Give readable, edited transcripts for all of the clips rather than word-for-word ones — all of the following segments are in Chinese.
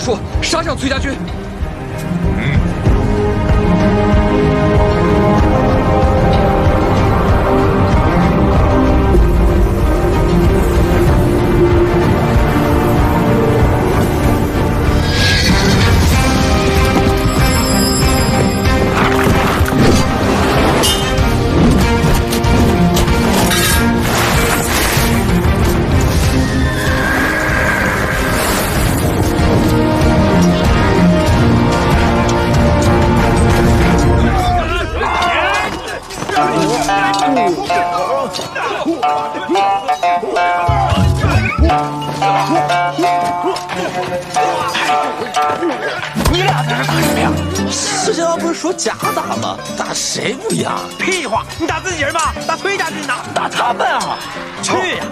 处杀向崔家军。你俩在这干什么呀？石小不是说假打吗？打谁不一样？屁话！你打自己人吧，打崔家军呢？打他们啊！去呀！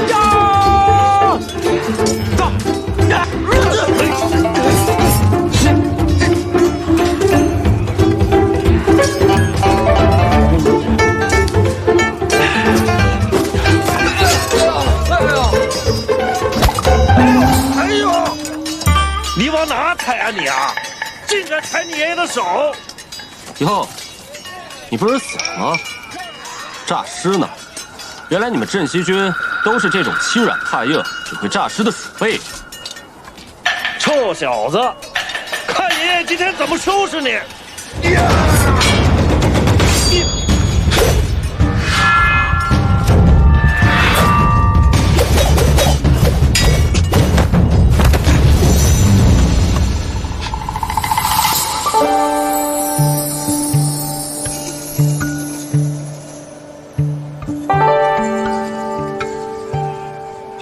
呀！走！你往哪踩啊你啊！竟敢踩你爷爷的手！哟，你不是死了吗？诈尸呢？原来你们镇西军都是这种欺软怕硬、只会诈尸的鼠辈。臭小子，看爷爷今天怎么收拾你！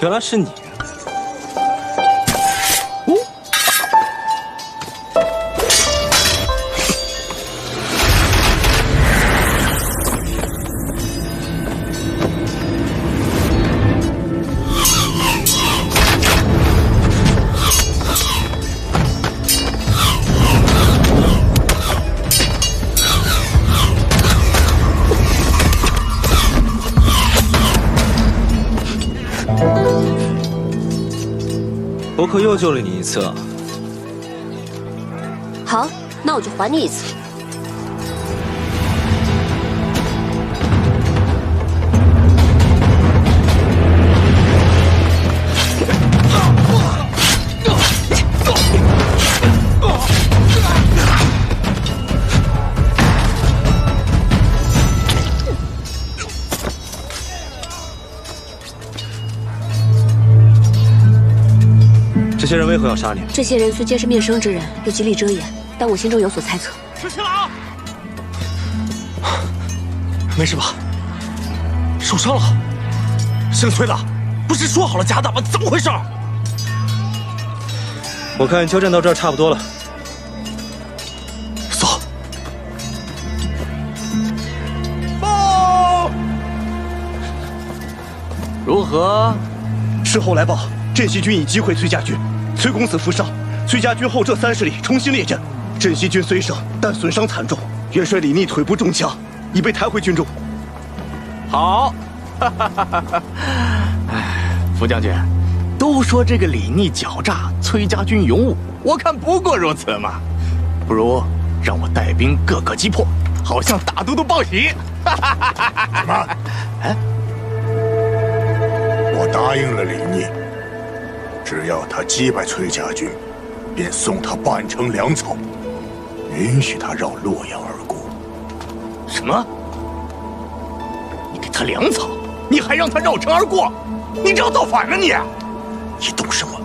原来是你。我可又救了你一次啊！好，那我就还你一次。这些人为何要杀你？这些人虽皆是面生之人，又极力遮掩，但我心中有所猜测。石七郎，没事吧？受伤了？姓崔的，不是说好了假打吗？怎么回事？我看交战到这儿差不多了，走。报！如何？事后来报，镇西军已击溃崔家军，崔公子负伤，崔家军后撤30里，重新列阵。镇西军虽胜，但损伤惨重，元帅李逆腿部中枪，已被抬回军中。好，副将军，都说这个李逆狡诈，崔家军勇武，我看不过如此嘛。不如让我带兵各个击破，好向大都督报喜。什么？哎，我答应了李逆，只要他击败崔家军，便送他半城粮草，允许他绕洛阳而过。什么？你给他粮草，你还让他绕城而过？你这要造反了你！你懂什么？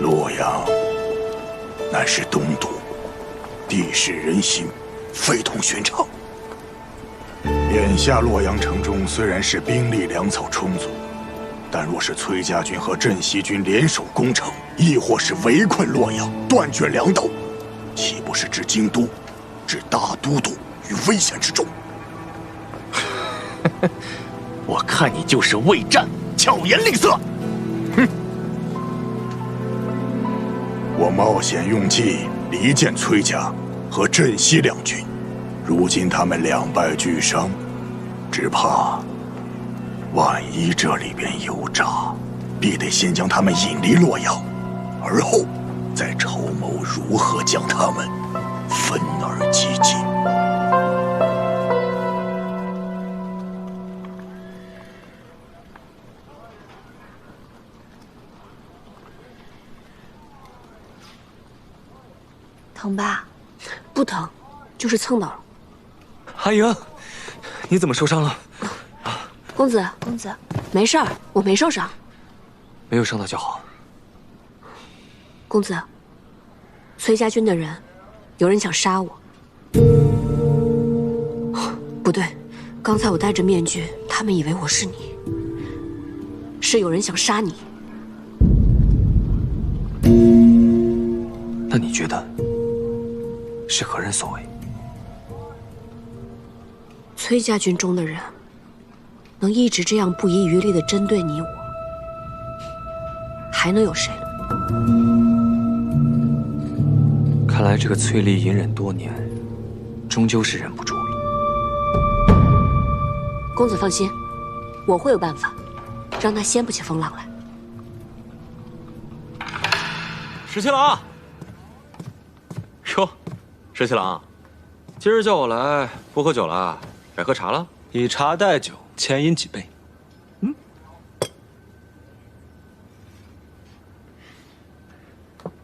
洛阳乃是东都，地势人心，非同寻常。眼下洛阳城中虽然是兵力粮草充足，但若是崔家军和镇西军联手攻城，亦或是围困洛阳，断绝粮道，岂不是置京都、置大都督于危险之中？我看你就是畏战，巧言令色。哼！我冒险用计离间崔家和镇西两军，如今他们两败俱伤，只怕万一这里边有诈，必得先将他们引离洛阳，而后再筹谋如何将他们分而击尽。疼吧？不疼，就是蹭到了。阿莹，你怎么受伤了？公子，公子，没事儿，我没受伤。没有伤到就好。公子，崔家军的人，有人想杀我。不对，刚才我戴着面具，他们以为我是你。是有人想杀你。那你觉得是何人所为？崔家军中的人，能一直这样不遗余力地针对你我，还能有谁呢？看来这个崔丽隐忍多年，终究是忍不住了。公子放心，我会有办法，让他掀不起风浪来。石七郎，哟，石七郎，今儿叫我来不喝酒了，改喝茶了？以茶代酒，千饮几杯。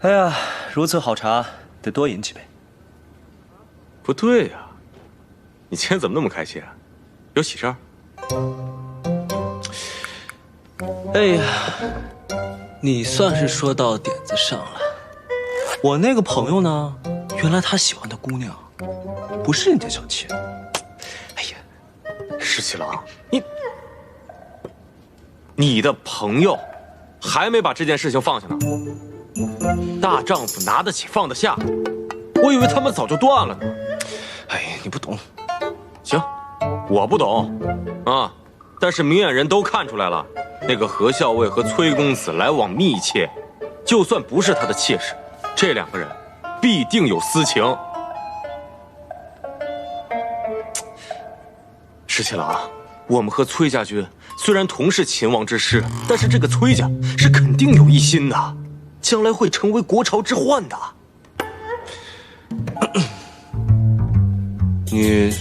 哎呀，如此好茶，得多饮几杯。不对呀，你今天怎么那么开心啊？有喜事儿？哎呀，你算是说到点子上了。我那个朋友呢，原来他喜欢的姑娘，不是人家小妾。哎呀，石七郎，你的朋友还没把这件事情放下呢。大丈夫拿得起放得下，我以为他们早就断了呢。哎呀，你不懂。行，我不懂啊，但是明眼人都看出来了，那个何校尉和崔公子来往密切，就算不是他的妾室，这两个人必定有私情。石七郎，我们和崔家军虽然同是秦王之师，但是这个崔家是肯定有一心的，将来会成为国朝之患的。你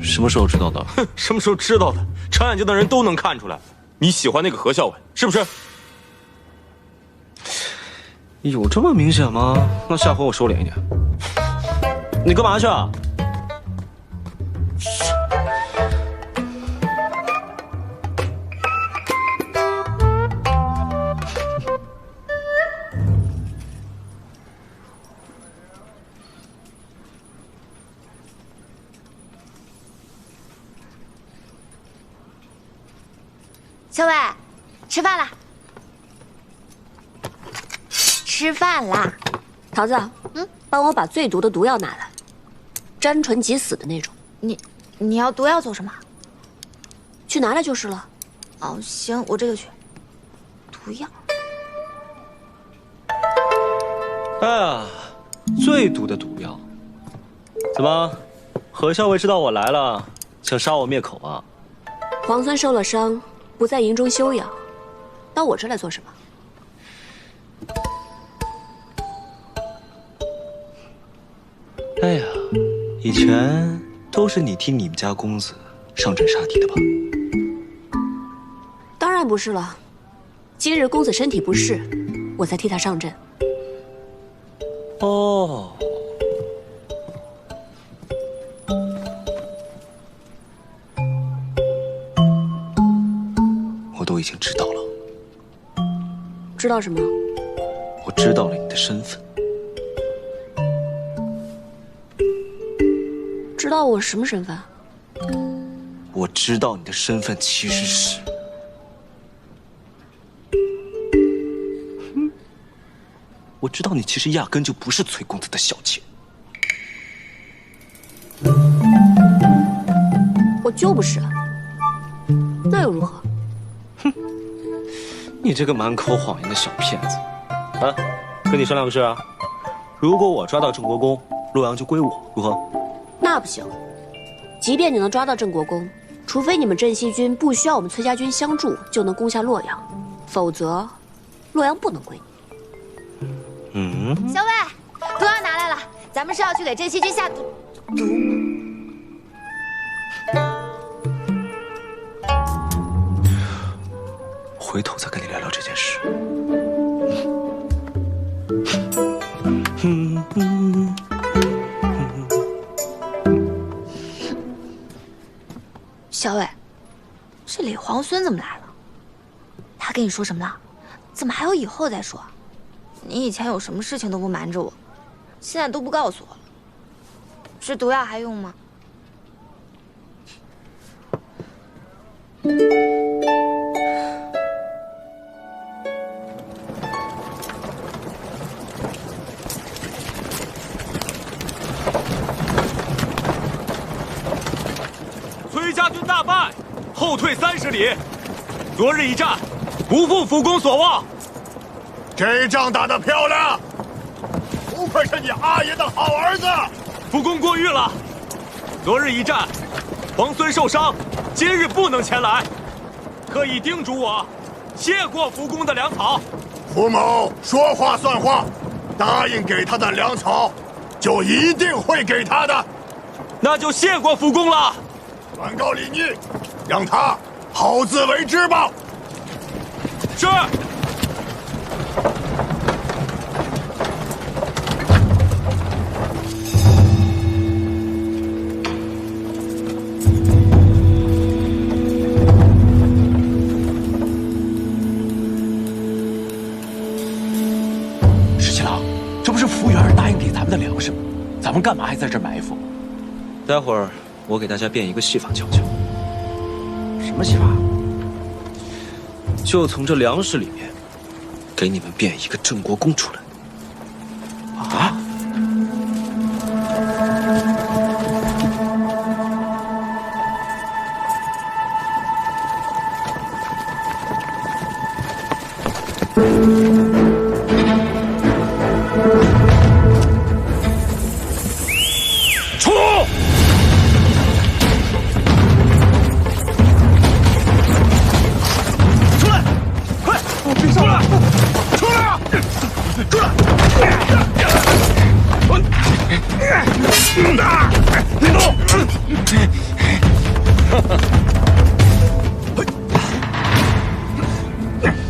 什么时候知道的？哼，什么时候知道的？长眼睛的人都能看出来，你喜欢那个何校尉，是不是？有这么明显吗？那下回我收敛一点。你干嘛去啊？小伟，吃饭啦！吃饭啦！桃子，帮我把最毒的毒药拿来，沾唇即死的那种。你要毒药做什么？去拿来就是了。哦，行，我这个去。毒药。哎呀，最毒的毒药。怎么，何校尉知道我来了，想杀我灭口啊？皇孙受了伤，不在营中休养，到我这来做什么？哎呀，以前都是你替你们家公子上阵杀敌的吧？当然不是了，今日公子身体不适，我才替他上阵。哦，我都已经知道了。知道什么？我知道了你的身份。知道我什么身份？我知道你的身份其实是……我知道你其实压根就不是崔公子的小妾。我就不是，那又如何？哼，你这个满口谎言的小骗子！啊，跟你商量个事啊，如果我抓到郑国公，洛阳就归我，如何？那不行，即便你能抓到郑国公，除非你们镇西军不需要我们崔家军相助就能攻下洛阳，否则洛阳不能归你。小伟，毒药拿来了，咱们是要去给镇西军下毒。回头再跟你聊聊这件事。小伟，这李皇孙怎么来了？他跟你说什么了？怎么还有以后再说？你以前有什么事情都不瞒着我，现在都不告诉我了。这毒药还用吗？崔家军大败，后退30里。昨日一战，不负辅公所望。这一仗打得漂亮，不愧是你阿爷的好儿子。辅公过誉了。昨日一战，皇孙受伤，今日不能前来，特意叮嘱我，谢过辅公的粮草。福某说话算话，答应给他的粮草，就一定会给他的。那就谢过辅公了。转告李逆，让他好自为之吧。是。石七郎，这不是服务员答应给咱们的粮食吗？咱们干嘛还在这儿埋伏？待会儿我给大家变一个戏法瞧瞧。什么戏法？就从这粮食里面，给你们变一个郑国公出来。啊！出！出来！快！别上来！出来啊！出来！别动！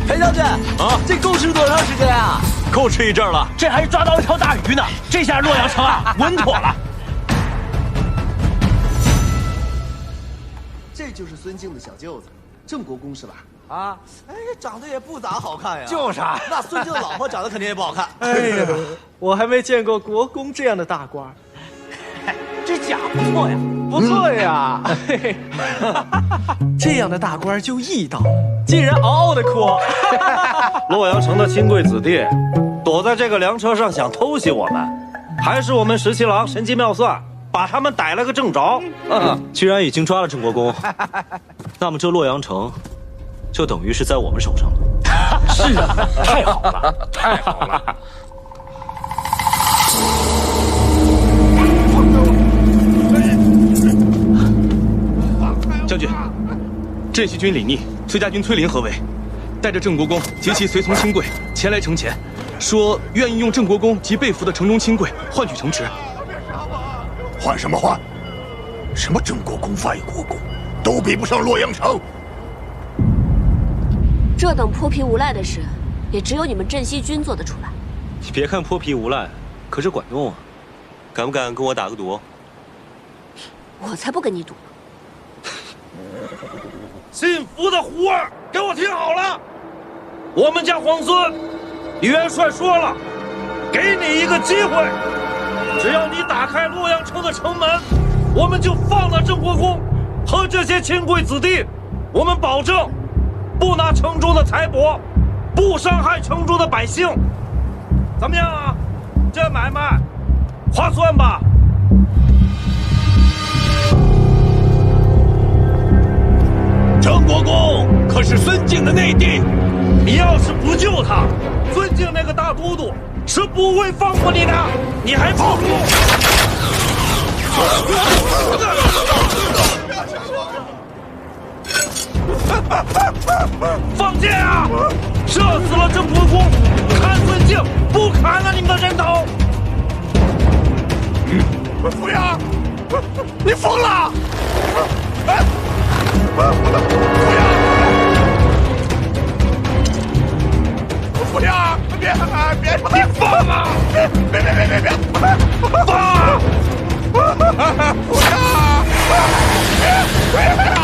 裴将军啊，这够吃多长时间啊？够吃一阵了。这还抓到一条大鱼呢！这下洛阳城啊，稳妥了。这就是孙敬的小舅子，郑国公是吧？啊，哎，长得也不咋好看呀。就是啊，那孙敬的老婆长得肯定也不好看。哎呀，我还没见过国公这样的大官。这甲不错呀，不错呀，嘿嘿，这样的大官就义道，竟然嗷嗷的哭。洛阳城的亲贵子弟躲在这个粮车上想偷袭我们，还是我们石七郎神机妙算，把他们逮了个正着。既然已经抓了郑国公，那么这洛阳城就等于是在我们手上了。是啊，太好了，太好了。将军，镇西军李逆、崔家军崔林合围，带着郑国公及其随从亲贵前来城前，说愿意用郑国公及被俘的城中亲贵换取城池。换什么换？什么郑国公、外国公，都比不上洛阳城。这等泼皮无赖的事，也只有你们镇西军做得出来。你别看泼皮无赖，可是管用啊！敢不敢跟我打个赌？我才不跟你赌。信服的胡儿，给我听好了！我们家皇孙，李元帅说了，给你一个机会，只要你打开洛阳城的城门，我们就放了郑国公和这些亲贵子弟。我们保证，不拿城中的财帛，不伤害城中的百姓。怎么样啊？这买卖划算吧？郑国公可是孙敬的内弟，你要是不救他，尊敬那个大都督是不会放过你的，你还不如。放箭啊！射死了郑国公，砍孙敬，不砍了你们的人头！扶阳，你疯了！扶阳，别你放啊！别放啊！扶阳，别啊！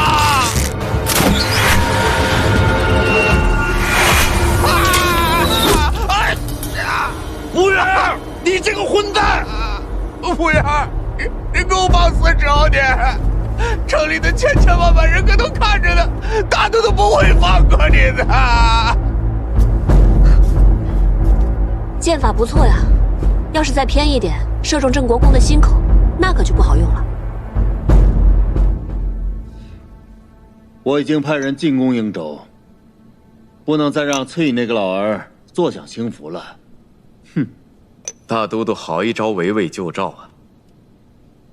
吴元儿，你这个混蛋！吴元儿，你给我放肆找你！城里的千万人可都看着呢，大都不会放过你的。剑法不错呀，要是再偏一点，射中郑国公的心口，那可就不好用了。我已经派人进攻瀛州，不能再让崔乙那个老儿坐享清福了。哼，大都督好一招围魏救赵啊！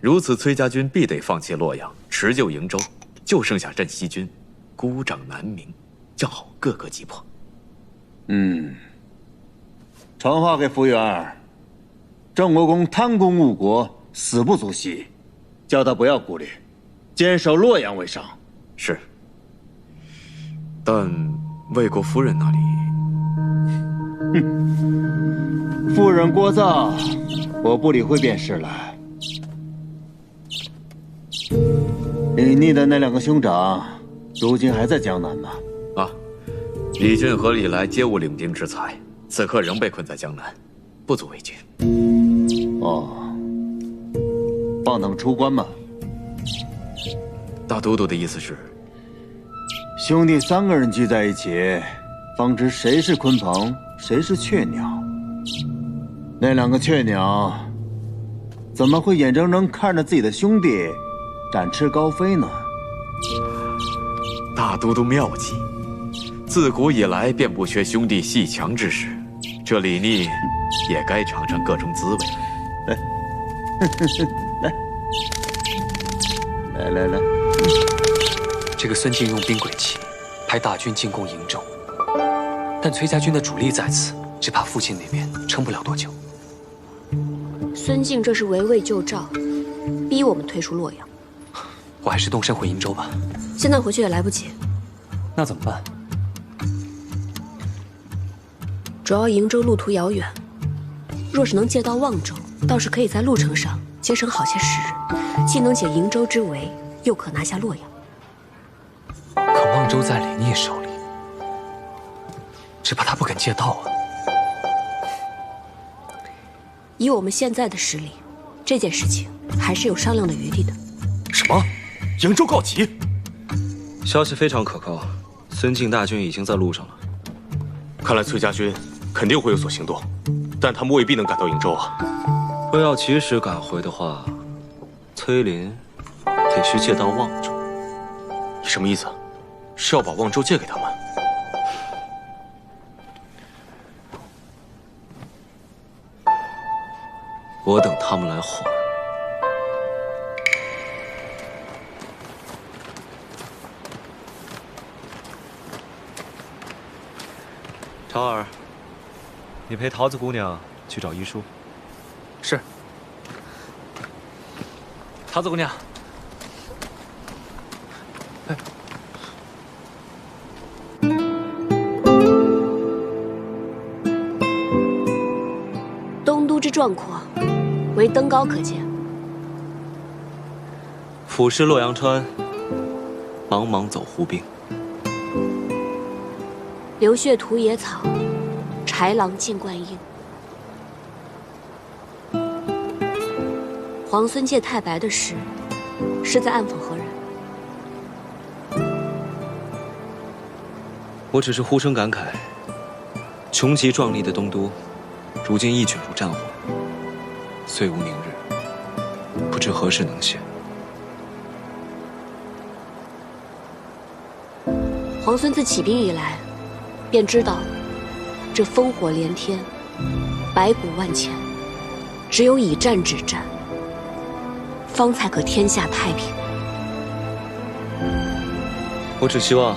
如此，崔家军必得放弃洛阳，持救瀛州，就剩下镇西军，孤掌难鸣，将好各个击破。传话给福元，郑国公贪功误国，死不足惜，叫他不要顾虑，坚守洛阳为上。是。但魏国夫人那里，夫人聒噪，我不理会便是了。李逆的那2个兄长，如今还在江南吗？啊，李俊和李来皆无领兵之才，此刻仍被困在江南，不足为惧。哦，放他们出关吗？大都督的意思是，兄弟3个人聚在一起，方知谁是鲲鹏，谁是雀鸟。那2个雀鸟，怎么会眼睁睁看着自己的兄弟展翅高飞呢？大都督妙计，自古以来便不缺兄弟戏强之时，这李逆也该尝尝各种滋味了。来，这个孙敬用兵诡计，派大军进攻瀛州，但崔家军的主力在此，只怕父亲那边撑不了多久。孙敬这是围魏救赵，逼我们退出洛阳。我还是动身回瀛州吧。现在回去也来不及。那怎么办？主要瀛州路途遥远，若是能借到望州，倒是可以在路程上节省好些时日，既能解瀛州之围，又可拿下洛阳。可望州在李逆手里，只怕他不肯借道啊。以我们现在的实力，这件事情还是有商量的余地的。什么？瀛州告急？消息非常可靠，孙敬大军已经在路上了。看来崔家军肯定会有所行动，但他们未必能赶到瀛州啊。若要及时赶回的话，崔林得需借到望州。你什么意思？是要把望州借给他们？我等他们来还。超儿，你陪桃子姑娘去找医书。是。桃子姑娘，东都之壮阔，唯登高可见。俯视洛阳川，茫茫走胡兵。流血屠野草，豺狼尽灌婴。皇孙借太白的事，是在暗讽何人？我只是忽生感慨，穷极壮丽的东都，如今一卷入战火，虽无宁日，不知何时能现。皇孙自起兵以来，便知道，这烽火连天，白骨万千，只有以战止战，方才可天下太平。我只希望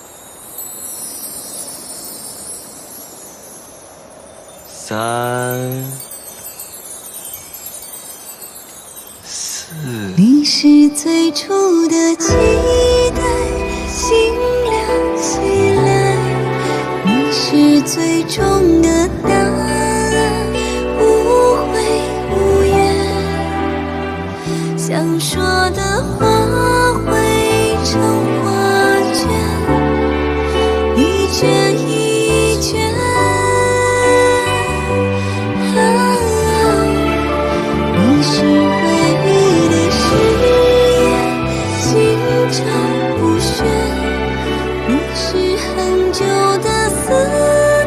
3、4。你是最初的期待，心亮起来。你是最终的答案，无悔无怨。想说的话汇成画卷，一卷一卷。你是唯一的誓言，心照不宣。你是很久的思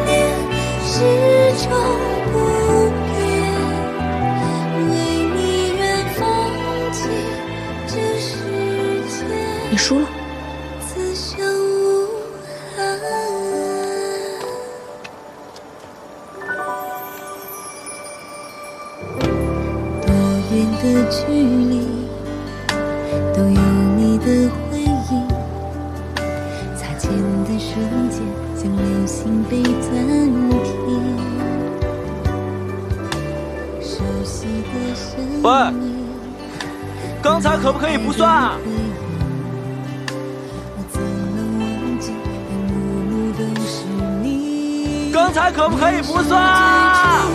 念，始终不变。为你愿放弃这世界。你输了。此生无憾。多远的距离，都有你的回忆。擦肩的瞬间，像流星被暂停。熟悉的声音。喂，刚才可不可以不算啊？刚才可不可以不算啊？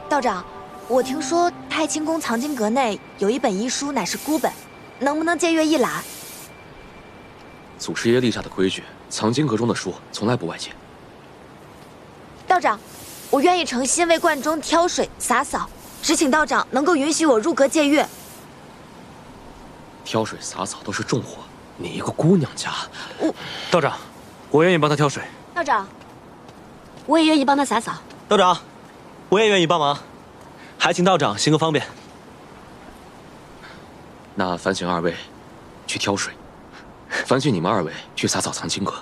道长，我听说太清宫藏经阁内有一本医书，乃是孤本，能不能借阅一览？祖师爷立下的规矩，藏经阁中的书从来不外借。道长，我愿意诚心为观中挑水洒扫，只请道长能够允许我入阁借阅。挑水洒扫都是重活，你一个姑娘家，道长，我愿意帮他挑水。道长，我也愿意帮他洒扫。道长，我也愿意帮忙，还请道长行个方便。那烦请二位去挑水。烦请你们二位去洒扫藏经阁。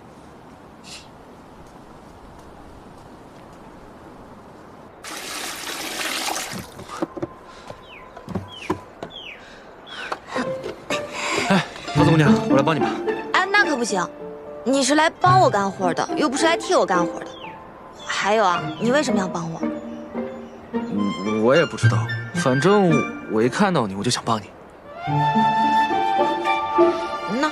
哎，桃子姑娘，我来帮你吧。哎，那可不行，你是来帮我干活的，又不是来替我干活的。还有啊，你为什么要帮我？我也不知道，反正我一看到你，我就想帮你。那。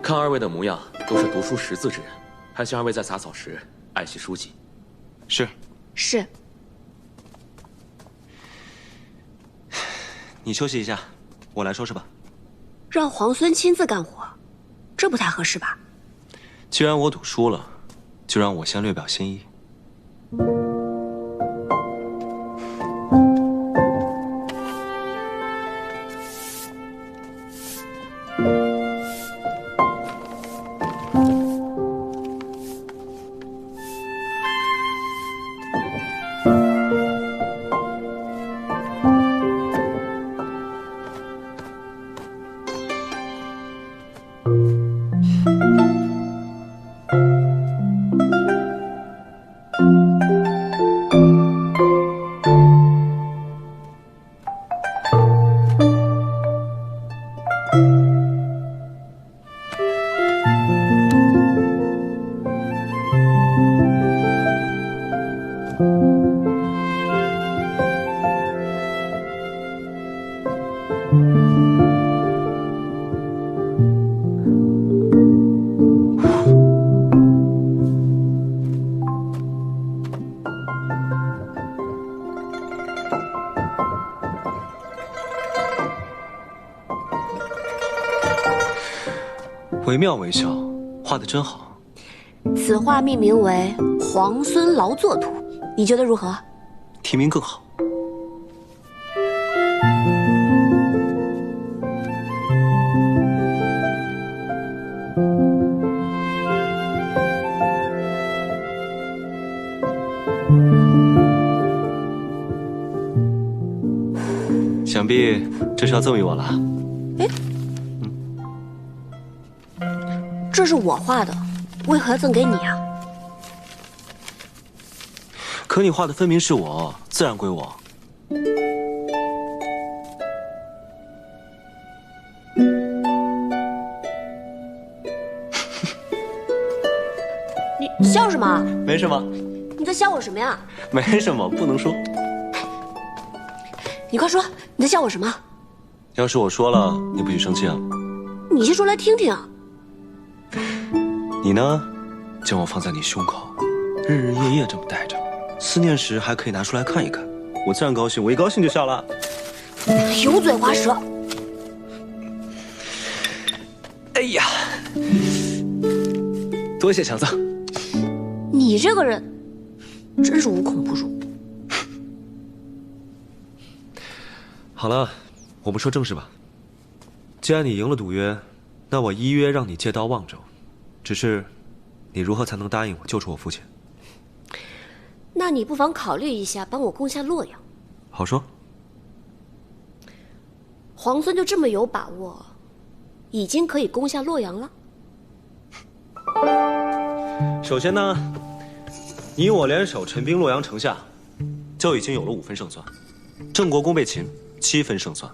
看二位的模样，都是读书识字之人，还请二位在洒扫时爱惜书籍。是。是。你休息一下，我来收拾吧。让皇孙亲自干活，这不太合适吧？既然我赌输了，就让我先略表心意。惟妙惟肖，画得真好。此画命名为《皇孙劳作图》，你觉得如何？题名更好。想必这是要赠予我了。哎，这是我画的，为何要赠给你啊？可你画的分明是我，自然归我。你笑什么？没什么。你在笑我什么呀？没什么，不能说。你快说，你在笑我什么？要是我说了，你不许生气啊？你先说来听听啊。你呢，将我放在你胸口，日日夜夜这么带着，思念时还可以拿出来看一看，我自然高兴，我一高兴就笑了。油嘴滑舌。哎呀，多谢强赠。你这个人，真是无孔不入。好了，我们说正事吧。既然你赢了赌约，那我依约让你借刀望州。只是，你如何才能答应我救出我父亲？那你不妨考虑一下，帮我攻下洛阳。好说。皇孙就这么有把握，已经可以攻下洛阳了？首先呢，你我联手陈兵洛阳城下，就已经有了5分胜算。郑国公被擒，7分胜算。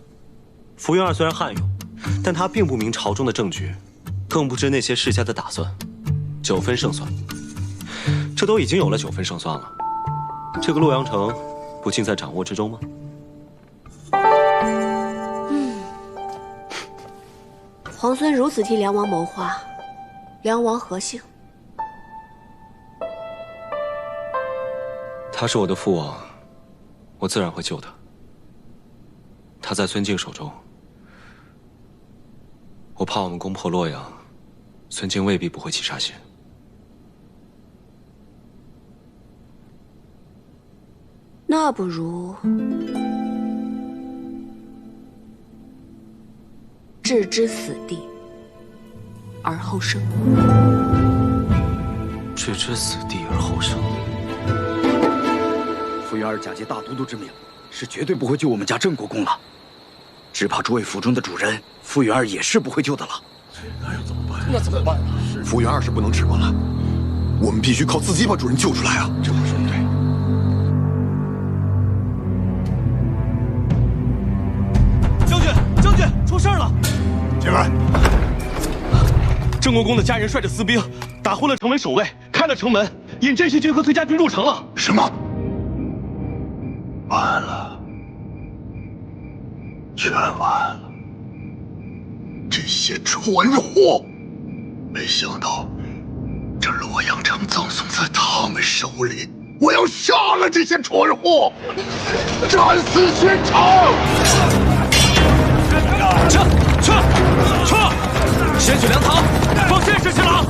苻元二虽然悍勇，但他并不明朝中的政局，更不知那些世家的打算。9分胜算，这都已经有了9分胜算了。这个洛阳城，不尽在掌握之中吗？皇孙如此替梁王谋划，梁王何幸？他是我的父王，我自然会救他。他在孙敬手中，我怕我们攻破洛阳，孙敬未必不会起杀心。那不如置之死地而后生。置之死地而后生。傅元儿假借大都督之名，是绝对不会救我们家郑国公了。只怕诸位府中的主人，傅元儿也是不会救的了。那又怎么办？那怎么办？傅元儿是不能指望了，我们必须靠自己把主人救出来啊！这话说的对。将军，出事了！进来。郑国公的家人率着私兵打昏了城门守卫，开了城门，引镇西军和崔家军入城了。什么？完了，全完了！这些蠢货，没想到这洛阳城葬送在他们手里。我要杀了这些蠢货，战死宣城！撤！先去粮堂，放阵势去了。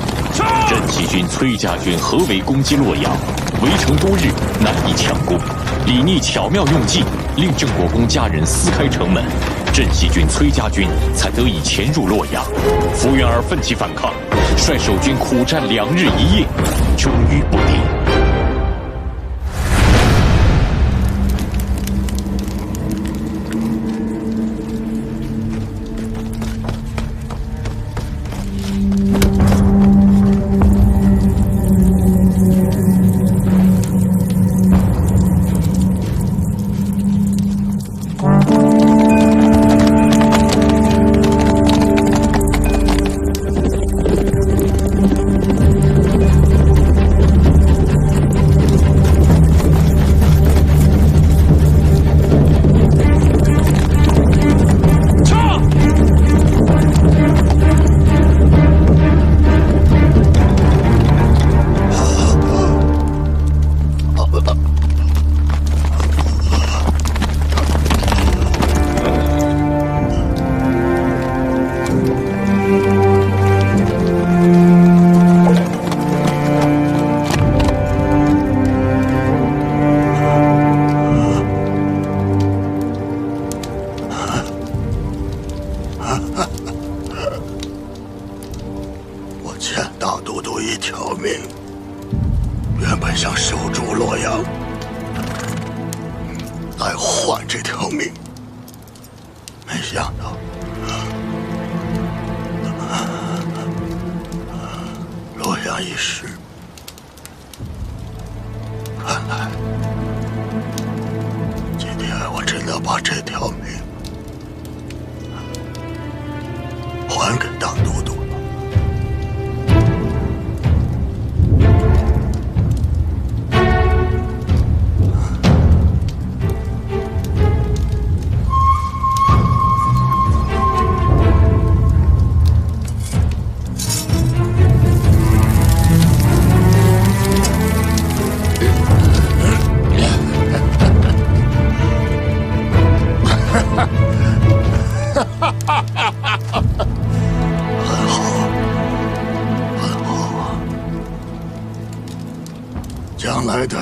镇西军、崔家军合围攻击洛阳，围城多日，难以强攻。李逆巧妙用计，令郑国公家人撕开城门，镇西军、崔家军才得以潜入洛阳。傅元儿奋起反抗，率守军苦战2日1夜，终于不敌。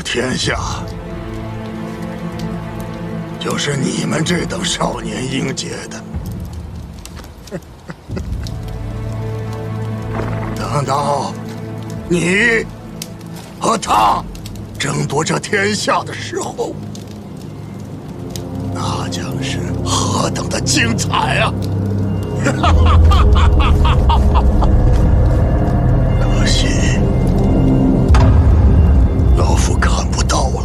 天下就是你们这等少年英杰的。等到你和他争夺这天下的时候，那将是何等的精彩啊！可惜老夫看不到了。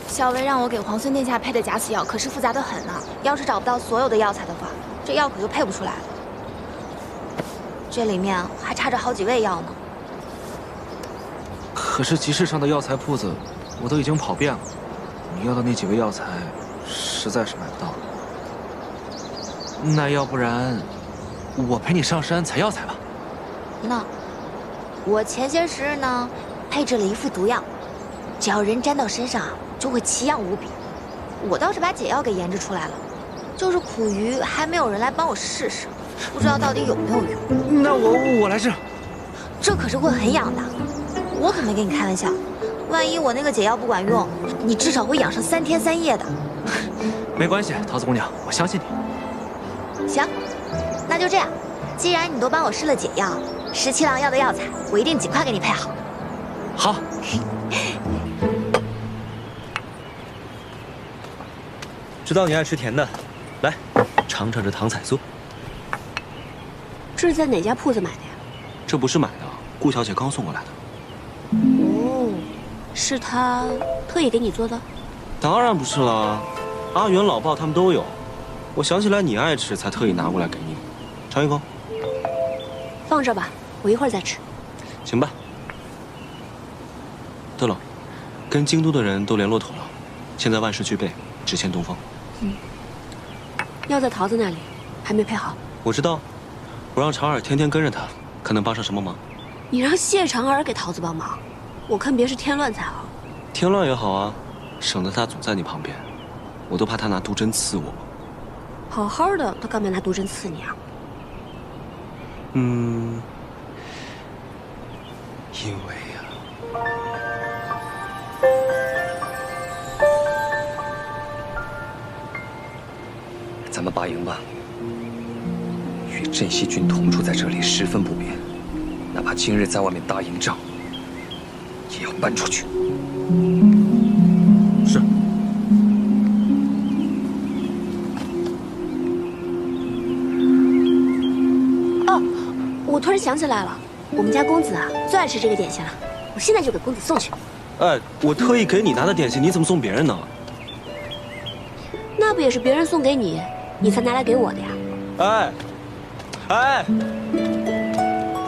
小薇让我给皇孙殿下配的假死药，可是复杂的很呢。要是找不到所有的药材的话，这药可就配不出来了。这里面还差着好几味药呢。可是集市上的药材铺子，我都已经跑遍了，你要的那几味药材，实在是买不到。那要不然，我陪你上山采药材吧。那我前些时日呢，配制了一副毒药，只要人沾到身上啊，就会奇痒无比。我倒是把解药给研制出来了，就是苦于还没有人来帮我试试，不知道到底有没有用。那我来试。这可是会很痒的，我可没跟你开玩笑。万一我那个解药不管用，你至少会养上3天3夜的。没关系，桃子姑娘，我相信你。行，那就这样。既然你都帮我试了解药，17郎要的药材，我一定尽快给你配好。好。知道你爱吃甜的，来尝尝这糖彩酥。这是在哪家铺子买的呀？这不是买的，顾小姐刚送过来的。哦，是她特意给你做的？当然不是了，阿元、老鲍他们都有。我想起来你爱吃，才特意拿过来给你。尝一口。放这吧，我一会儿再吃。行吧。对了，跟京都的人都联络妥了，现在万事俱备，只欠东风。药在桃子那里，还没配好。我知道，我让长耳天天跟着他，看能帮上什么忙。你让谢长耳给桃子帮忙，我看别是添乱才好。添乱也好啊，省得他总在你旁边，我都怕他拿毒针刺我。好好的，他干嘛拿毒针刺你啊？因为呀，咱们拔营吧。与镇西军同住在这里十分不便，哪怕今日在外面打营仗，也要搬出去。是。哦，我突然想起来了，我们家公子啊最爱吃这个点心了，我现在就给公子送去。哎，我特意给你拿的点心，你怎么送别人呢？那不也是别人送给你，你才拿来给我的呀？哎，哎，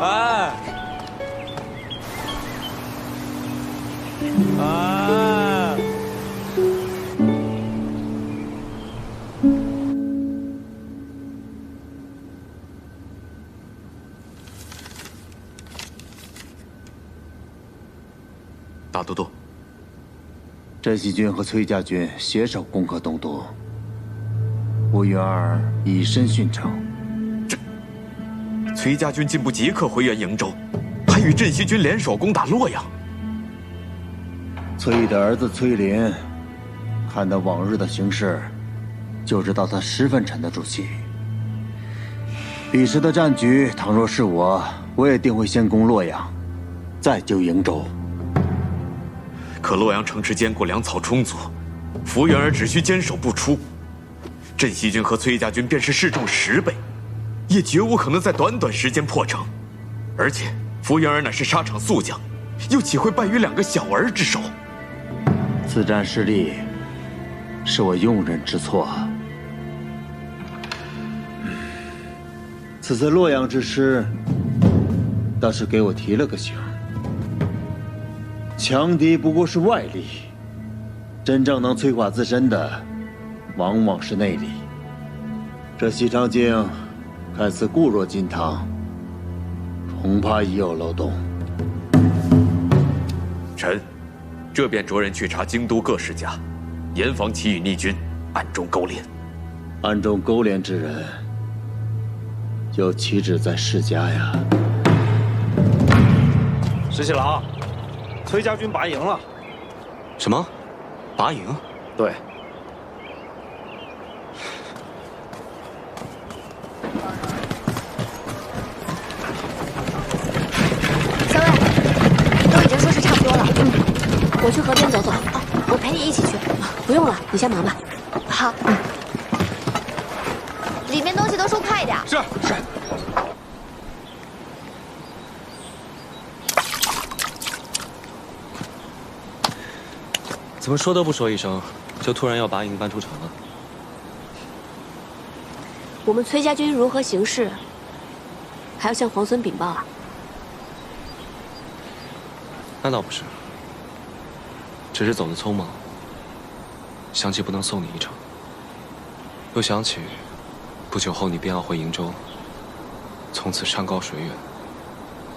哎，哎！大都督，镇西军和崔家军携手攻克东都，吴元儿以身殉城。崔家军进不即刻回援营州，还与镇西军联手攻打洛阳。崔的儿子崔林，看到往日的形势，就知道他十分沉得住气。彼时的战局，倘若是我也定会先攻洛阳，再救营州。可洛阳城池坚固，粮草充足，福元儿只需坚守不出，镇西军和崔家军便是士众10倍，也绝无可能在短短时间破城。而且福元儿乃是沙场宿将，又岂会败于2个小儿之手？此战失利，是我用人之错。此次洛阳之失，倒是给我提了个醒。强敌不过是外力，真正能摧垮自身的，往往是内力。这西长京看似固若金汤，恐怕已有漏洞。臣这便着人去查京都各世家，严防其与逆军暗中勾连。暗中勾连之人，又岂止在世家呀？石七郎，崔家军拔营了。什么？拔营？对。小伟，都已经收拾差不多了。我去河边走走。我陪你一起去。不用了，你先忙吧。好。里面东西都收快一点。是。怎么说都不说一声，就突然要拔营搬出城了？我们崔家军如何行事，还要向皇孙禀报啊？那倒不是，只是走得匆忙，想起不能送你一程，又想起不久后你便要回瀛州，从此山高水远，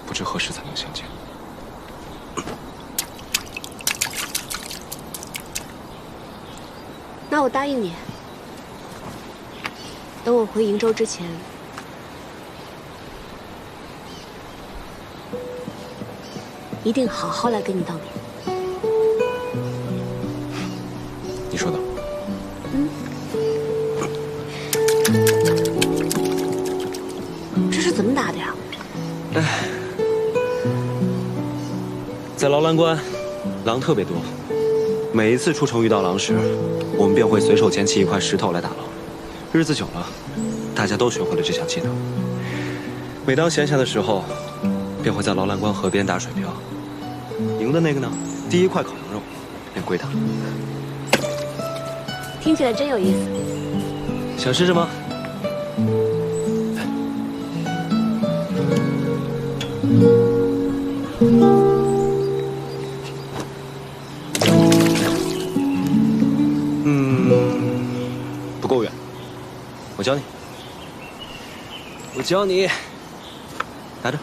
不知何时才能相见。那我答应你，等我回瀛州之前，一定好好来跟你道别。你说的。这是怎么打的呀？在劳兰关，狼特别多。每一次出城遇到狼时，我们便会随手捡起一块石头来打狼。日子久了，大家都学会了这项技能。每当闲暇的时候，便会在劳兰关河边打水漂。赢的那个呢，第一块烤羊肉便归他。听起来真有意思。想试试吗？不够远，我教你。我教你，拿着。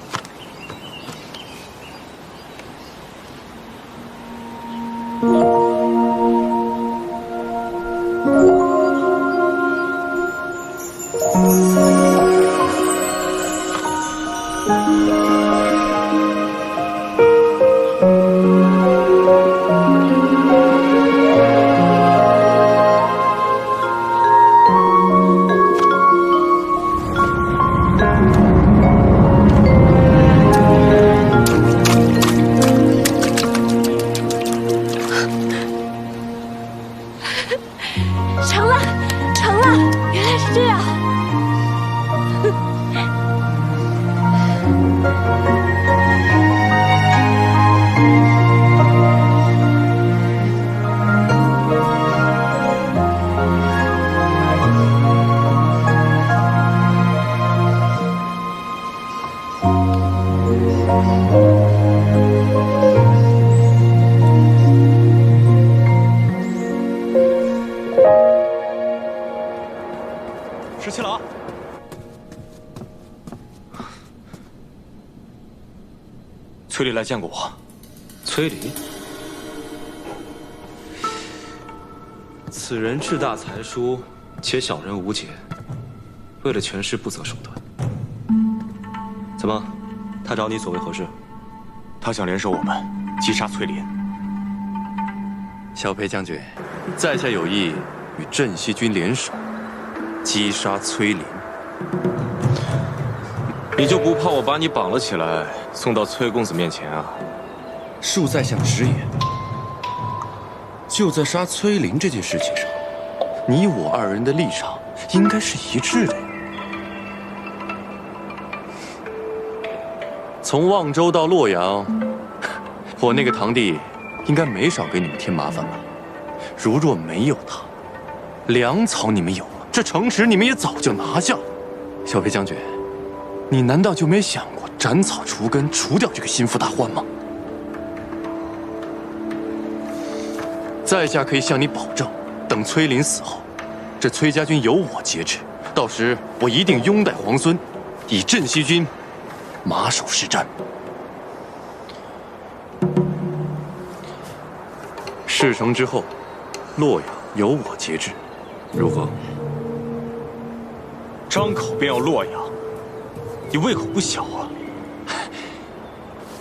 成了，成了，原来是这样。17郎，崔礼来见过我。崔礼，此人志大才疏，且小人无解，为了权势不择手段。怎么，他找你所为何事？他想联手我们击杀崔林。小裴将军，在下有意与镇西军联手，击杀崔林。你就不怕我把你绑了起来，送到崔公子面前啊？恕在下直言，就在杀崔林这件事情上，你我二人的立场应该是一致的呀。从望州到洛阳，我那个堂弟应该没少给你们添麻烦吧？如若没有他，粮草你们有了，这城池你们也早就拿下了。小裴将军，你难道就没想过斩草除根，除掉这个心腹大患吗？在下可以向你保证，等崔林死后，这崔家军由我节制，到时我一定拥戴皇孙，以镇西军马首是瞻。事成之后，洛阳由我节制，如何？张口便要洛阳，你胃口不小啊！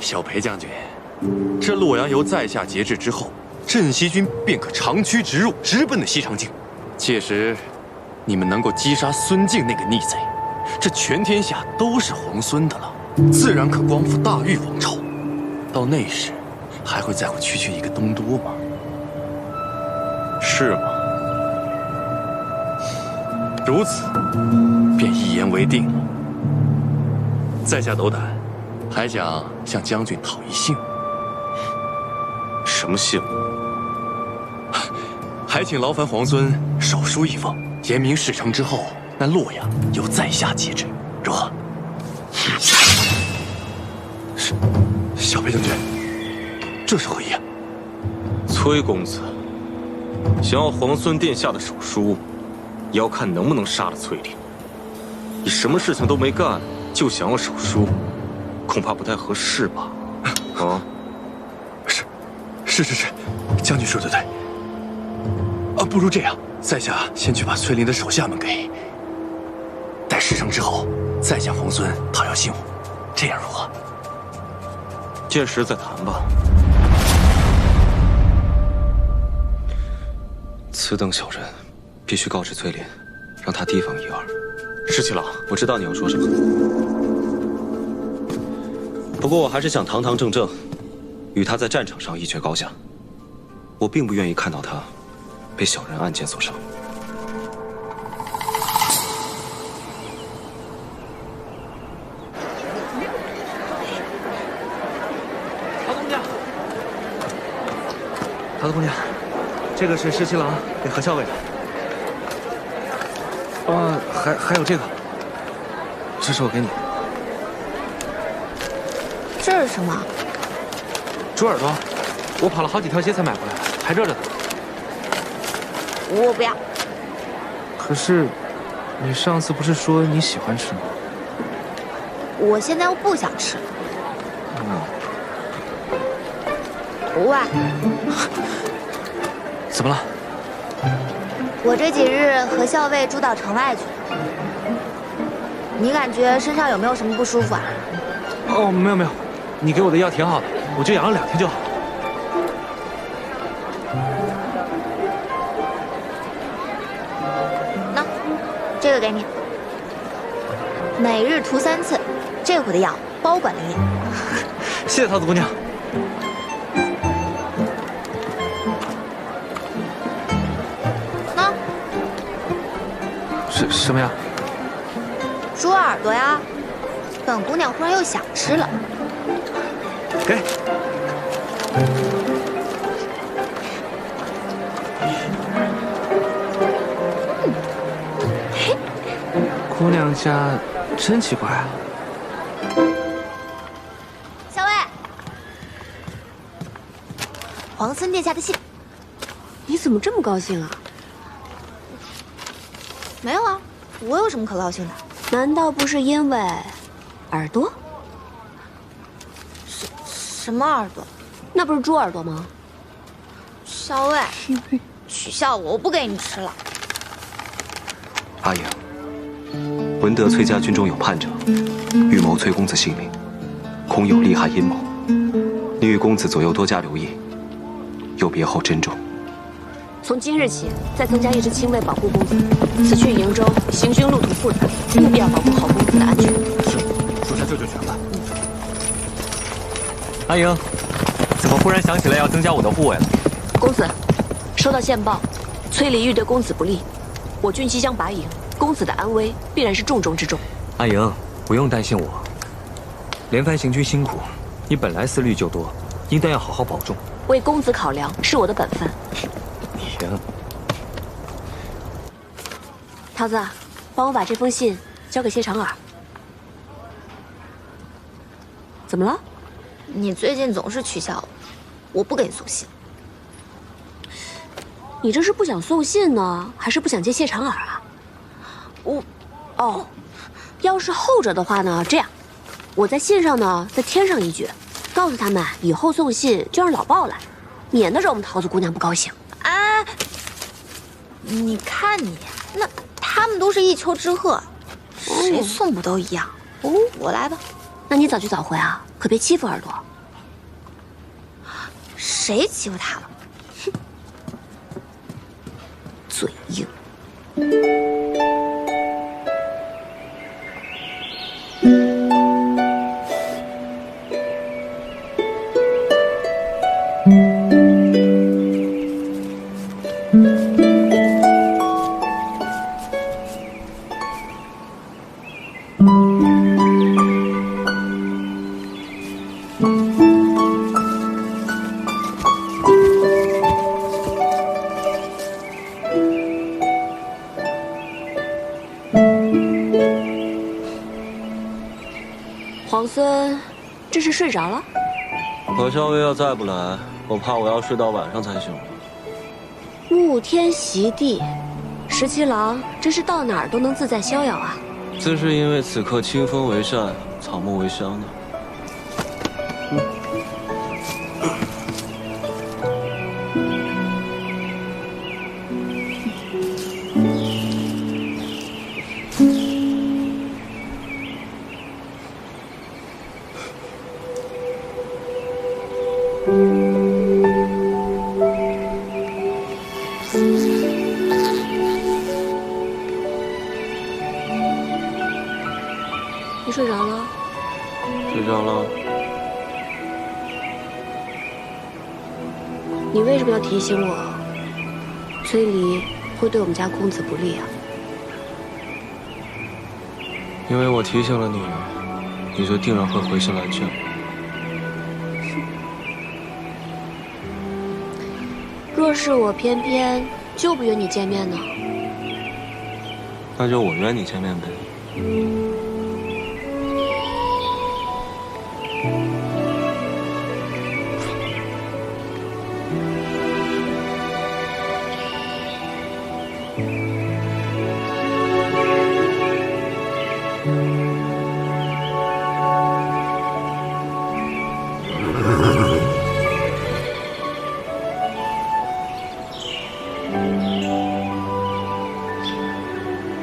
小裴将军，这洛阳由在下节制之后，镇西军便可长驱直入，直奔那西长境。届时，你们能够击杀孙敬那个逆贼，这全天下都是皇孙的了，自然可光复大玉王朝。到那时，还会在乎区区一个东都吗？是吗？如此，便一言为定了。在下斗胆，还想向将军讨一信。什么信？还请劳烦皇孙手书一封，言明事成之后，那洛阳由在下节制，如何？是，小裴将军，这是何意啊？崔公子想要皇孙殿下的手书，也要看能不能杀了崔林。你什么事情都没干，就想要手书，恐怕不太合适吧？啊？是，将军说得对。不如这样，在下先去把崔林的手下们给事成之后，再向皇孙讨要信物，这样如何？届时再谈吧。此等小人，必须告知崔林，让他提防一二。十七郎，我知道你要说什么，不过我还是想堂堂正正，与他在战场上一决高下。我并不愿意看到他被小人暗箭所伤。桃子姑娘，这个是十七郎给何校尉的。还有这个，这是我给你的。这是什么？猪耳朵，我跑了好几条街才买回来，还热着呢。我不要。可是，你上次不是说你喜欢吃吗？我现在又不想吃了。喂，怎么了？我这几日和校尉住到城外去了，你感觉身上有没有什么不舒服啊？哦，没有没有，你给我的药挺好的，我就养了2天就好。那，这个给你，每日涂3次，这回的药包管灵验。谢谢桃子姑娘。那，什么呀？猪耳朵呀，本姑娘忽然又想吃了。给。姑娘家真奇怪啊。校尉，皇孙殿下的信。你怎么这么高兴啊？没有啊，我有什么可高兴的？难道不是因为耳朵？什么耳朵？那不是猪耳朵吗？校尉，取笑我，我不给你吃了。阿莹，闻得崔家军中有叛者，预谋崔公子性命，恐有利害阴谋。你与公子左右多加留意，有别后珍重。从今日起，再增加一支亲卫保护公子。此去瀛州，行军路途复杂，务必要保护好公子的安全。是，属下这就全办。阿莹，怎么忽然想起来要增加我的护卫了？公子，收到线报，崔离欲对公子不利，我军即将拔营，公子的安危必然是重中之重。阿莹，不用担心我，连番行军辛苦，你本来思虑就多，应当要好好保重。为公子考量是我的本分。行。桃子，帮我把这封信交给谢长耳。怎么了？你最近总是取笑我不给你送信。你这是不想送信呢，还是不想接谢长耳啊？要是后者的话呢，这样，我在信上呢再添上一句，告诉他们以后送信就让老鲍来，免得惹我们桃子姑娘不高兴。哎，你看你，那他们都是一丘之貉，谁送不都一样？我来吧。那你早去早回啊，可别欺负耳朵。谁欺负他了？哼，嘴硬。皇孙，这是睡着了？何校尉要再不来，我怕我要睡到晚上才行了。沐天席地，十七郎真是到哪儿都能自在逍遥啊！自是因为此刻清风为善，草木为香呢。你睡着了？睡着了。你为什么要提醒我？崔离会对我们家公子不利啊？因为我提醒了你，你就定然会回心来劝。若是我偏偏就不约你见面呢？那就我约你见面呗。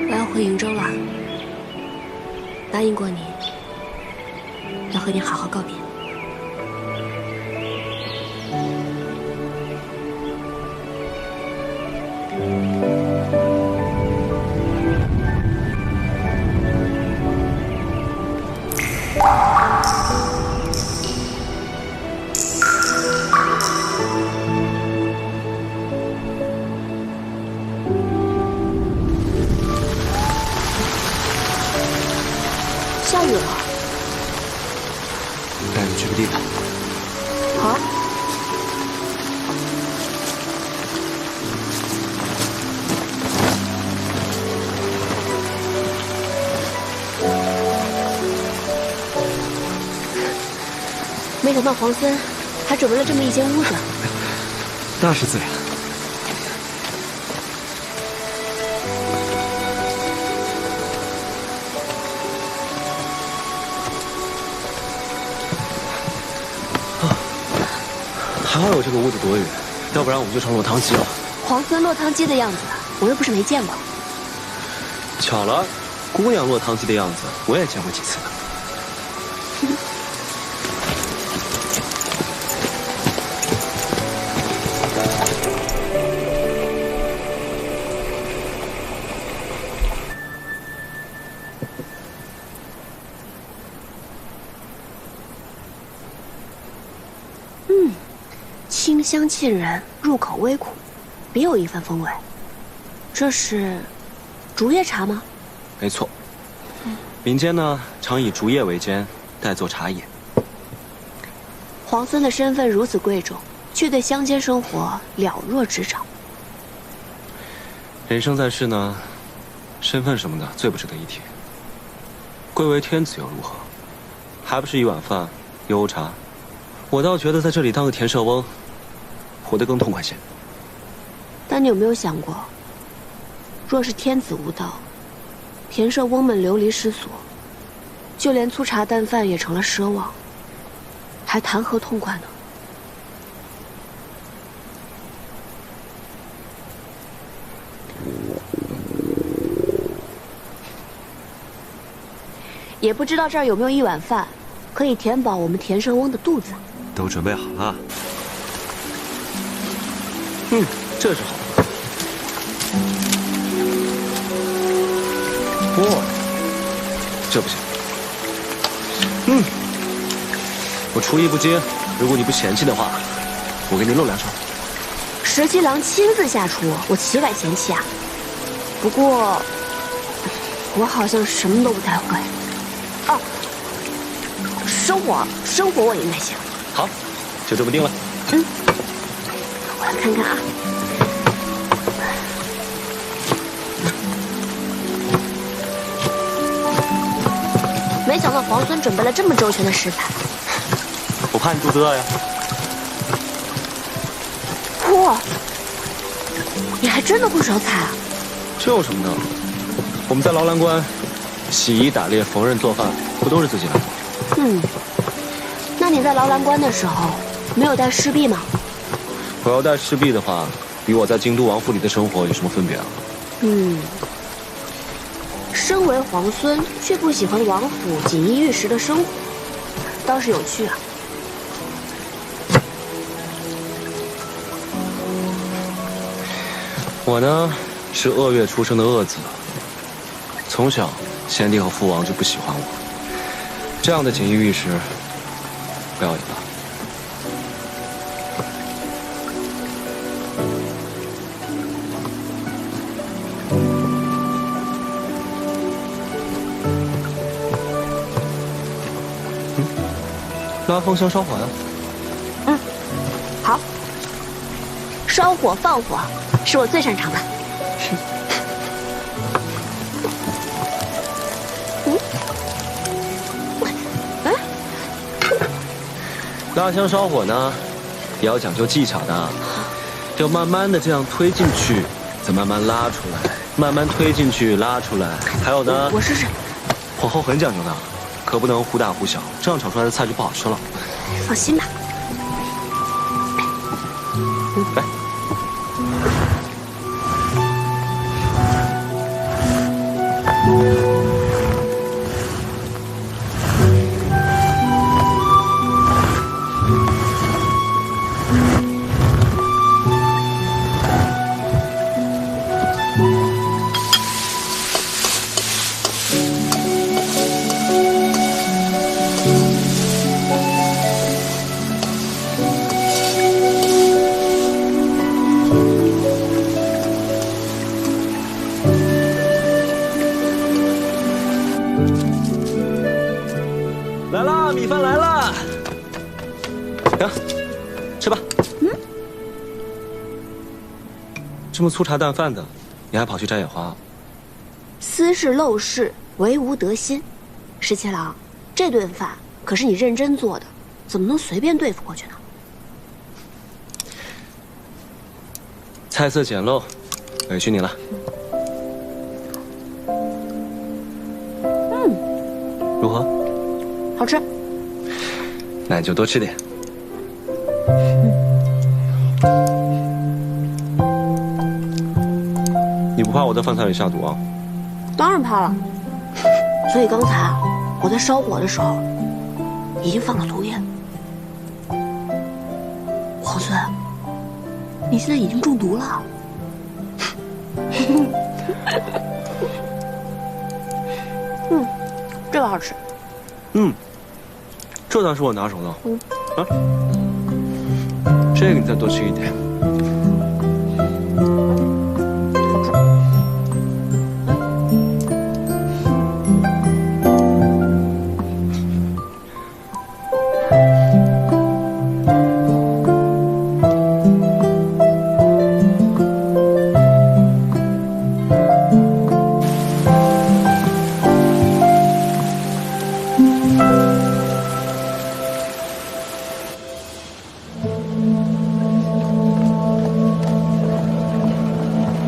我要回瀛州了，答应过你，要和你好好告别。下雨了，带你去个地方。好啊。没想到皇孙还准备了这么一间屋子。那是自然。还好有这个屋子躲雨，要不然我们就成落汤鸡了。皇孙落汤鸡的样子，我又不是没见过。巧了，姑娘落汤鸡的样子，我也见过几次呢。清香沁人，入口微苦，别有一番风味。这是竹叶茶吗？没错。民间呢，常以竹叶为煎，代做茶饮。皇孙的身份如此贵重，却对乡间生活了若指掌。人生在世呢，身份什么的最不值得一提。贵为天子又如何？还不是一碗饭，悠茶。我倒觉得在这里当个田舍翁，活得更痛快些。但你有没有想过，若是天子无道，田舍翁们流离失所，就连粗茶淡饭也成了奢望，还谈何痛快呢？也不知道这儿有没有一碗饭，可以填饱我们田舍翁的肚子。都准备好了。这是好的。哦，这不行。我厨艺不精，如果你不嫌弃的话，我给你露两手。十七郎亲自下厨，我岂敢嫌弃啊？不过，我好像什么都不太会。哦，生火我应该行。好，就这么定了。我来看看啊。没想到皇孙准备了这么周全的食材。我怕你肚子饿呀。哇，你还真的会烧菜啊？这有什么的？我们在劳兰关，洗衣、打猎、缝纫、做饭，不都是自己来做？那你在劳兰关的时候，没有带侍婢吗？我要带侍婢的话，与我在京都王府里的生活有什么分别啊？身为皇孙，却不喜欢王府锦衣玉食的生活，倒是有趣啊。我呢，是恶月出生的恶子，从小先帝和父王就不喜欢我，这样的锦衣玉食，不要也罢。拉风箱烧火呀。好。烧火放火是我最擅长的。是。拉香烧火呢，也要讲究技巧的，要慢慢的这样推进去，再慢慢拉出来，慢慢推进去拉出来。还有呢，我试试。火候很讲究的，可不能忽大忽小，这样炒出来的菜就不好吃了。放心吧。来。来啦，米饭来啦！行，吃吧。这么粗茶淡饭的，你还跑去摘野花？私事陋室，唯吾德馨。十七郎，这顿饭可是你认真做的，怎么能随便对付过去呢？菜色简陋，委屈你了。如何？好吃。那你就多吃点。你不怕我在饭菜里下毒啊？当然怕了。所以刚才我在烧火的时候，已经放了毒液。皇孙，你现在已经中毒了。这个好吃。这当是我拿手的。这个你再多吃一点。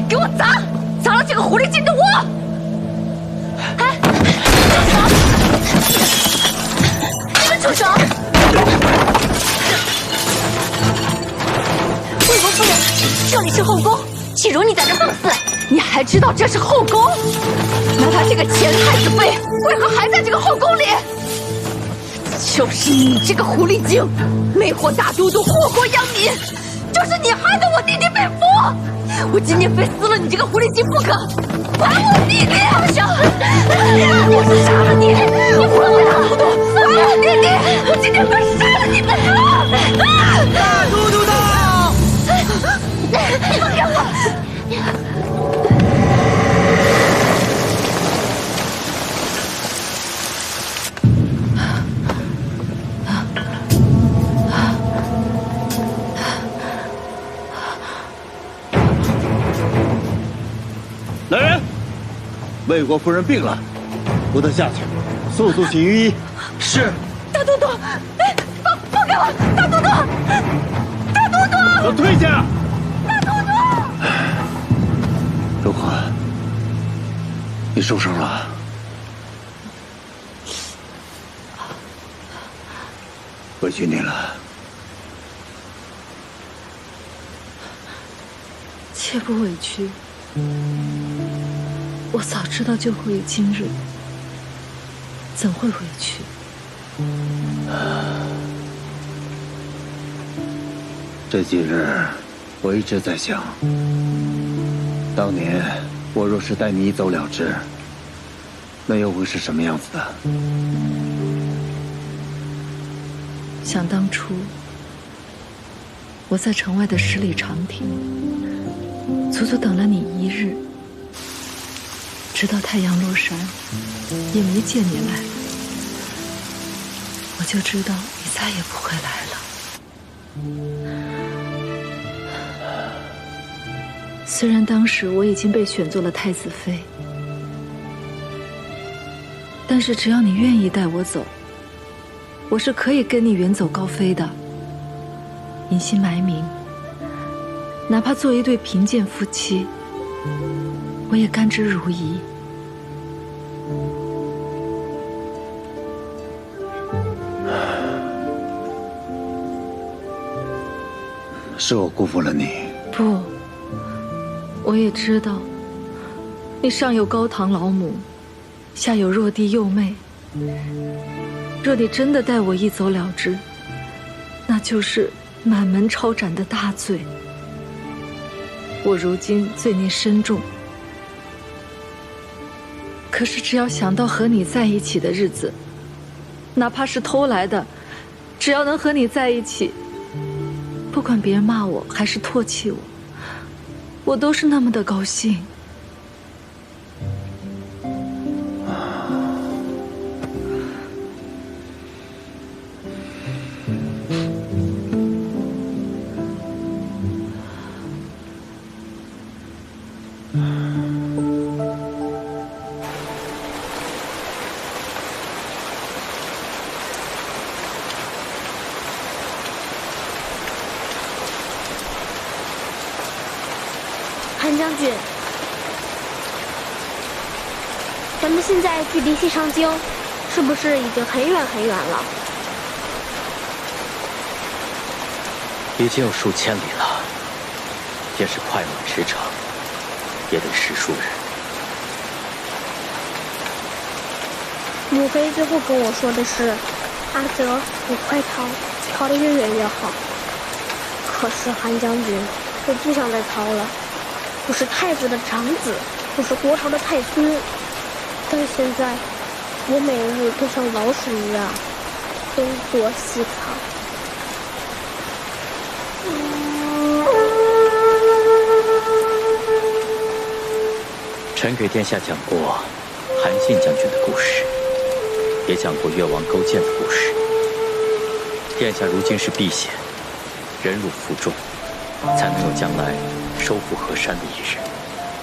给我砸！砸了这个狐狸精的窝！哎，你们住手！魏国夫人，这里是后宫，岂容你在这放肆？你还知道这是后宫？那他这个前太子妃为何还在这个后宫里？就是你这个狐狸精，魅惑大都督，祸国殃民，就是你害得我弟弟被俘。我今天非撕了你这个狐狸精不可！还我弟弟！放手！我杀了你！你混混大都督！还我弟弟！我今天非杀了你不可！大都督到！放开我！来人，魏国夫人病了，扶她下去，速速请御医。是。大都督，放开我！大都督，大都督，给我退下！大都督，如何？你受伤了？委屈你了。切不委屈。我早知道就会有今日，怎会委屈？这几日我一直在想，当年我若是带你一走了之，那又会是什么样子的？想当初，我在城外的十里长亭，足足等了你1日，直到太阳落山，也没见你来，我就知道你再也不会来了。虽然当时我已经被选做了太子妃，但是只要你愿意带我走，我是可以跟你远走高飞的，隐姓埋名，哪怕做一对贫贱夫妻，我也甘之如饴。是我辜负了你。不，我也知道，你上有高堂老母，下有弱弟幼妹。若你真的带我一走了之，那就是满门抄斩的大罪。我如今罪孽深重，可是只要想到和你在一起的日子，哪怕是偷来的，只要能和你在一起，不管别人骂我还是唾弃我，我都是那么的高兴。韩将军，咱们现在距离西长京是不是已经很远很远了？已经有数千里了，便是快马驰骋，也得10数日。母妃最后跟我说的是，阿泽，你快逃，逃得越远越好。可是韩将军，我不想再逃了。我是太子的长子，我是国朝的太孙，但现在我每日都像老鼠一样东躲西藏。臣给殿下讲过韩信将军的故事，也讲过越王勾践的故事。殿下如今是避险，忍辱负重，才能有将来收复河山的一日。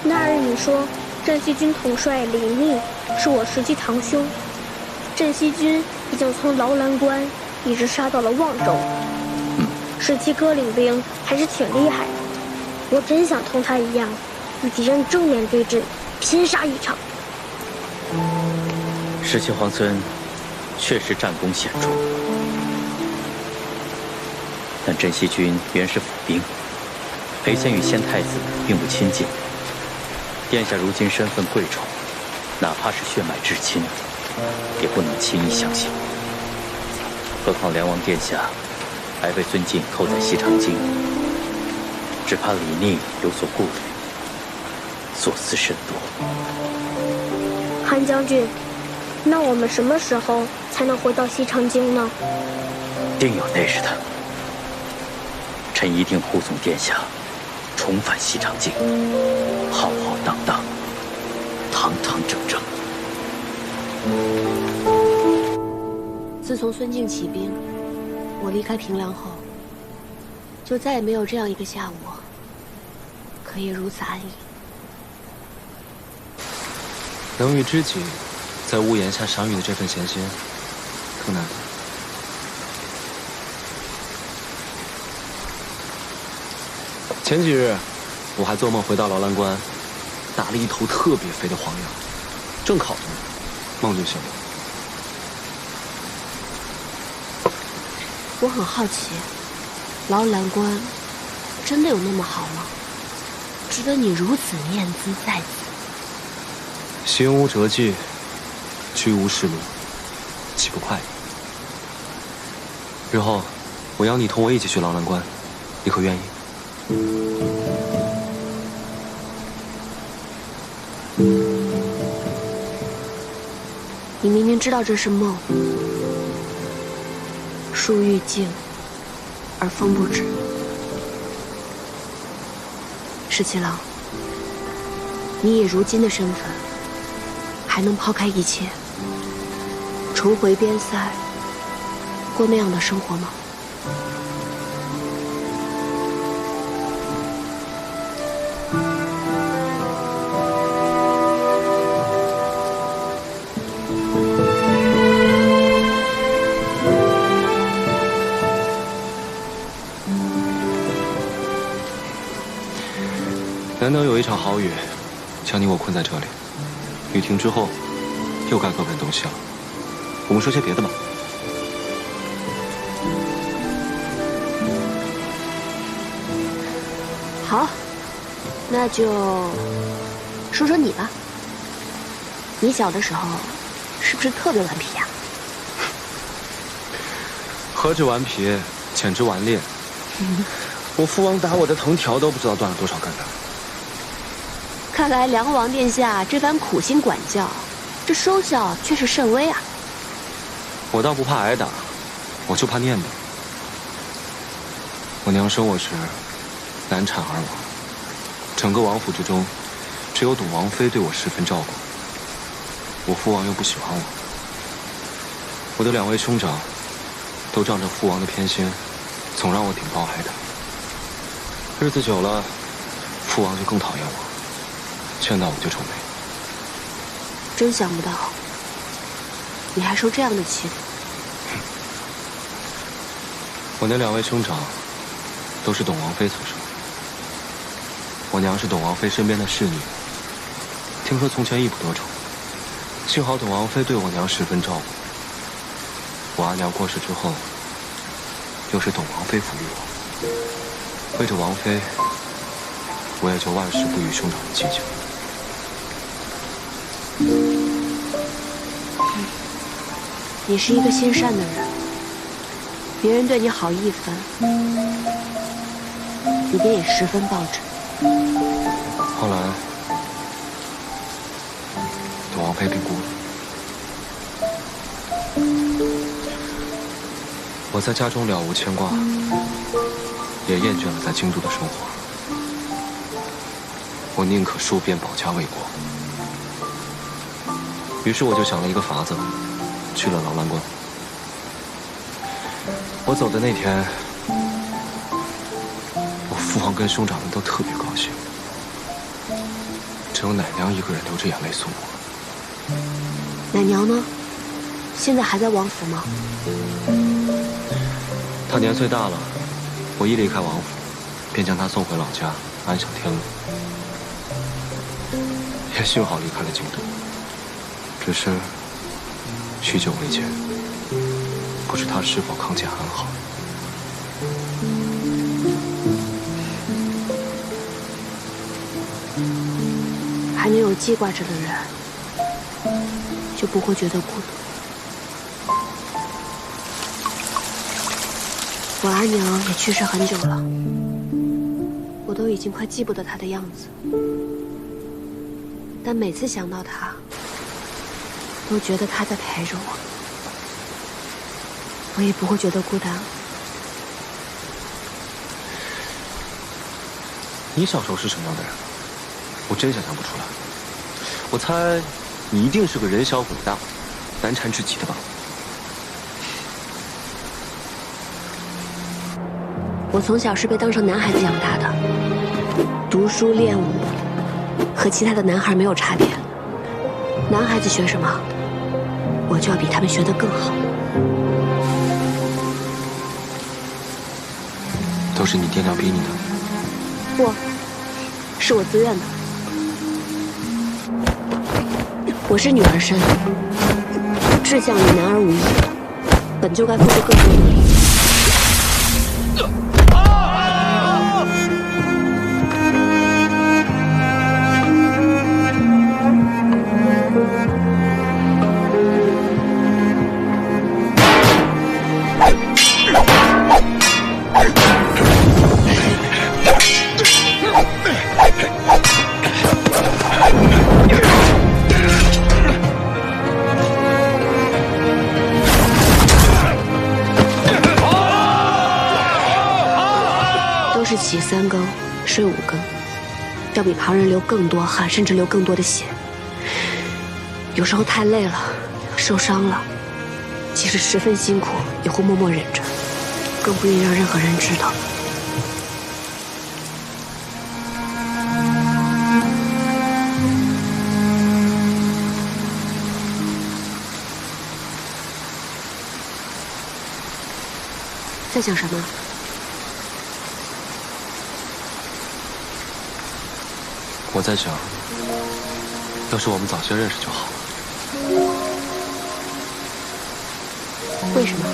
那日你说镇西军统帅李密是我实际堂兄，镇西军已经从劳兰关一直杀到了望州。17哥领兵还是挺厉害的，我真想同他一样，与敌人正面对阵，拼杀一场。17皇孙确实战功显著，但镇西军原是府兵，裴贤与先太子并不亲近。殿下如今身份贵重，哪怕是血脉至亲，也不能轻易相信。何况梁王殿下还被孙敬扣在西长京，只怕李逆有所顾虑，所思甚多。韩将军，那我们什么时候才能回到西长京呢？定有那日的。臣一定护送殿下重返西长京，浩浩荡荡，堂堂正正。自从孙敬起兵，我离开平凉后，就再也没有这样一个下午可以如此安逸。能遇知己，在屋檐下赏雨的这份闲心，更难得。前几日，我还做梦回到劳兰关，打了一头特别肥的黄羊，正烤着呢，梦就醒了。我很好奇，劳兰关真的有那么好吗？值得你如此念兹在兹？行无辙迹，居无仕路，岂不快意？日后，我邀你同我一起去劳兰关，你可愿意？明知道这是梦，树欲静而风不止。十七郎，你以如今的身份，还能抛开一切，重回边塞，过那样的生活吗？难得有一场好雨，将你我困在这里。雨停之后，又该各奔东西了。我们说些别的吧。好，那就说说你吧。你小的时候是不是特别顽皮呀？何止顽皮，简直顽劣。我父王打我的藤条都不知道断了多少根呢。看来梁王殿下这番苦心管教，这收效却是甚微啊。我倒不怕挨打，我就怕念叨。我娘生我时难产而亡，整个王府之中，只有董王妃对我十分照顾。我父王又不喜欢我，我的2位兄长都仗着父王的偏心，总让我顶包挨打。日子久了，父王就更讨厌我，见到我就皱眉。真想不到，你还受这样的气。我那2位兄长都是董王妃所生。我娘是董王妃身边的侍女，听说从前一不多愁。幸好董王妃对我娘十分照顾。我阿娘过世之后，又是董王妃抚育我。为着王妃，我也就万事不与兄长计较。你是一个心善的人，别人对你好一分，你便也十分报之。后来，董王妃病故了。我在家中了无牵挂，也厌倦了在京都的生活。我宁可戍边保家卫国。于是我就想了一个法子，去了劳兰观。我走的那天，我父王跟兄长们都特别高兴，只有奶娘一个人流着眼泪送我。奶娘呢？现在还在王府吗？她年岁大了，我一离开王府，便将她送回老家安享天伦。也幸好离开了京都，只是许久未见，不知她是否康健安好。还能有记挂着的人，就不会觉得孤独。我阿娘也去世很久了，我都已经快记不得她的样子，但每次想到她，都觉得她在陪着我，我也不会觉得孤单。你小时候是什么样的人？我真想象不出来。我猜你一定是个人小鬼大、难缠至极的吧？我从小是被当成男孩子养大的，读书练武和其他的男孩没有差别。男孩子学什么，我就要比他们学得更好。都是你爹娘逼你的？不，是我自愿的。我是女儿身，志向与男儿无异，本就该付出更多努力。是起3更，睡5更，要比旁人流更多汗，甚至流更多的血。有时候太累了，受伤了，即使十分辛苦，也会默默忍着，更不愿意让任何人知道。在想什么？我在想，要是我们早些认识就好了。为什么？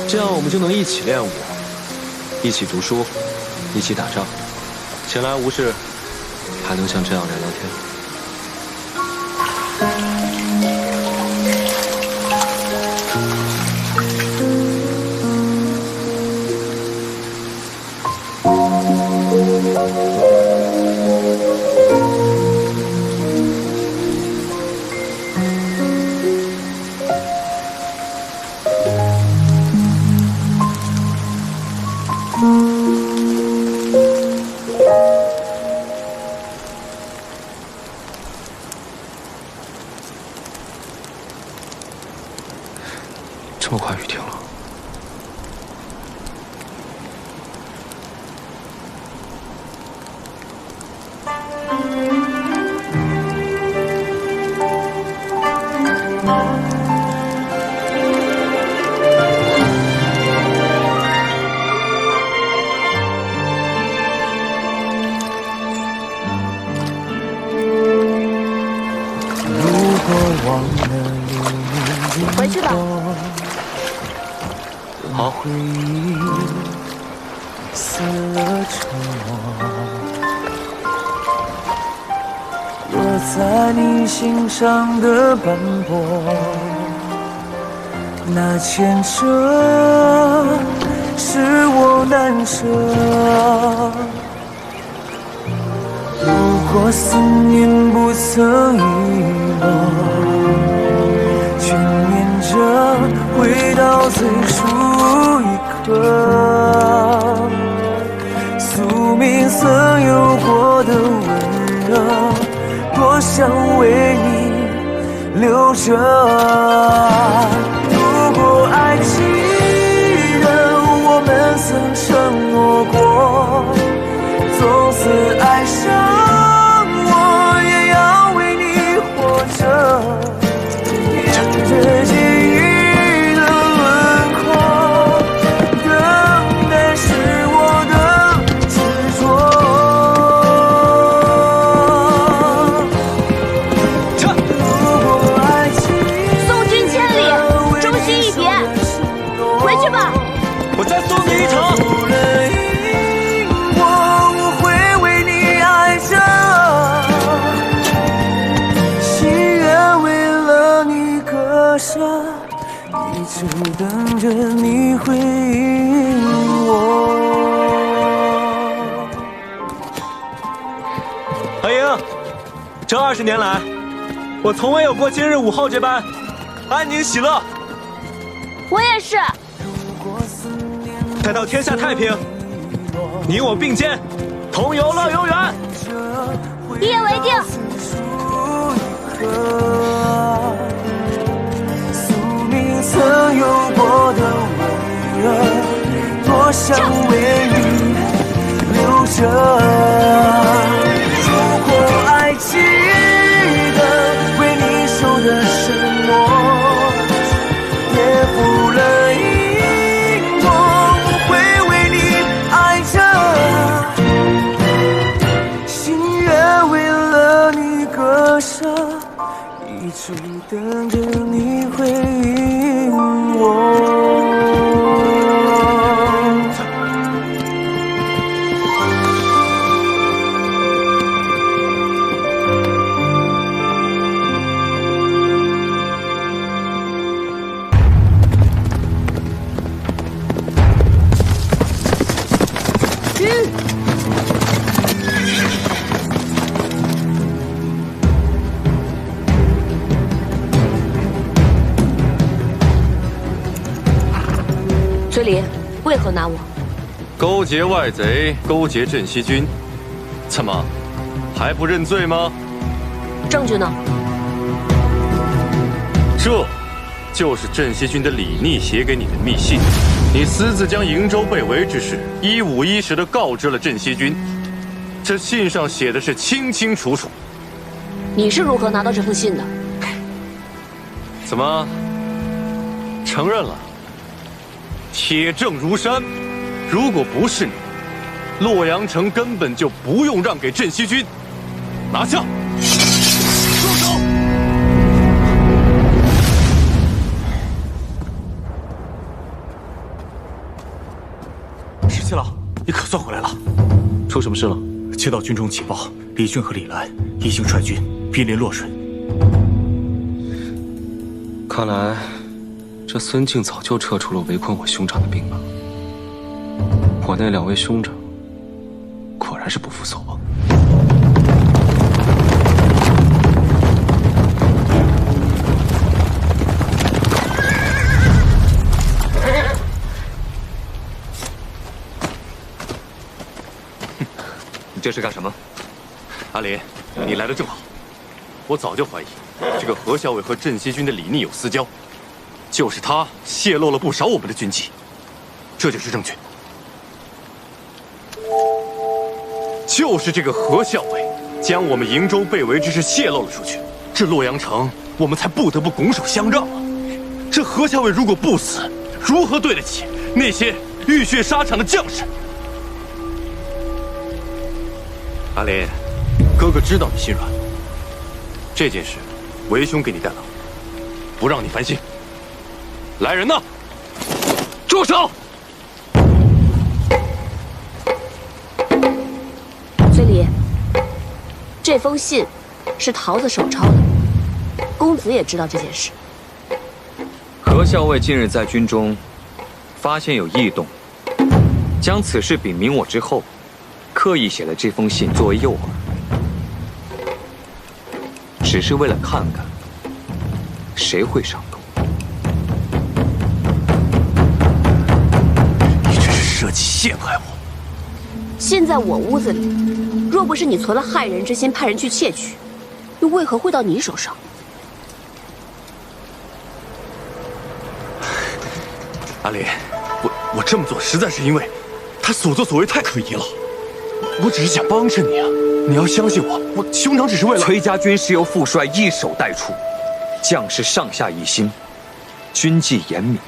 这样我们就能一起练武，一起读书，一起打仗，闲来无事，还能像这样聊聊天。这么快雨停了。回去吧。好。撕了沉默，落在你心上的斑驳，那牵扯使我难舍。如果思念不曾遗落，却念着回到最初一刻，宿命曾有过的温热，多想为你留着。如果还记得我们曾承诺过，从此爱上我也要为你活着。沿着记忆的轮廓，等待是我的执着。如果爱情送君千里，终须一别。回去吧。我再送你一程。我会为你爱着，心愿为了你割舍，一直等着你回应我。海英，这20年来，我从未有过今日午后这般安宁喜乐。我也是。待到天下太平，你我并肩，同游乐悠原。一言为定。宿命曾有过的温热，多想为你留着。如果还记得为你守的承诺，也付了因果，我会为你爱着，心愿为了你割舍，一直等着你回应我。崔离，为何拿我？勾结外贼，勾结镇西军，怎么还不认罪吗？证据呢？这就是镇西军的李逆写给你的密信，你私自将瀛州被围之事一五一十地告知了镇西军，这信上写的是清清楚楚。你是如何拿到这封信的？怎么承认了？铁证如山。如果不是你，洛阳城根本就不用让给镇西军。拿下！住手！石七郎，你可算回来了。出什么事了？接到军中急报，李俊和李兰已经率军濒临洛水。看来，这孙敬早就撤出了围困我兄长的兵马。我那2位兄长，果然是不负所望。你这是干什么？阿林，你来的正好。我早就怀疑这个何校尉和镇西军的李逆有私交，就是他泄露了不少我们的军纪，这就是证据。就是这个何校尉将我们瀛州被围之事泄露了出去，这洛阳城我们才不得不拱手相让啊！这何校尉如果不死，如何对得起那些浴血沙场的将士？阿林，哥哥知道你心软，这件事为兄给你担了，不让你烦心。来人呐！住手！崔离，这封信是桃子手抄的，公子也知道这件事。何校尉近日在军中发现有异动，将此事禀明我之后，刻意写了这封信作为诱饵，只是为了看看谁会上钩。你这是设计陷害我！信在我屋子里，若不是你存了害人之心，派人去窃取，又为何会到你手上？阿林，我这么做实在是因为他所作所为太可疑了。我只是想帮着你啊，你要相信我，我兄长只是为了……崔家军是由副帅一手带出，将士上下一心，军纪严明，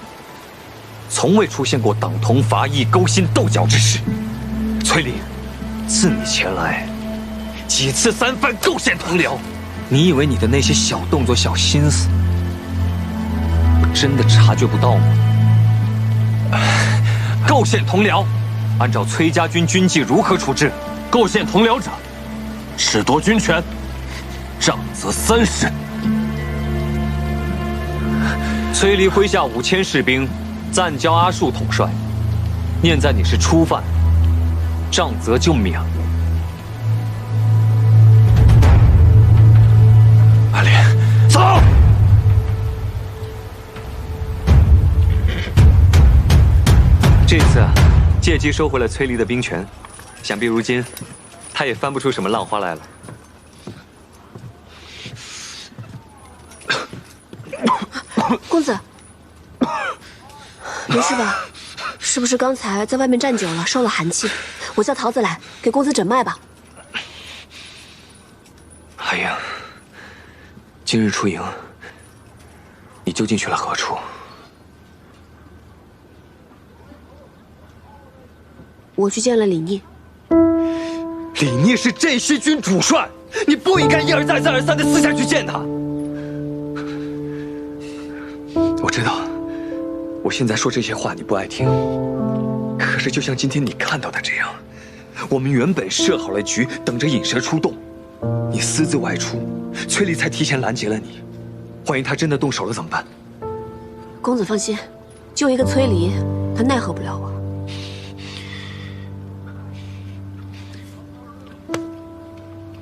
从未出现过党同伐异、勾心斗角之事。崔离，自你前来，几次三番构陷同僚，你以为你的那些小动作、小心思，我真的察觉不到吗？构陷同僚，按照崔家军军纪如何处置？构陷同僚者，褫夺军权，杖责3审。崔离麾下5000士兵，暂交阿术统帅。念在你是初犯，杖责就免了。阿莲，走！这次借机收回了崔离的兵权，想必如今他也翻不出什么浪花来了。公子，没事吧？是不是刚才在外面站久了，受了寒气？我叫桃子来给公子诊脉吧。阿英，今日出营，你究竟去了何处？我去见了李逆。李逆是镇西军主帅，你不应该一而再、再而三的私下去见他。我知道，我现在说这些话你不爱听，可是就像今天你看到的这样，我们原本设好了局，等着引蛇出洞，你私自外出，崔离才提前拦截了你。万一他真的动手了怎么办？公子放心，就一个崔离，他奈何不了我。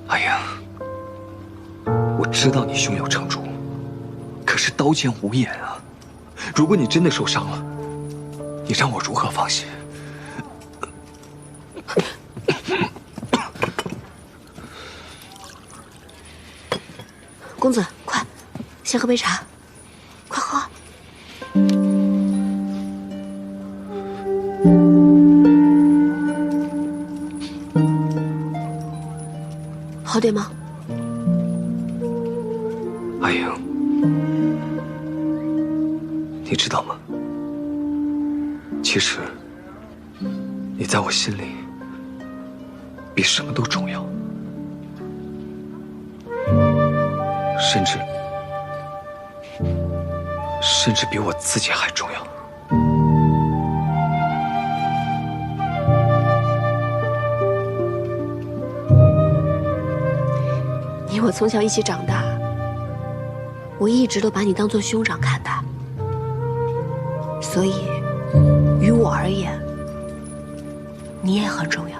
阿英，我知道你胸有成竹，可是刀剑无眼啊！如果你真的受伤了，你让我如何放心？公子，快，先喝杯茶，快喝。好点吗？阿莹，你知道吗？其实，你在我心里比什么都重要，甚至比我自己还重要。你我从小一起长大，我一直都把你当作兄长看待，所以于我而言，你也很重要。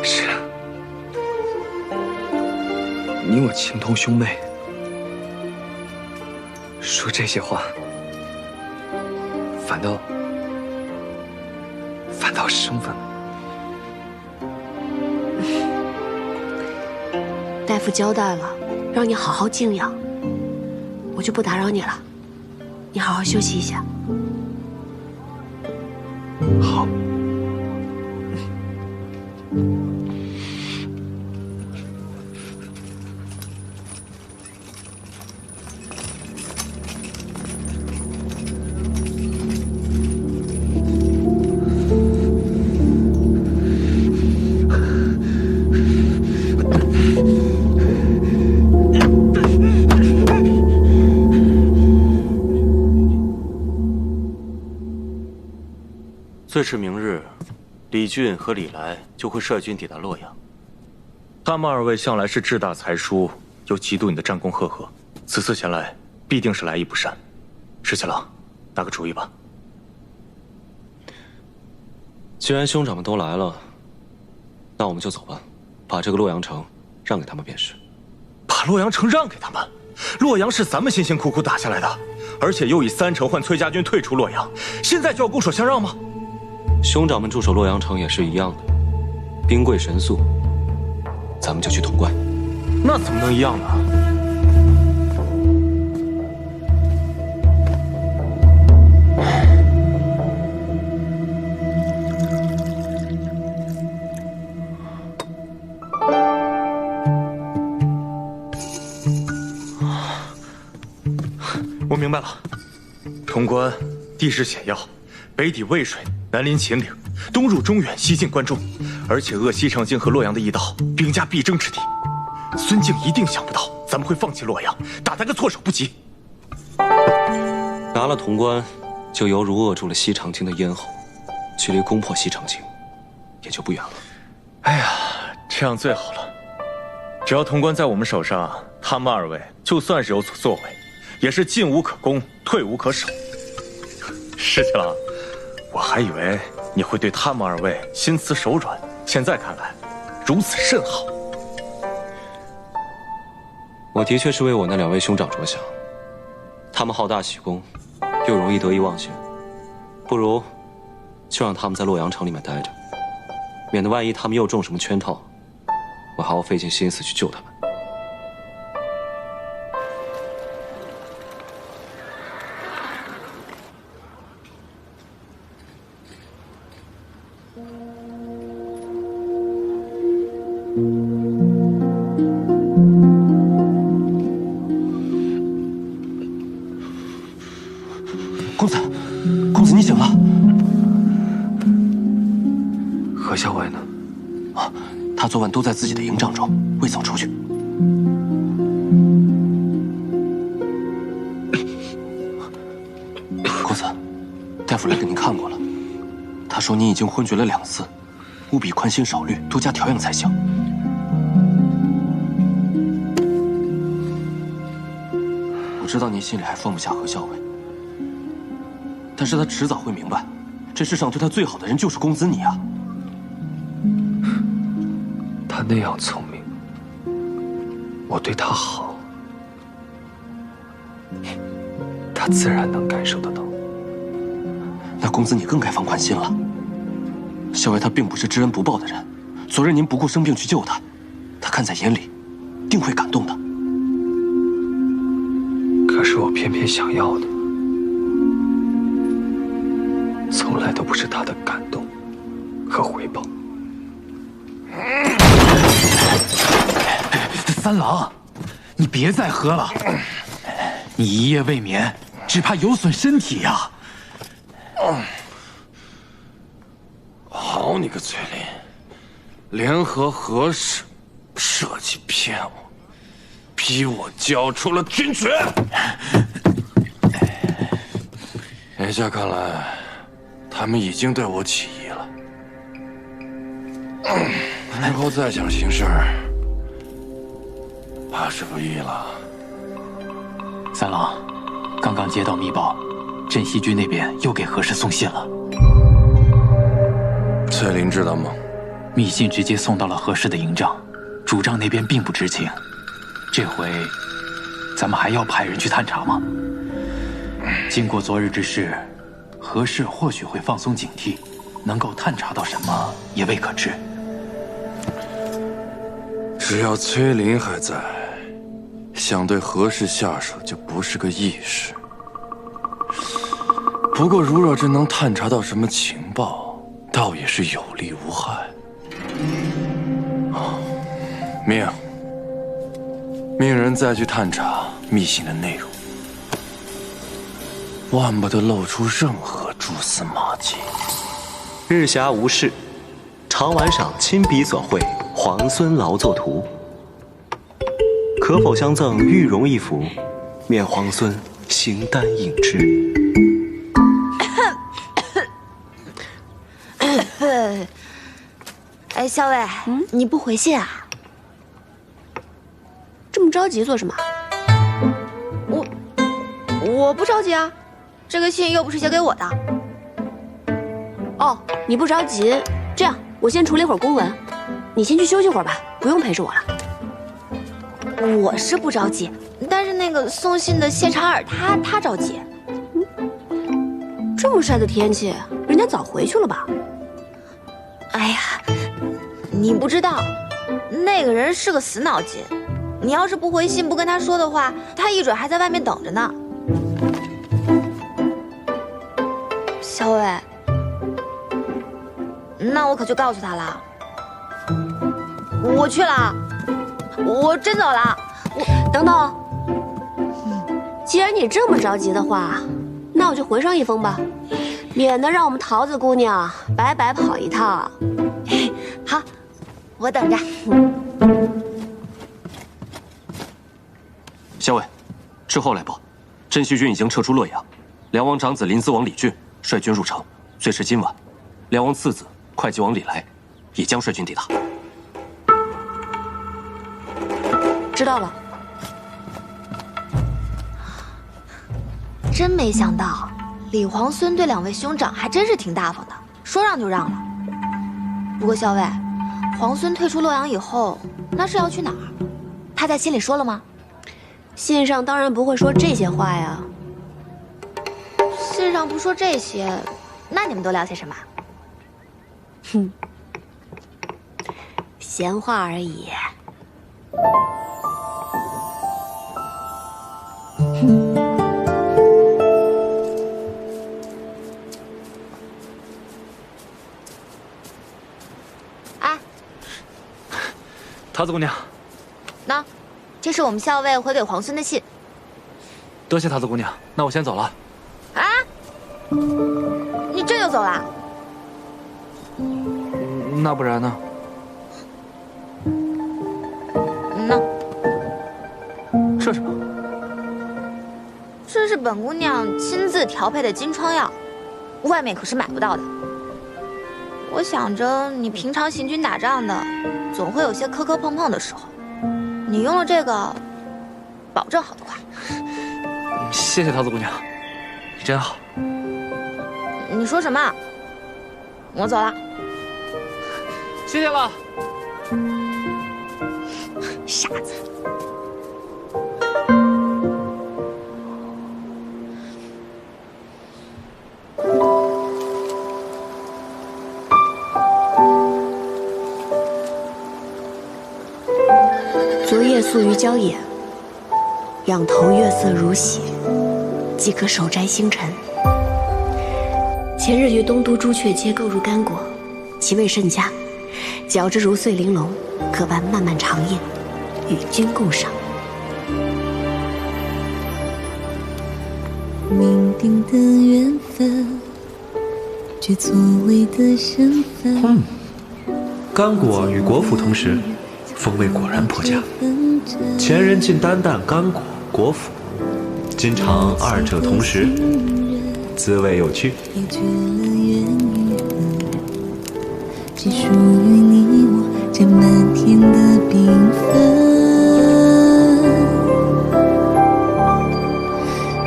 是啊，你我情同兄妹，说这些话，反倒生分了。大夫交代了，让你好好静养，我就不打扰你了。你好好休息一下。好。最迟明日，李俊和李来就会率军抵达洛阳。他们二位向来是志大才疏，又嫉妒你的战功赫赫，此次前来必定是来意不善。石七郎，拿个主意吧。既然兄长们都来了，那我们就走吧，把这个洛阳城让给他们便是。把洛阳城让给他们？洛阳是咱们辛辛苦苦打下来的，而且又以3城换崔家军退出洛阳，现在就要拱手相让吗？兄长们驻守洛阳城也是一样的，兵贵神速，咱们就去潼关。那怎么能一样呢？我明白了，潼关地势险要，北抵渭水，南临秦岭，东入中原，西进关中，而且扼西长京和洛阳的驿道，兵家必争之地。孙敬一定想不到咱们会放弃洛阳，打他个措手不及。拿了潼关，就犹如扼住了西长京的咽喉，距离攻破西长京也就不远了。哎呀，这样最好了。只要潼关在我们手上，他们二位就算是有所作为，也是进无可攻，退无可守。石七郎，我还以为你会对他们二位心慈手软，现在看来，如此甚好。我的确是为我那2位兄长着想，他们好大喜功，又容易得意忘形，不如就让他们在洛阳城里面待着，免得万一他们又中什么圈套，我还要费尽心思去救他们。公子，你醒了。何校尉呢？啊，他昨晚都在自己的营帐中，未曾出去。公子，大夫来给您看过了，他说你已经昏厥了2次，务必宽心少虑，多加调养才行。我知道您心里还放不下何校尉。但是他迟早会明白，这世上对他最好的人就是公子你啊！他那样聪明，我对他好，他自然能感受得到。那公子你更该放宽心了。校尉他并不是知恩不报的人，昨日您不顾生病去救他，他看在眼里，定会感动的。可是我偏偏想要的，从来都不是他的感动和回报。三郎，你别再喝了，你一夜未眠，只怕有损身体呀。好你个崔林，联合何氏设计骗我，逼我交出了军权。眼下看来，他们已经对我起疑了。日后再想行事，怕是不易了。三郎，刚刚接到密报，镇西军那边又给何氏送信了。翠林知道吗？密信直接送到了何氏的营帐，主帐那边并不知情。这回，咱们还要派人去探查吗？经过昨日之事，何氏或许会放松警惕，能够探查到什么也未可知。只要崔林还在，想对何氏下手就不是个易事。不过，如若真能探查到什么情报，倒也是有利无害。命人再去探查密信的内容，万不得露出任何蛛丝马迹。日暇无事，常玩赏亲笔所绘皇孙劳作图，可否相赠玉容一幅，免皇孙形单影只。哎，校尉，你不回信啊？这么着急做什么？我不着急啊，这个信又不是写给我的。哦，你不着急，这样我先处理会儿公文，你先去休息会儿吧，不用陪着我了。我是不着急，但是那个送信的谢长尔他着急。这么晒的天气，人家早回去了吧？哎呀，你不知道，那个人是个死脑筋。你要是不回信，不跟他说的话，他一准还在外面等着呢。小伟，那我可就告诉他了。我去了，我真走了。等等，既然你这么着急的话，那我就回上一封吧，免得让我们桃子姑娘白白跑一趟。好，我等着。校尉，之后来报，镇西军已经撤出洛阳，梁王长子临淄王李俊率军入城，最迟今晚，梁王次子会稽王李来也将率军抵达。知道了。真没想到，李皇孙对两位兄长还真是挺大方的，说让就让了。不过校尉，皇孙退出洛阳以后，那是要去哪儿？他在信里说了吗？信上当然不会说这些话呀。信上不说这些，那你们都聊些什么？哼，闲话而已。哎，桃子姑娘，那，这是我们校尉回给皇孙的信。多谢桃子姑娘，那我先走了。啊？你这就走了？那不然呢？那这什么？这是本姑娘亲自调配的金疮药，外面可是买不到的。我想着你平常行军打仗的，总会有些磕磕碰碰的时候，你用了这个，保证好得快。谢谢桃子姑娘，你真好。你说什么？我走了。谢谢了。傻子。宿于郊野，仰头月色如洗，即可手摘星辰。前日于东都朱雀街购入干果，其味甚佳，嚼之如碎玲珑，可伴漫漫长夜，与君共赏。命定的缘分，却错位的身份。干果与果脯同时，风味果然颇佳。前人竟单啖干果、果脯，今尝二者同时，滋味有趣。也绝了缘与恨，只属于你我这漫天的缤纷。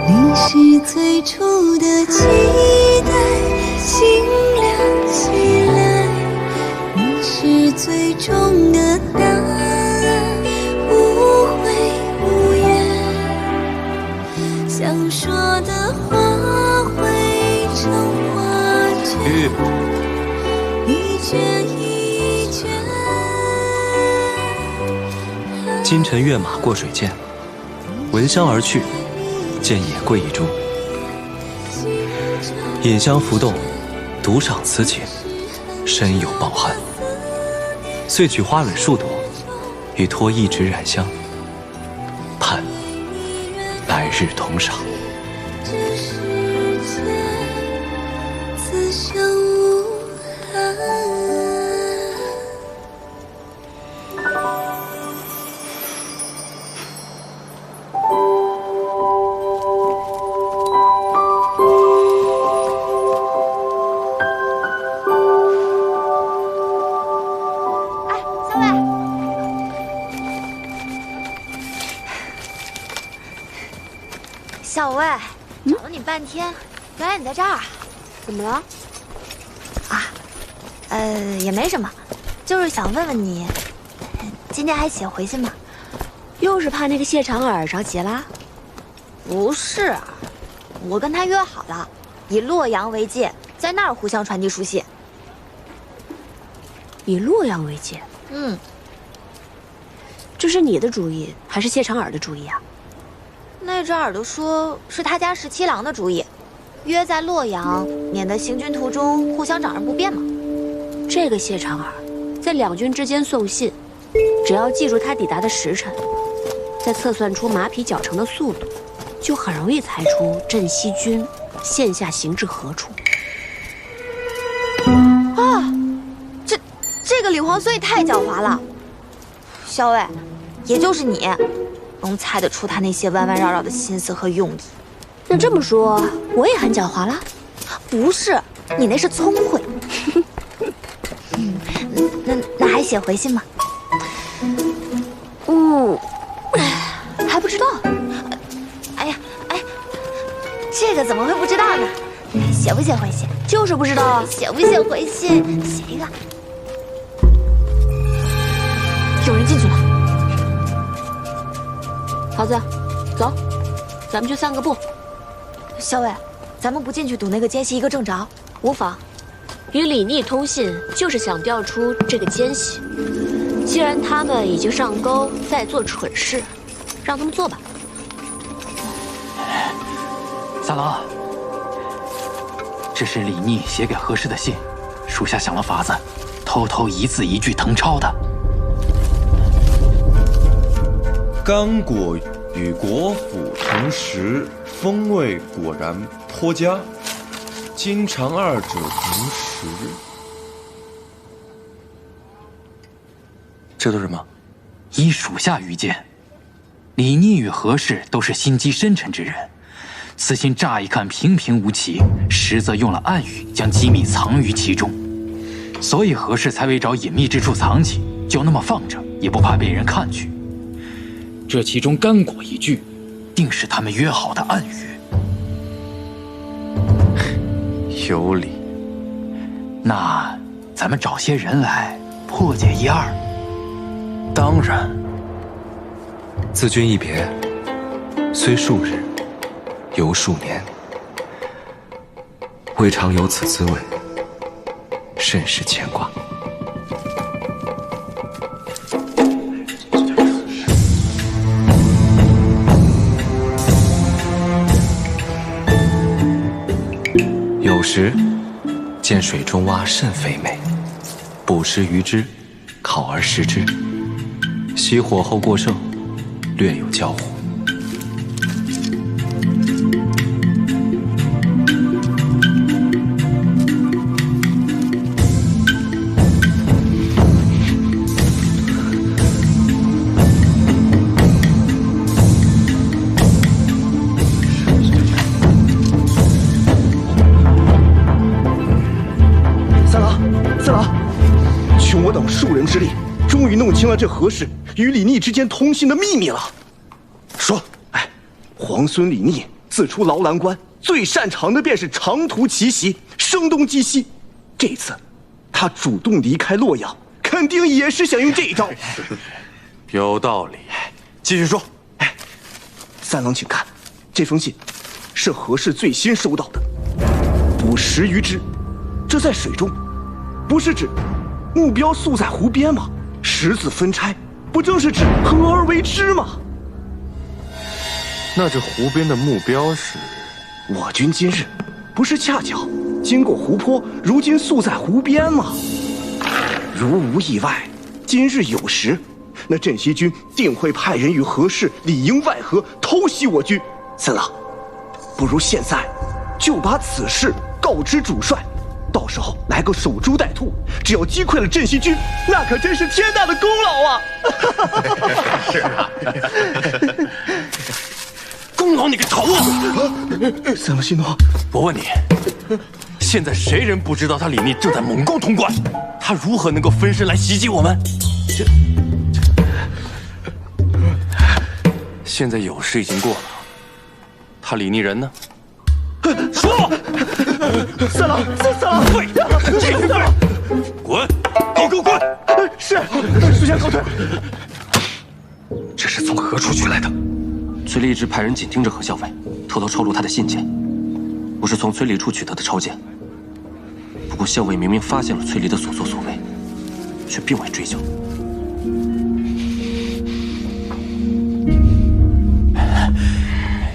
你是最初的期待，心亮起来。你是最终的答案，无悔无怨。想说的话汇成画卷，一卷一卷。金尘跃马过水涧，闻香而去，见野桂一株。饮香浮动，独赏此景，深有抱憾。遂取花蕊数朵，与托一纸染香，盼来日同赏。这世间自相无憾。小魏，找了你半天，原来你在这儿。怎么了？也没什么，就是想问问你，今天还写回信吗？又是怕那个谢长耳着急啦？不是，我跟他约好了，以洛阳为界，在那儿互相传递书信。以洛阳为界？这是你的主意，还是谢长耳的主意啊？那只耳朵说是他家17郎的主意，约在洛阳，免得行军途中互相找人不便嘛。这个谢长耳在两军之间送信，只要记住他抵达的时辰，再测算出马匹脚程的速度，就很容易猜出镇西军现下行至何处。啊，这个李皇孙也太狡猾了。小伟，也就是你能猜得出他那些弯弯绕绕的心思和用意。那这么说，我也很狡猾啦？不是，你那是聪慧。那还写回信吗？还不知道。哎，这个怎么会不知道呢？写不写回信？就是不知道。写不写回信？写一个。有人进去了。桃子，走，咱们去散个步。小伟，咱们不进去堵那个奸细一个正着。无妨，与李逆通信就是想调出这个奸细。既然他们已经上钩，在做蠢事，让他们做吧。三郎，这是李逆写给何氏的信，属下想了法子，偷偷一字一句誊抄的。干果与果脯同时，风味果然颇佳。今尝二者同时，这都是什么？依属下愚见，李逆与何氏都是心机深沉之人，此信乍一看平平无奇，实则用了暗语将机密藏于其中，所以何氏才为找隐秘之处藏起，就那么放着，也不怕被人看去。这其中干果一句，定是他们约好的暗语。有理。那咱们找些人来破解一二。当然。自君一别，虽数日，犹数年，未尝有此滋味，甚是牵挂。时，见水中蛙甚肥美，捕食鱼之，烤而食之。熄火后过剩，略有焦糊。数人之力，终于弄清了这何氏与李逆之间通信的秘密了。说，皇孙李逆自出劳兰关，最擅长的便是长途奇袭、声东击西。这次，他主动离开洛阳，肯定也是想用这一招。有道理，继续说。三郎，请看，这封信是何氏最新收到的。捕食鱼之，这在水中，不是指目标宿在湖边吗？十字分拆，不正是指合而为之吗？那这湖边的目标是？我军今日不是恰巧经过湖泊，如今宿在湖边吗？如无意外，今日有时，那镇西军定会派人与何氏里应外合，偷袭我军。三郎，不如现在就把此事告知主帅。到时候来个守株待兔，只要击溃了镇西军，那可真是天大的功劳啊！是啊，功劳你个头啊！三郎息怒，我问你，现在谁人不知道他李逆正在猛攻潼关？他如何能够分身来袭击我们？现在有事已经过了，他李逆人呢？说！三郎，跪！继续跪！滚！你给我滚！是，速下告退。这是从何处取来的？崔立一直派人紧盯着何校尉，偷偷抄录他的信件。我是从崔离处取得的抄件。不过校尉明明发现了崔离的所作所为，却并未追究。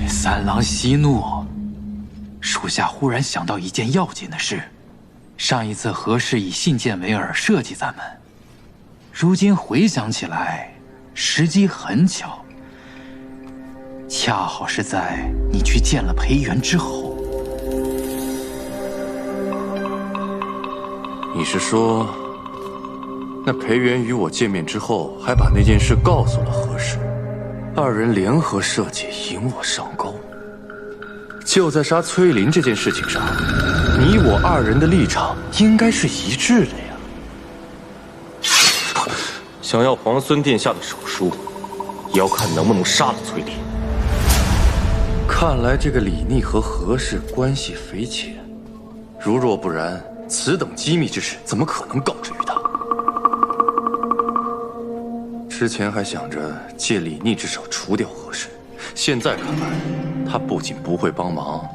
三郎息怒。属下忽然想到一件要紧的事，上一次何氏以信件为饵设计咱们，如今回想起来，时机很巧，恰好是在你去见了裴元之后。你是说，那裴元与我见面之后，还把那件事告诉了何氏，二人联合设计引我上钩？就在杀崔林这件事情上，你我二人的立场应该是一致的呀。想要皇孙殿下的手书，也要看能不能杀了崔林。看来这个李逆和何氏关系匪浅，如若不然，此等机密之事怎么可能告知于他？之前还想着借李逆之手除掉何氏，现在看来，他不仅不会帮忙，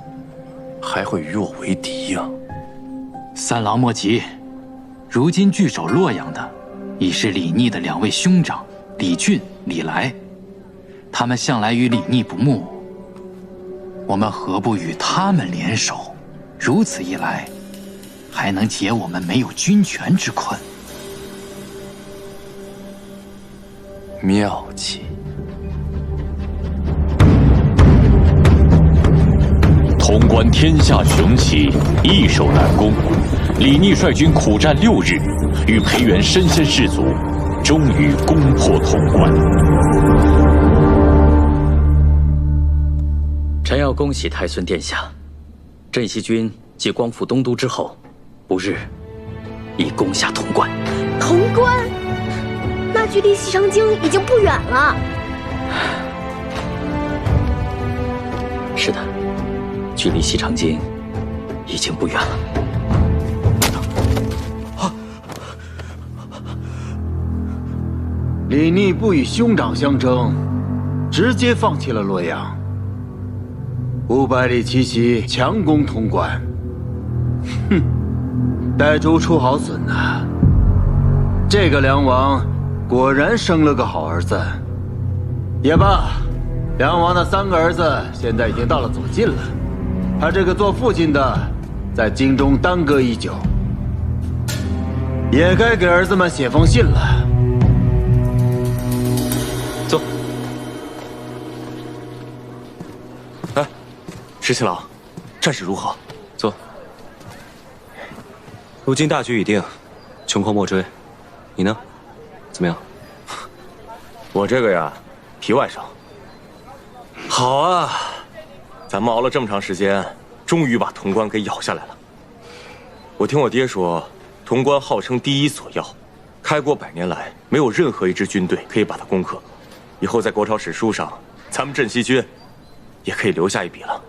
还会与我为敌呀。三郎莫急，如今据守洛阳的已是李逆的两位兄长李俊、李来，他们向来与李逆不睦，我们何不与他们联手？如此一来，还能解我们没有军权之困。妙计。潼关天下雄起，易守难攻。李逆率军苦战6日，与裴元身先士卒，终于攻破潼关。臣要恭喜太孙殿下，镇西军继光复东都之后，不日已攻下潼关。潼关，那距离西长京已经不远了。是的，距离西长京已经不远了。李逆不与兄长相争，直接放弃了洛阳，500里奇袭，强攻潼关。哼，带猪出好笋呐！这个梁王果然生了个好儿子。也罢，梁王的3个儿子现在已经到了左近了，他这个做父亲的，在京中耽搁已久，也该给儿子们写封信了。坐。哎，石七郎，战事如何？坐。如今大局已定，穷寇莫追。你呢？怎么样？我这个呀，皮外伤。好啊，咱们熬了这么长时间，终于把潼关给咬下来了。我听我爹说，潼关号称第一锁要，开国100年来没有任何一支军队可以把它攻克。以后在国朝史书上，咱们镇西军也可以留下一笔了。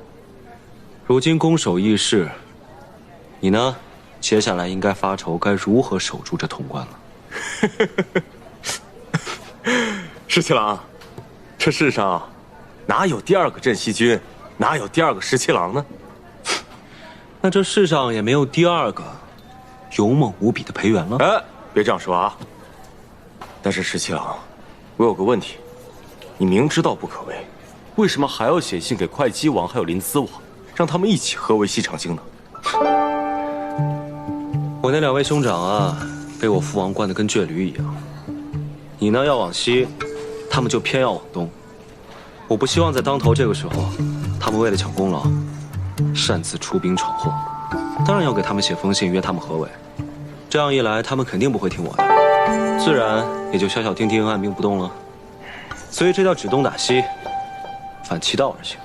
如今攻守易势，你呢？接下来应该发愁该如何守住这潼关了。石七郎，这世上哪有第2个镇西军，哪有第2个石七郎呢？那这世上也没有第2个勇猛无比的裴元了。哎，别这样说啊！但是石七郎，我有个问题，你明知道不可为，为什么还要写信给会稽王还有临淄王，让他们一起合围西长京呢？我那2位兄长啊，被我父王惯得跟倔驴一样。你呢要往西，他们就偏要往东。我不希望在当头这个时候，他们为了抢功劳，擅自出兵闯祸。当然要给他们写封信约他们合围。这样一来，他们肯定不会听我的，自然也就小小听听，按兵不动了。所以这叫指东打西，反其道而行。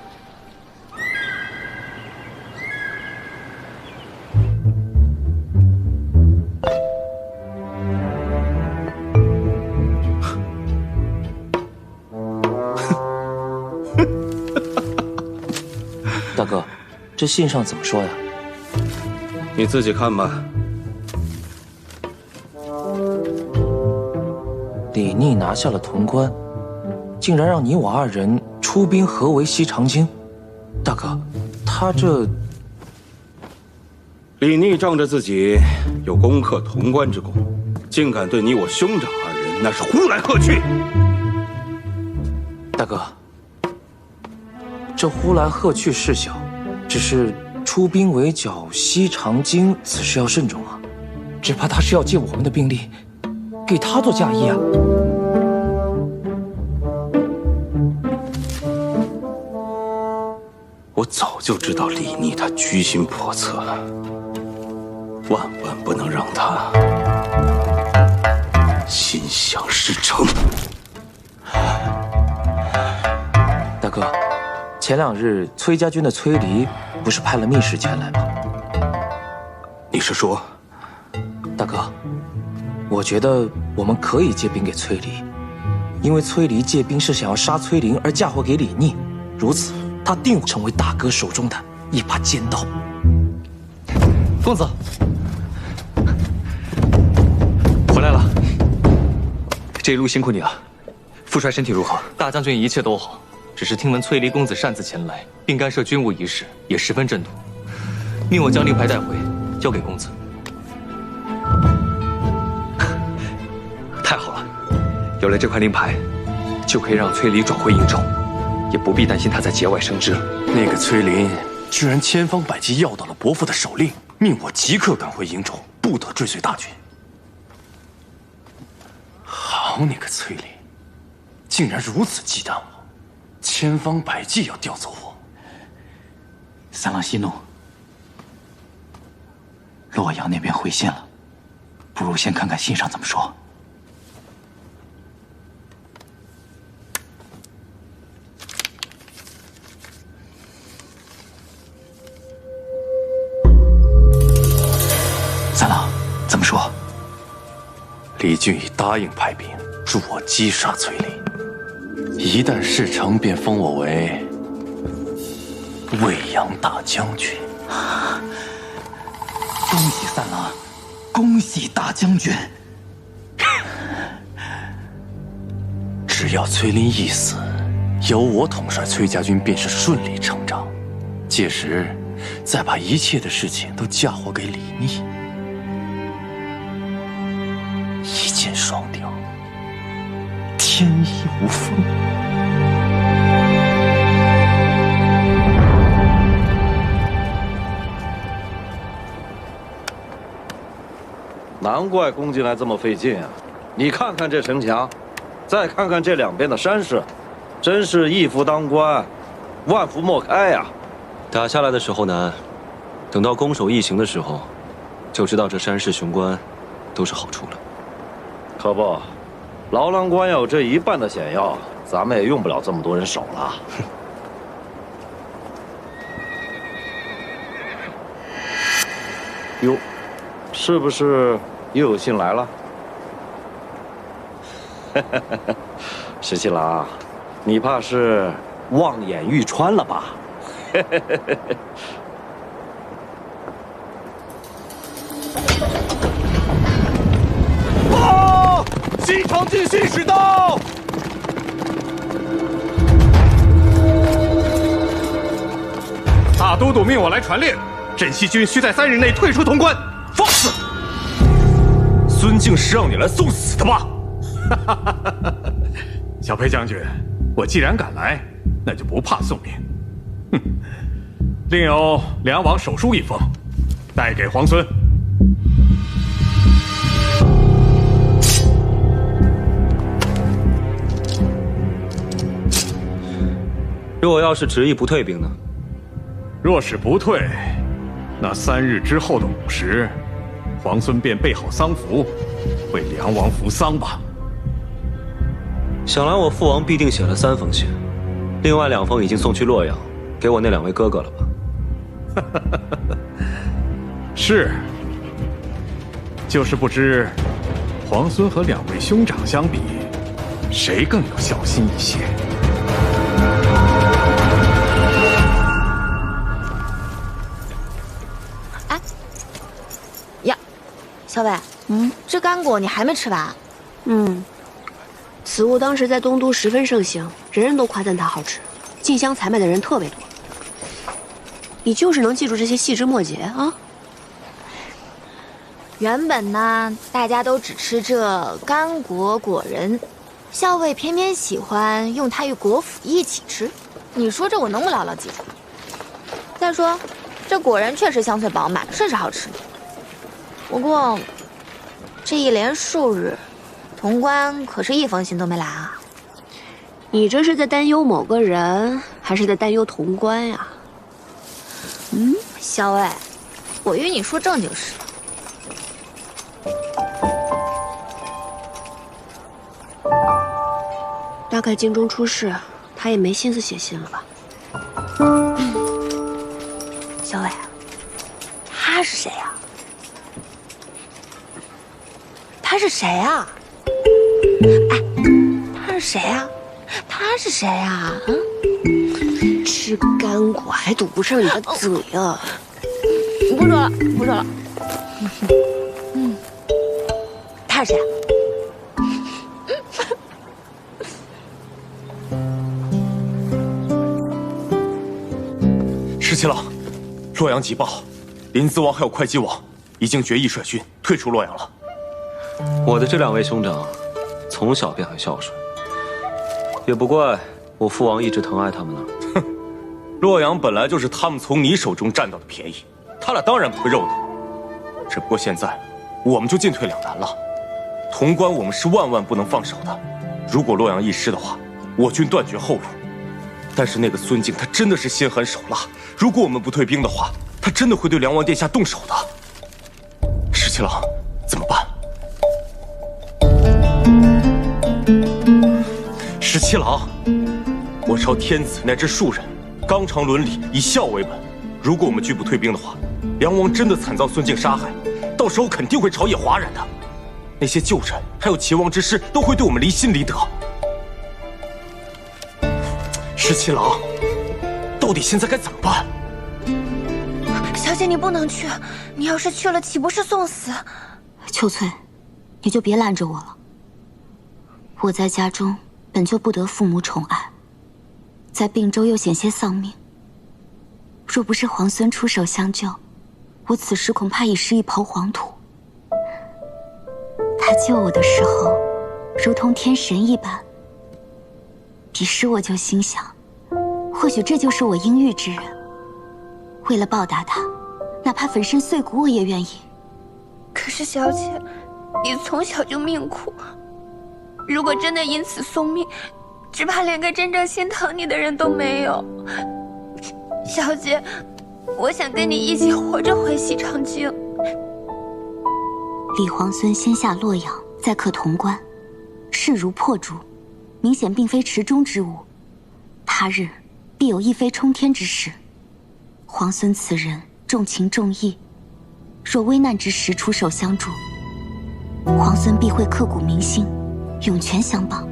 大哥，这信上怎么说呀？你自己看吧。李逆拿下了潼关，竟然让你我2人出兵合围西长京。大哥，他这……李逆仗着自己有攻克潼关之功，竟敢对你我兄长2人那是呼来喝去。大哥，这呼来喝去事小，只是出兵围剿西长京，此事要慎重啊！只怕他是要借我们的兵力，给他做嫁衣啊！我早就知道李逆他居心叵测，万万不能让他心想事成。大哥，前2日崔家军的崔离不是派了密使前来吗？你是说，大哥，我觉得我们可以借兵给崔离，因为崔离借兵是想要杀崔林而嫁祸给李逆，如此他定会成为大哥手中的一把尖刀。公子，回来了，这一路辛苦你了。父帅身体如何？大将军一切都好。只是听闻崔离公子擅自前来，并干涉军务一事，也十分震怒，命我将令牌带回，交给公子。太好了，有了这块令牌，就可以让崔离转回营州，也不必担心他在节外生枝了。那个崔林居然千方百计要到了伯父的手令，命我即刻赶回营州，不得追随大军。好你个崔林，竟然如此忌惮我！千方百计要调走我。三郎息怒，洛阳那边回信了，不如先看看信上怎么说。三郎怎么说？李俊已答应派兵助我击杀崔林。一旦事成，便封我为魏阳大将军。恭喜三郎，恭喜大将军！只要崔林一死，由我统帅崔家军便是顺理成章。届时，再把一切的事情都嫁祸给李逆，一箭双雕，天衣无缝。难怪攻进来这么费劲啊！你看看这城墙，再看看这两边的山势，真是一夫当关，万夫莫开呀！打下来的时候难，等到攻守一行的时候，就知道这山势雄关都是好处了。可不，牢郎关要有这一半的险要，咱们也用不了这么多人守了。哟，是不是又有信来了？石七郎，你怕是望眼欲穿了吧？报！西城进信使到！大都督命我来传令，镇西军需在3日内退出潼关。放肆！孙敬是让你来送死的吧？小裴将军，我既然敢来，那就不怕送命。哼，另有梁王手书一封，带给皇孙。若要是执意不退兵呢？若是不退，那3日之后的午时，皇孙便备好丧服，为梁王服丧吧。想来我父王必定写了3封信，另外2封已经送去洛阳，给我那2位哥哥了吧？是，就是不知皇孙和2位兄长相比，谁更有孝心一些？哎，呀，小伟，这干果你还没吃完？此物当时在东都十分盛行，人人都夸赞它好吃，进香采买的人特别多。你就是能记住这些细枝末节啊？原本呢，大家都只吃这干果果仁，校尉偏偏喜欢用它与果脯一起吃。你说这我能不牢牢记住？再说，这果仁确实香脆饱满，甚是好吃。不过，这一连数日，潼关可是1封信都没来啊！你这是在担忧某个人，还是在担忧潼关呀？校尉，我与你说正经事。大概京中出事，他也没心思写信了吧？小伟，他是谁呀？他是谁呀？哎，他是谁呀？他是谁呀？吃干果还堵不上你的嘴啊！不说了，不说了。他是谁？石七郎，洛阳急报，临淄王还有会稽王已经决议率军退出洛阳了。我的这2位兄长，从小便很孝顺，也不怪我父王一直疼爱他们呢。哼，洛阳本来就是他们从你手中占到的便宜，他俩当然不会肉疼。只不过现在，我们就进退两难了。潼关我们是万万不能放手的，如果洛阳一失的话，我军断绝后路。但是那个孙敬他真的是心狠手辣，如果我们不退兵的话，他真的会对梁王殿下动手的。石七郎，怎么办？石七郎，我朝天子乃至庶人，纲常伦理以孝为本。如果我们拒不退兵的话，梁王真的惨遭孙敬杀害，到时候肯定会朝野哗然的。那些旧臣还有齐王之师都会对我们离心离德。石七郎，到底现在该怎么办？小姐，你不能去，你要是去了，岂不是送死？秋翠，你就别拦着我了。我在家中本就不得父母宠爱，在并州又险些丧命。若不是皇孙出手相救，我此时恐怕已是一抔黄土。他救我的时候，如同天神一般。彼时我就心想，或许这就是我应遇之人。为了报答他，哪怕粉身碎骨我也愿意。可是小姐，你从小就命苦，如果真的因此送命，只怕连个真正心疼你的人都没有。小姐，我想跟你一起活着回西长京。李皇孙先下洛阳，再克潼关，势如破竹，明显并非池中之物。他日必有一飞冲天之事。皇孙此人重情重义，若危难之时出手相助，皇孙必会刻骨铭心，永全相帮。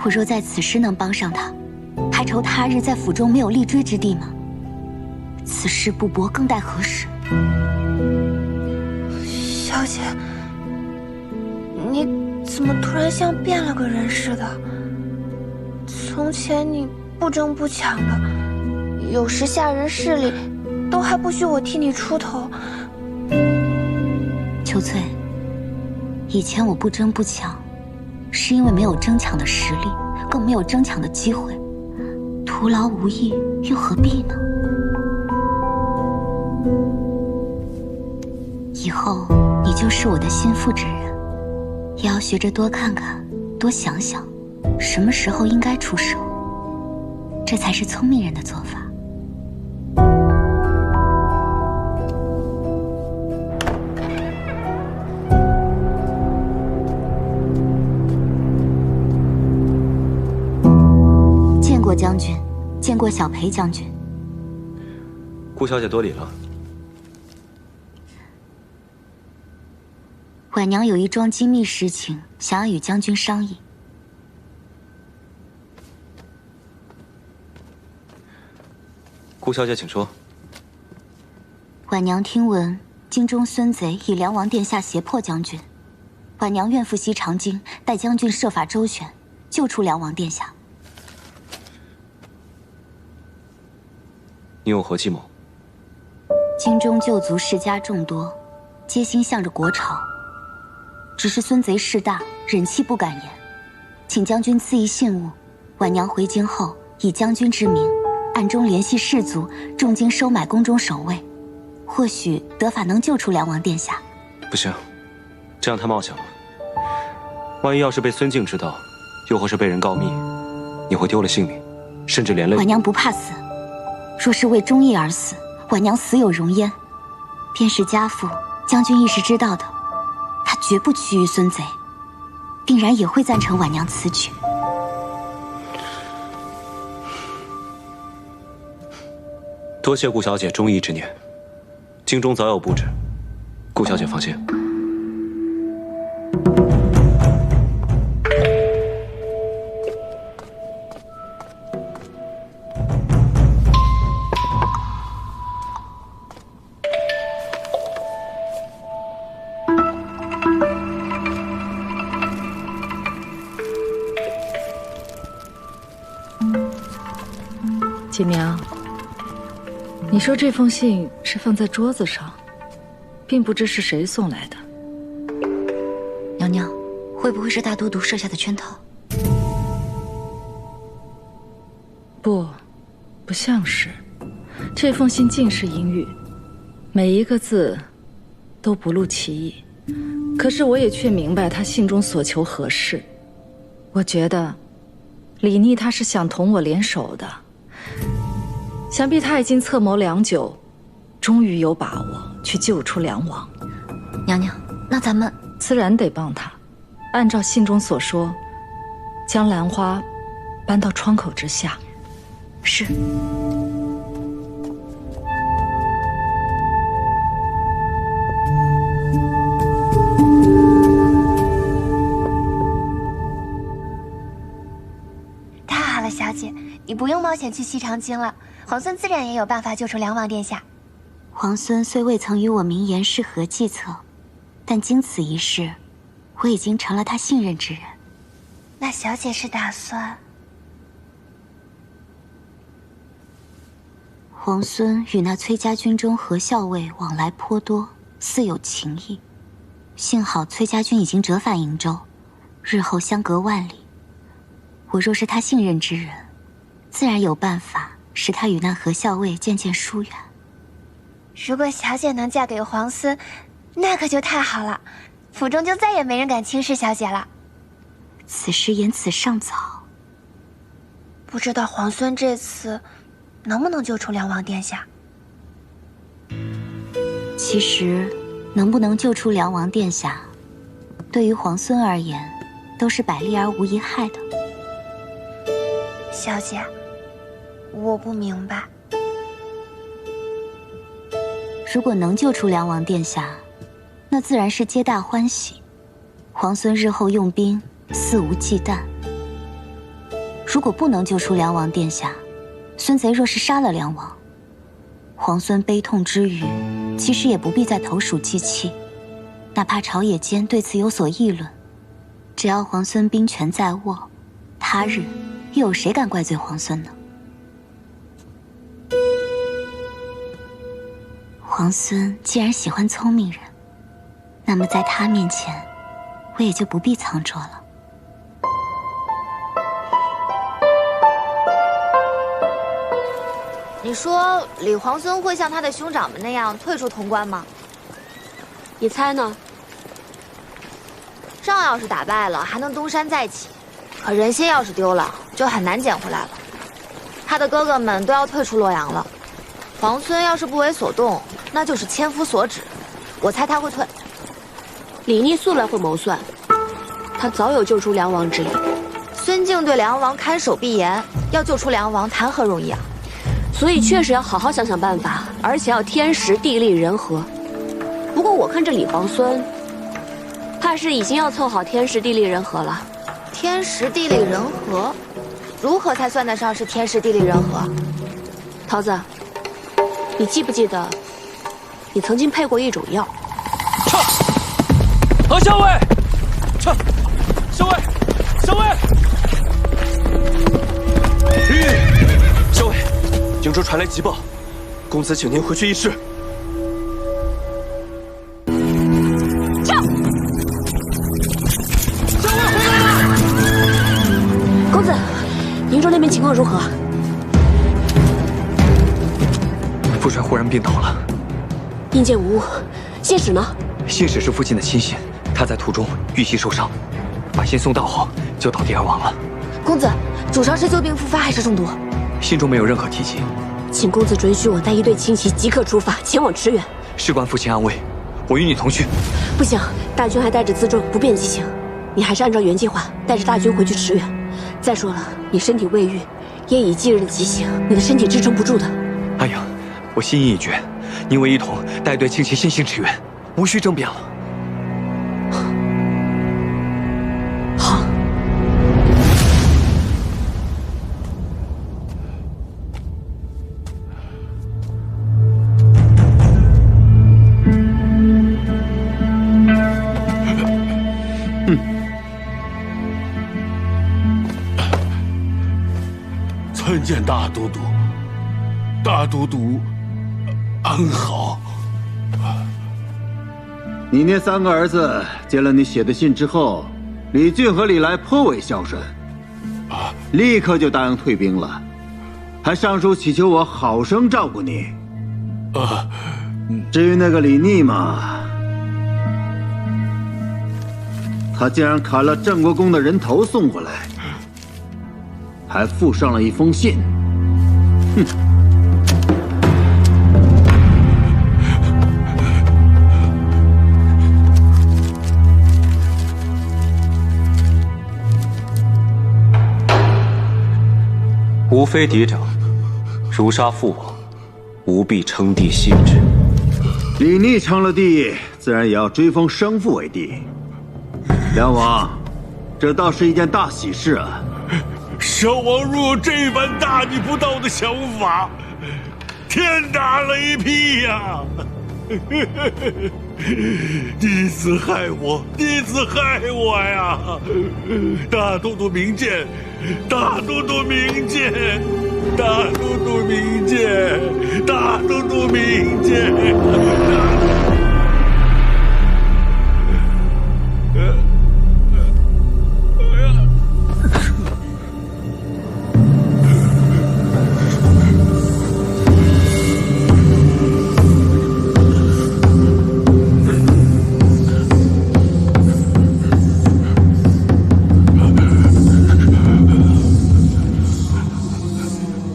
我若在此时能帮上他，还愁他日在府中没有立锥之地吗？此事不搏，更待何时？小姐，你怎么突然像变了个人似的？从前你不争不抢的，有时下人势力都还不许我替你出头。秋翠，以前我不争不抢，是因为没有争抢的实力，更没有争抢的机会，徒劳无益，又何必呢？以后你就是我的心腹之人，也要学着多看看，多想想，什么时候应该出手，这才是聪明人的做法。见过将军，见过小裴将军。顾小姐多礼了。婉娘有一桩机密事情，想要与将军商议。顾小姐，请说。婉娘听闻京中孙贼以梁王殿下胁迫将军，婉娘愿赴西长京，待将军设法周旋，救出梁王殿下。你有何计谋？京中旧族世家众多，皆心向着国朝。只是孙贼势大，忍气不敢言，请将军赐一信物，婉娘回京后以将军之名，暗中联系士族，重金收买宫中守卫，或许得法能救出梁王殿下。不行，这样太冒险了。万一要是被孙敬知道，又或是被人告密，你会丢了性命，甚至连累……婉娘不怕死，若是为忠义而死，婉娘死有容焉。便是家父，将军亦是知道的。他绝不屈于孙贼，定然也会赞成婉娘此举。多谢顾小姐忠义之念，京中早有布置，顾小姐放心。锦娘，你说这封信是放在桌子上，并不知是谁送来的。娘娘，会不会是大都督设下的圈套？不像是。这封信尽是阴郁，每一个字都不露其意。可是我也却明白他信中所求何事。我觉得李逆他是想同我联手的。想必他已经策谋良久，终于有把握去救出梁王。娘娘，那咱们自然得帮他。按照信中所说，将兰花搬到窗口之下。是。太好了，小姐，你不用冒险去西长京了。皇孙自然也有办法救出梁王殿下。皇孙虽未曾与我明言是何计策，但经此一事，我已经成了他信任之人。那小姐是打算？皇孙与那崔家军中何校尉往来颇多，似有情谊。幸好崔家军已经折返瀛州，日后相隔万里。我若是他信任之人，自然有办法使他与那何校尉渐渐疏远。如果小姐能嫁给皇孙，那可就太好了。府中就再也没人敢轻视小姐了。此时言辞尚早，不知道皇孙这次能不能救出梁王殿下？其实，能不能救出梁王殿下，对于皇孙而言，都是百利而无一害的。小姐，我不明白。如果能救出梁王殿下，那自然是皆大欢喜。皇孙日后用兵肆无忌惮。如果不能救出梁王殿下，孙贼若是杀了梁王，皇孙悲痛之余，其实也不必再投鼠忌器。哪怕朝野间对此有所议论，只要皇孙兵权在握，他日又有谁敢怪罪皇孙呢？皇孙既然喜欢聪明人，那么在他面前，我也就不必藏拙了。你说李皇孙会像他的兄长们那样退出潼关吗？你猜呢？仗要是打败了，还能东山再起；可人心要是丢了，就很难捡回来了。他的哥哥们都要退出洛阳了，皇孙要是不为所动，那就是千夫所指。我猜他会退。李逆素来会谋算，他早有救出梁王之意。孙敬对梁王看守必严，要救出梁王谈何容易啊！所以确实要好好想想办法，而且要天时地利人和。不过我看这李皇孙，怕是已经要凑好天时地利人和了。天时地利人和，如何才算得上是天时地利人和？桃子，你记不记得，你曾经配过一种药？撤！何校尉，撤！校尉，校尉！校尉，营中传来急报，公子请您回去议事。撤！校尉回来了！公子，营中那边情况如何？父帅忽然病倒了，应见无误。信使呢？信使是父亲的亲信，他在途中遇袭受伤，把信送到后就倒地而亡了。公子，主伤是旧病复发还是中毒？信中没有任何提及。请公子准许我带一队轻骑即刻出发前往驰援。事关父亲安危，我与你同去。不行，大军还带着辎重，不便急行。你还是按照原计划带着大军回去驰援。再说了，你身体未愈，夜以继日的急行，你的身体支撑不住的。阿阳，我心意已决，你我一同带队轻骑先行驰援，无需争辩了。好。参见大都督，大都督安好。你那三个儿子见了你写的信之后，李俊和李来颇为孝顺，立刻就答应退兵了，还上书祈求我好生照顾你。至于那个李逆嘛，他竟然砍了郑国公的人头送过来，还附上了一封信。哼！吾非嫡长，如杀父王，吾必称帝谢之。李逆称了帝，自然也要追封生父为帝。梁王，这倒是一件大喜事啊！小王若有这般大逆不道的想法，天打雷劈呀！弟子害我，弟子害我呀！大都督明鉴，大都督明鉴，大都督明鉴，大都督明鉴。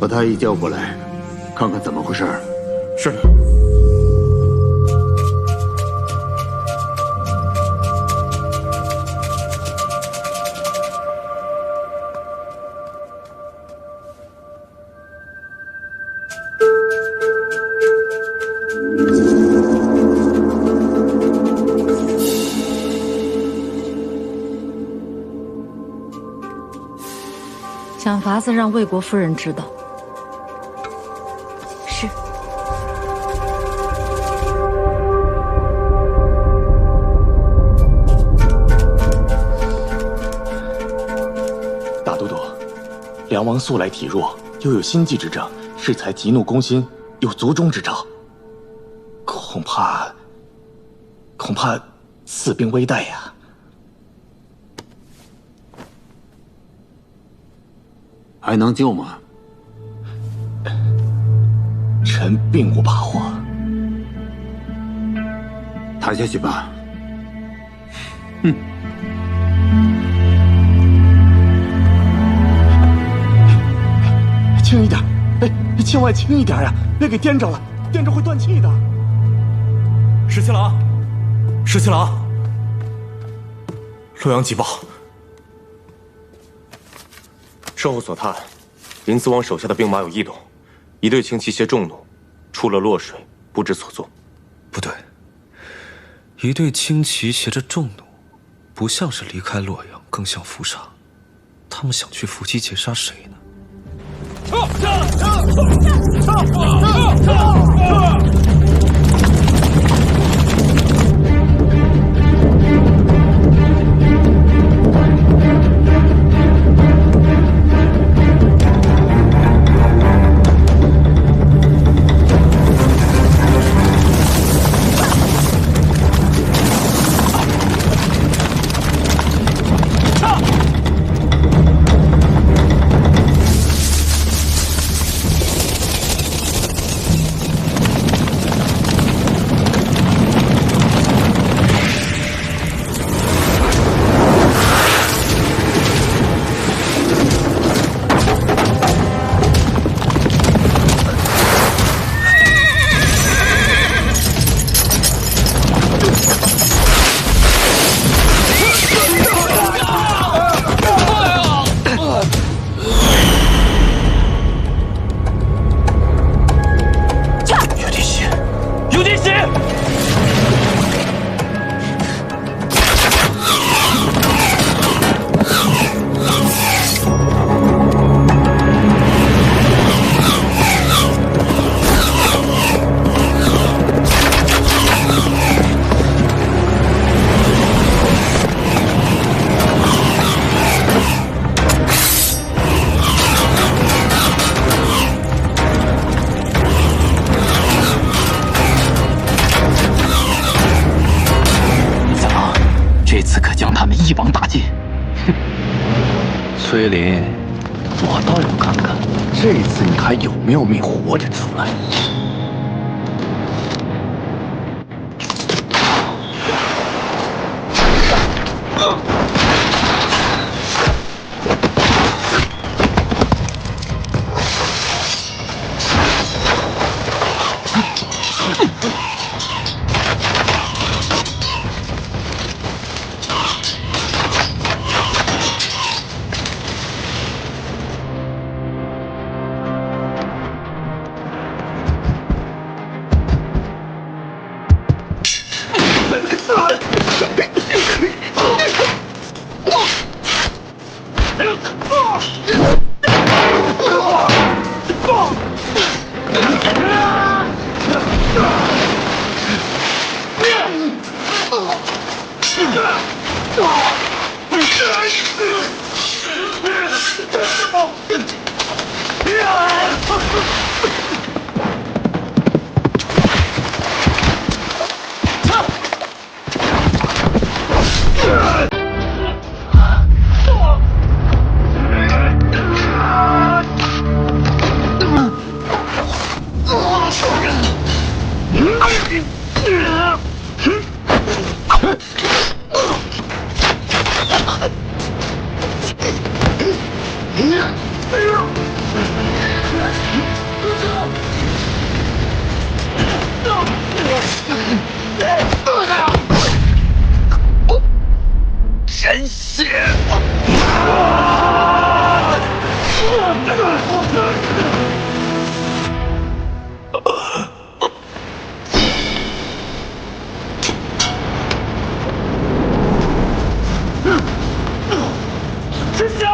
把太医叫过来，看看怎么回事。是。想法子让魏国夫人知道。是。大都督，梁王素来体弱，又有心悸之症，适才急怒攻心，有卒中之兆。恐怕此病危殆呀。还能救吗？臣并无把握。抬下去吧。哼。轻一点，哎，千万轻一点呀，别给颠着了，颠着会断气的。十七郎，十七郎，洛阳急报。事后所探，林子王手下的兵马有异动，一队轻骑携重弩，出了洛水，不知所踪。不对，一队轻骑携着重弩，不像是离开洛阳，更像伏杀。他们想去伏击截杀谁呢？崔林，我倒要看看，这次你还有没有命活着出来？师兄！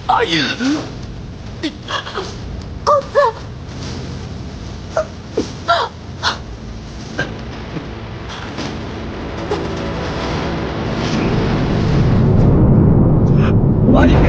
阿英，公子。阿英。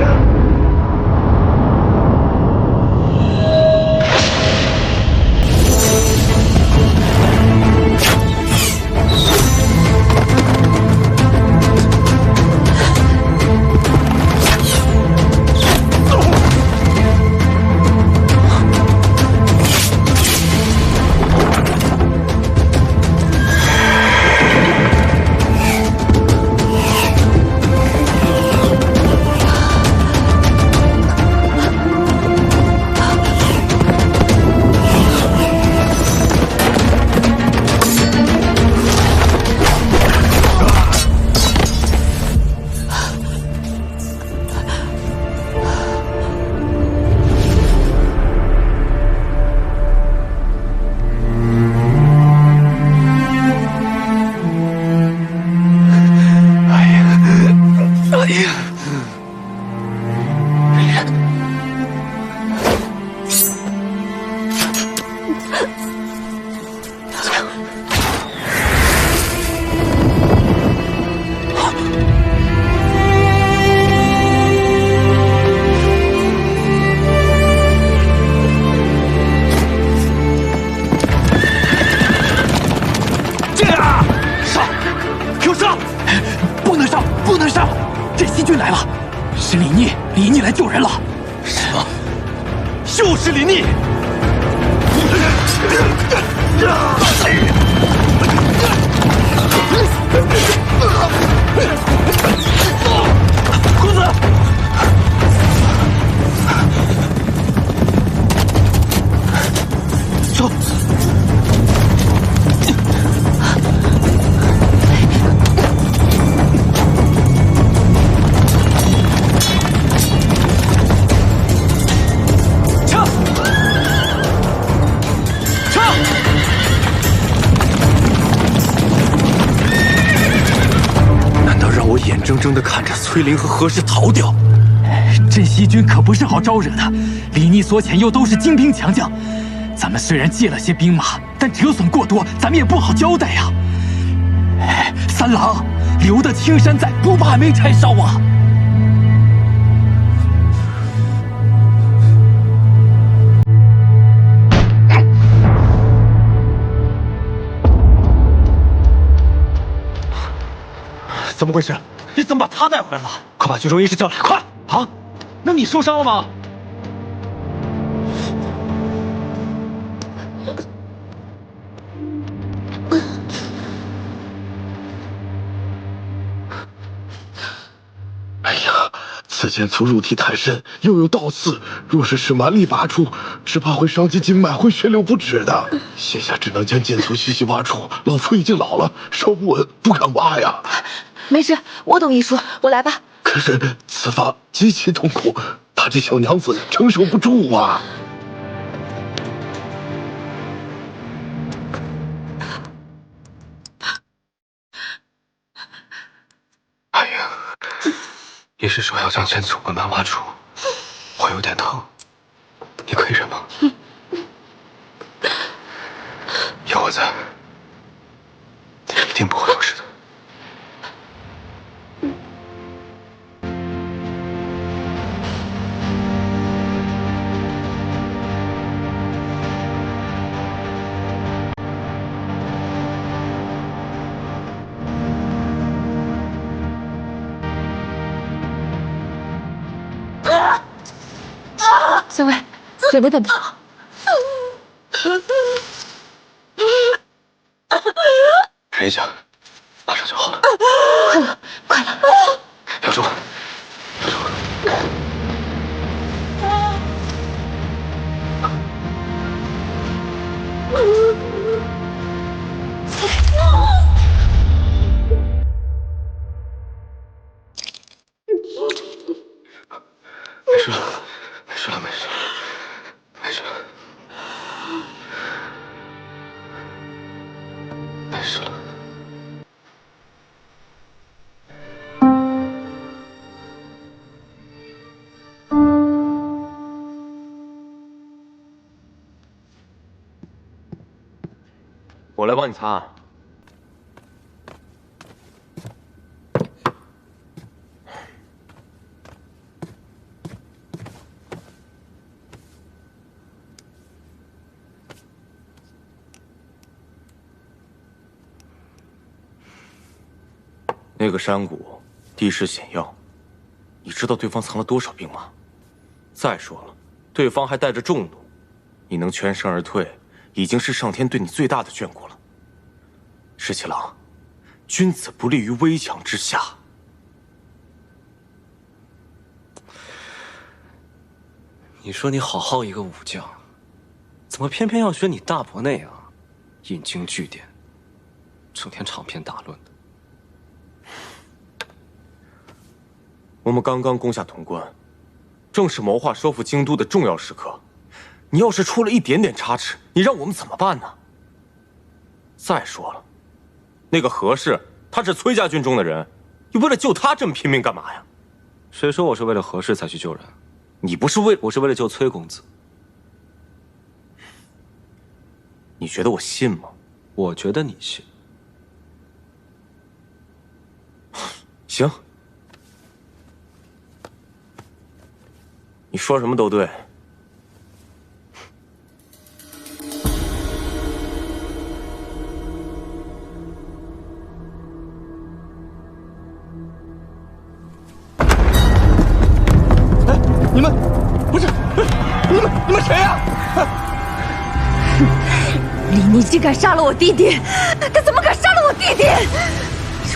李逆来救人了。什么？就是李逆！公子，走。 眼睁睁地看着崔林和何氏逃掉，镇西军可不是好招惹的。李逆所遣又都是精兵强将，咱们虽然借了些兵马，但折损过多，咱们也不好交代呀。三郎，留得青山在，不怕没柴烧啊！怎么回事？你怎么把他带回来了？快把军中医师叫来！快！啊，那你受伤了吗？哎呀，此剑粗入体太深，又有倒刺，若是使蛮力拔出，只怕会伤及筋脉，会血流不止的。现下只能将剑粗细细挖出。老夫已经老了，手不稳，不敢挖呀。 没事，我懂医术，我来吧。可是此法极其痛苦，她这小娘子承受不住啊！阿英，医师说要将剑粗慢慢挖出，我有点疼，你可以忍吗？有我在，你一定不会有事的。 三位，嘴巴怎么了？忍一下，马上就好了。快了，快了！小猪，我来帮你擦。那个山谷地势险要，你知道对方藏了多少兵马？再说了，对方还带着重弩，你能全身而退，已经是上天对你最大的眷顾了。石七郎，君子不立于危墙之下。你说你好好一个武将，怎么偏偏要学你大伯那样，引经据典，整天长篇大论的？我们刚刚攻下潼关，正是谋划收复京都的重要时刻。你要是出了一点点差池，你让我们怎么办呢？再说了，那个何氏他是崔家军中的人，你为了救他这么拼命干嘛呀？谁说我是为了何氏才去救人？你不是为……我是为了救崔公子。你觉得我信吗？我觉得你信。行。你说什么都对。哎，你们不是，你们谁呀？李逆竟敢杀了我弟弟！他怎么敢杀了我弟弟？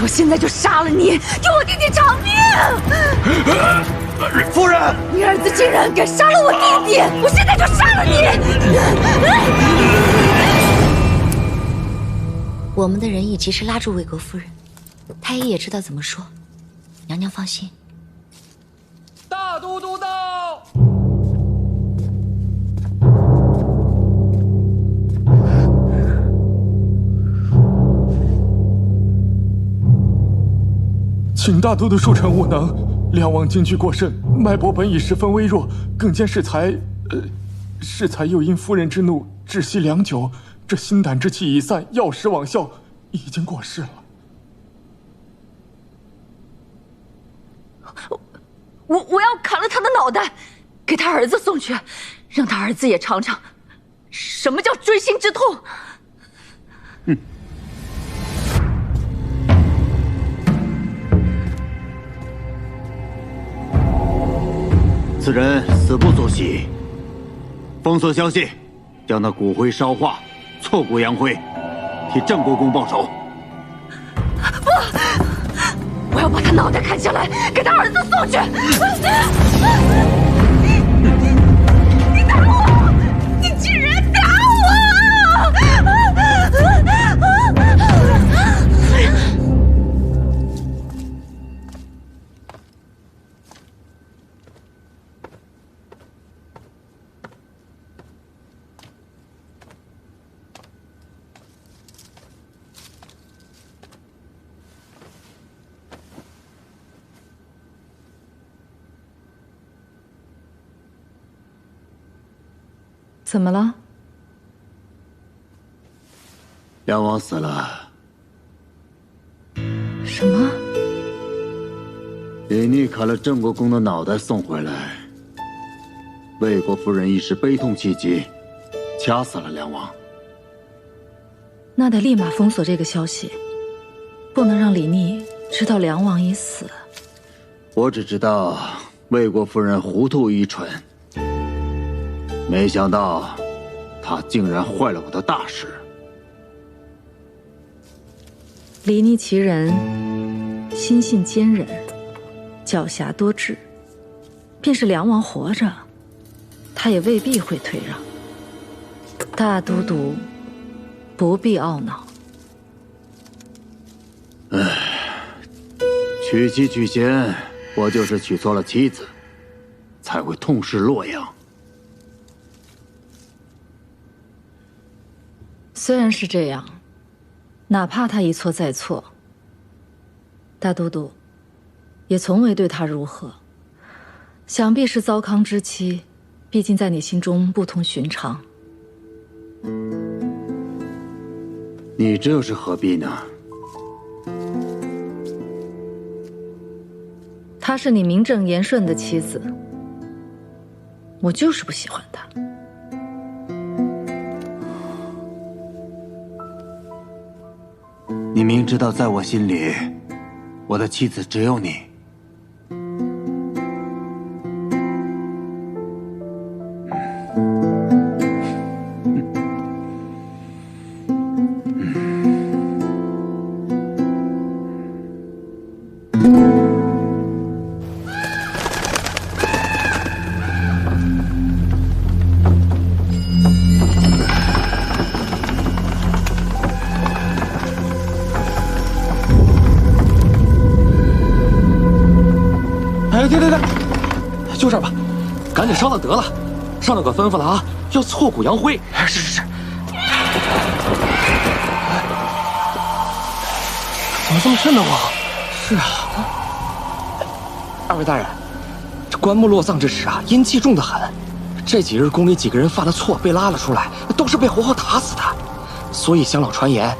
我现在就杀了你，给我弟弟偿命！夫人，你儿子竟然敢杀了我弟弟！我现在就杀了你！我们的人意及时拉住魏国夫人，太医也知道怎么说。娘娘放心。大都督到！请大都督恕臣无能。梁王惊惧过甚，脉搏本已十分微弱，更兼适才又因夫人之怒窒息良久，这心胆之气已散，药石罔效，已经过世了。我要砍了他的脑袋，给他儿子送去，让他儿子也尝尝什么叫锥心之痛。此人死不足惜，封锁消息，将那骨灰烧化，挫骨扬灰，替郑国公报仇。不，我要把他脑袋砍下来，给他儿子送去。你打我！你竟然打我！怎么了？梁王死了。什么？李逆砍了郑国公的脑袋送回来，魏国夫人一时悲痛气急，掐死了梁王。那得立马封锁这个消息，不能让李逆知道梁王已死。我只知道魏国夫人糊涂愚蠢，没想到她竟然坏了我的大事。李逆其人心性坚忍，狡黠多智，便是梁王活着，他也未必会退让。大都督不必懊恼。娶妻娶贤，我就是娶错了妻子，才会痛失洛阳。虽然是这样，哪怕他一错再错，大都督也从未对他如何。想必是糟糠之妻，毕竟在你心中不同寻常。你这又是何必呢？她是你名正言顺的妻子，我就是不喜欢她。你明知道，在我心里，我的妻子只有你。就这儿吧，赶紧烧了得了。上头可吩咐了啊，要挫骨扬灰。是。怎么这么瘆得慌？是啊。二位大人，这棺木落葬之时啊，阴气重得很。这几日宫里几个人犯了错，被拉了出来，都是被活活打死的。所以乡老传言，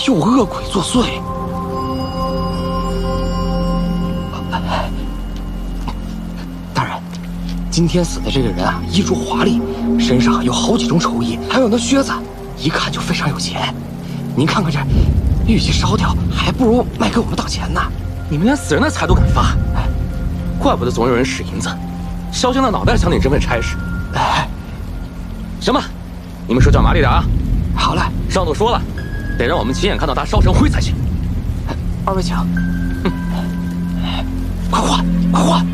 有恶鬼作祟。今天死的这个人啊，衣着华丽，身上有好几种绸衣，还有那靴子，一看就非常有钱。您看看这，与其烧掉，还不如卖给我们当钱呢。你们连死人的财都敢发，哎，怪不得总有人使银子，烧香的脑袋想领这份差事。哎，行吧，你们手脚麻利点啊。好嘞，上头说了，得让我们亲眼看到他烧成灰才行。二位请。快换，快换！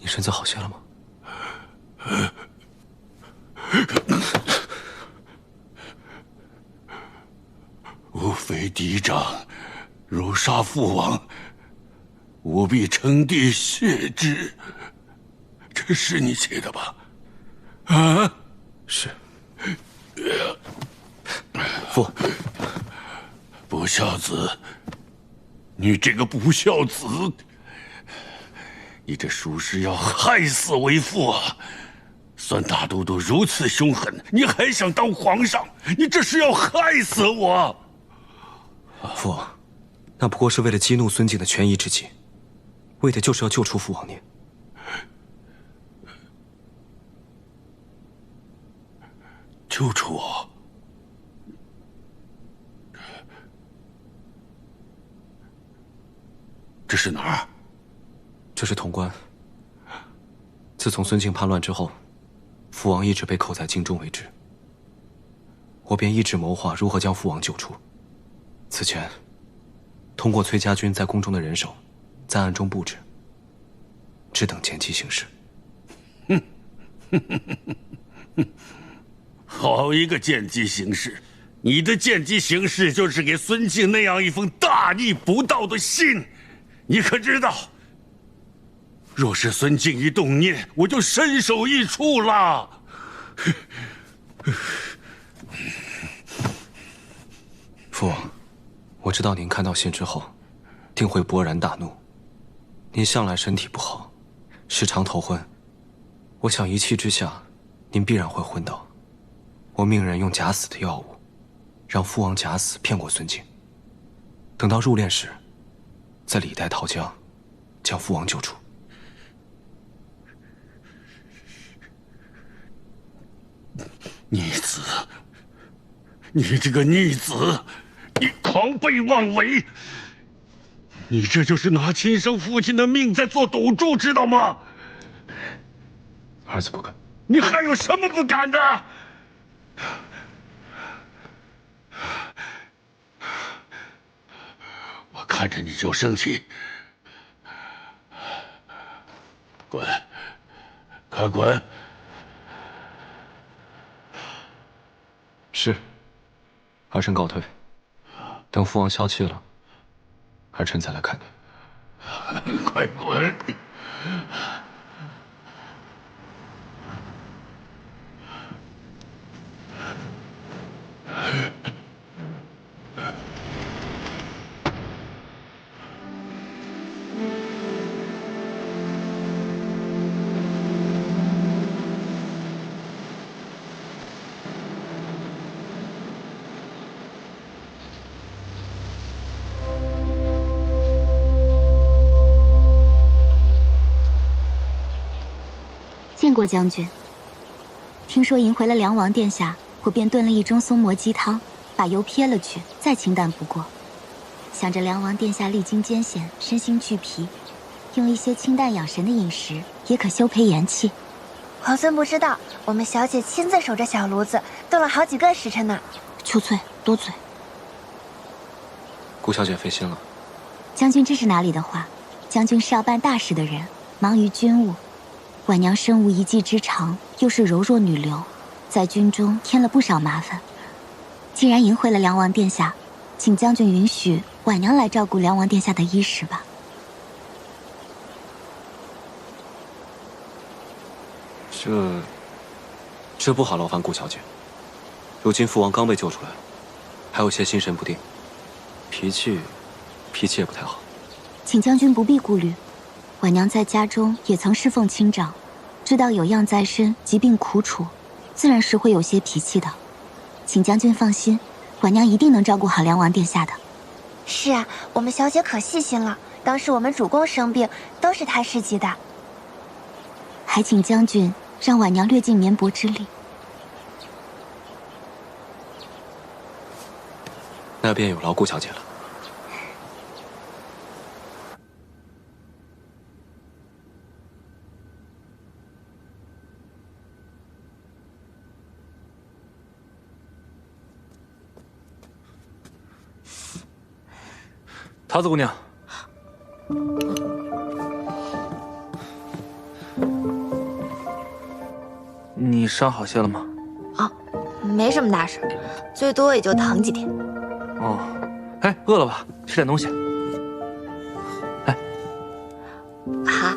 身子好些了吗？吾非嫡长，如杀父王，吾必称帝血之。这是你写的吧？啊，是。父，不孝子，你这个不孝子！你这属实要害死为父啊！算大都督如此凶狠，你还想当皇上？你这是要害死我！父，那不过是为了激怒孙敬的权宜之计，为的就是要救出父王您。救出我？这是哪儿？这是潼关。自从孙敬叛乱之后，父王一直被扣在京中为止。我便一直谋划如何将父王救出。此前，通过崔家军在宫中的人手，在暗中布置，只等见机行事。好一个见机行事！你的见机行事就是给孙敬那样一封大逆不道的信，你可知道？若是孙敬一动念，我就身首异处了。父王，我知道您看到信之后，定会勃然大怒。您向来身体不好，时常头昏，我想一气之下，您必然会昏倒。我命人用假死的药物，让父王假死骗过孙敬。等到入殓时，再李代桃僵，将父王救出。逆子，你这个逆子，你狂悖妄为！你这就是拿亲生父亲的命在做赌注，知道吗？儿子不敢。你还有什么不敢的？看着你就生气。滚，快滚！是，儿臣告退。等父王消气了，儿臣再来看你。快滚！见过将军。听说迎回了梁王殿下，我便炖了一盅松蘑鸡汤，把油撇了去，再清淡不过。想着梁王殿下历经艰险，身心俱疲，用一些清淡养神的饮食，也可修培元气。皇孙不知道，我们小姐亲自守着小炉子，炖了好几个时辰呢。秋翠，多嘴。顾小姐费心了。将军这是哪里的话？将军是要办大事的人，忙于军务。婉娘身无一技之长，又是柔弱女流，在军中添了不少麻烦。既然迎回了梁王殿下，请将军允许婉娘来照顾梁王殿下的衣食吧。这不好劳烦顾小姐。如今父王刚被救出来，还有些心神不定，脾气也不太好。请将军不必顾虑。婉娘在家中也曾侍奉亲长，知道有恙在身，疾病苦楚，自然是会有些脾气的。请将军放心，婉娘一定能照顾好梁王殿下的。是啊，我们小姐可细心了，当时我们主公生病，都是她施及的。还请将军让婉娘略尽绵薄之力。那便有劳顾小姐了。桃子姑娘，你伤好些了吗？啊，没什么大事，最多也就疼几天。哦，哎，饿了吧？吃点东西。哎，好。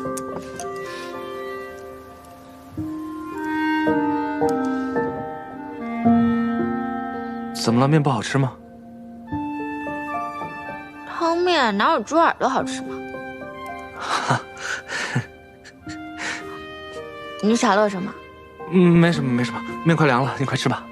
怎么了？面不好吃吗？汤面哪有猪耳朵好吃吗？你傻乐什么？没什么，没什么，面快凉了，你快吃吧。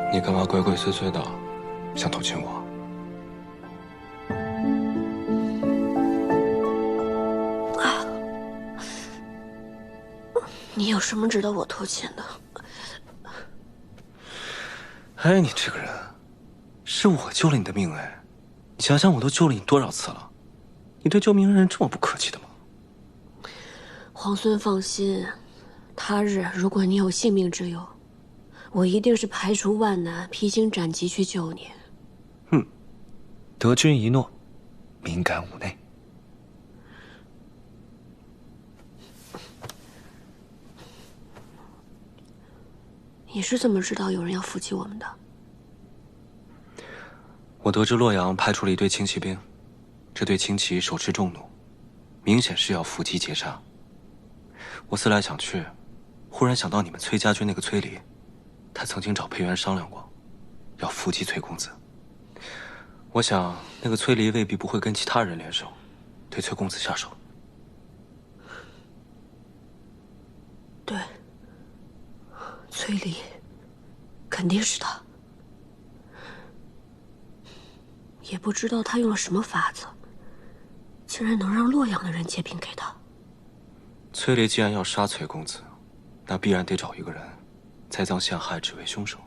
你干嘛鬼鬼祟祟的，想偷亲我？你有什么值得我偷亲的？哎，你这个人，是我救了你的命哎！你想想，我都救了你多少次了？你对救命恩人这么不客气的吗？皇孙放心，他日如果你有性命之忧，我一定是排除万难、披荆斩棘去救你。得君一诺，敏感五内。你是怎么知道有人要伏击我们的？我得知洛阳派出了一队轻骑兵，这队轻骑手持重弩，明显是要伏击截杀。我思来想去，忽然想到你们崔家军那个崔离，他曾经找裴元商量过，要伏击崔公子。我想那个崔离未必不会跟其他人联手，对崔公子下手。对，崔离，肯定是他。也不知道他用了什么法子，竟然能让洛阳的人借兵给他。崔离既然要杀崔公子，那必然得找一个人栽赃陷害，只为凶手。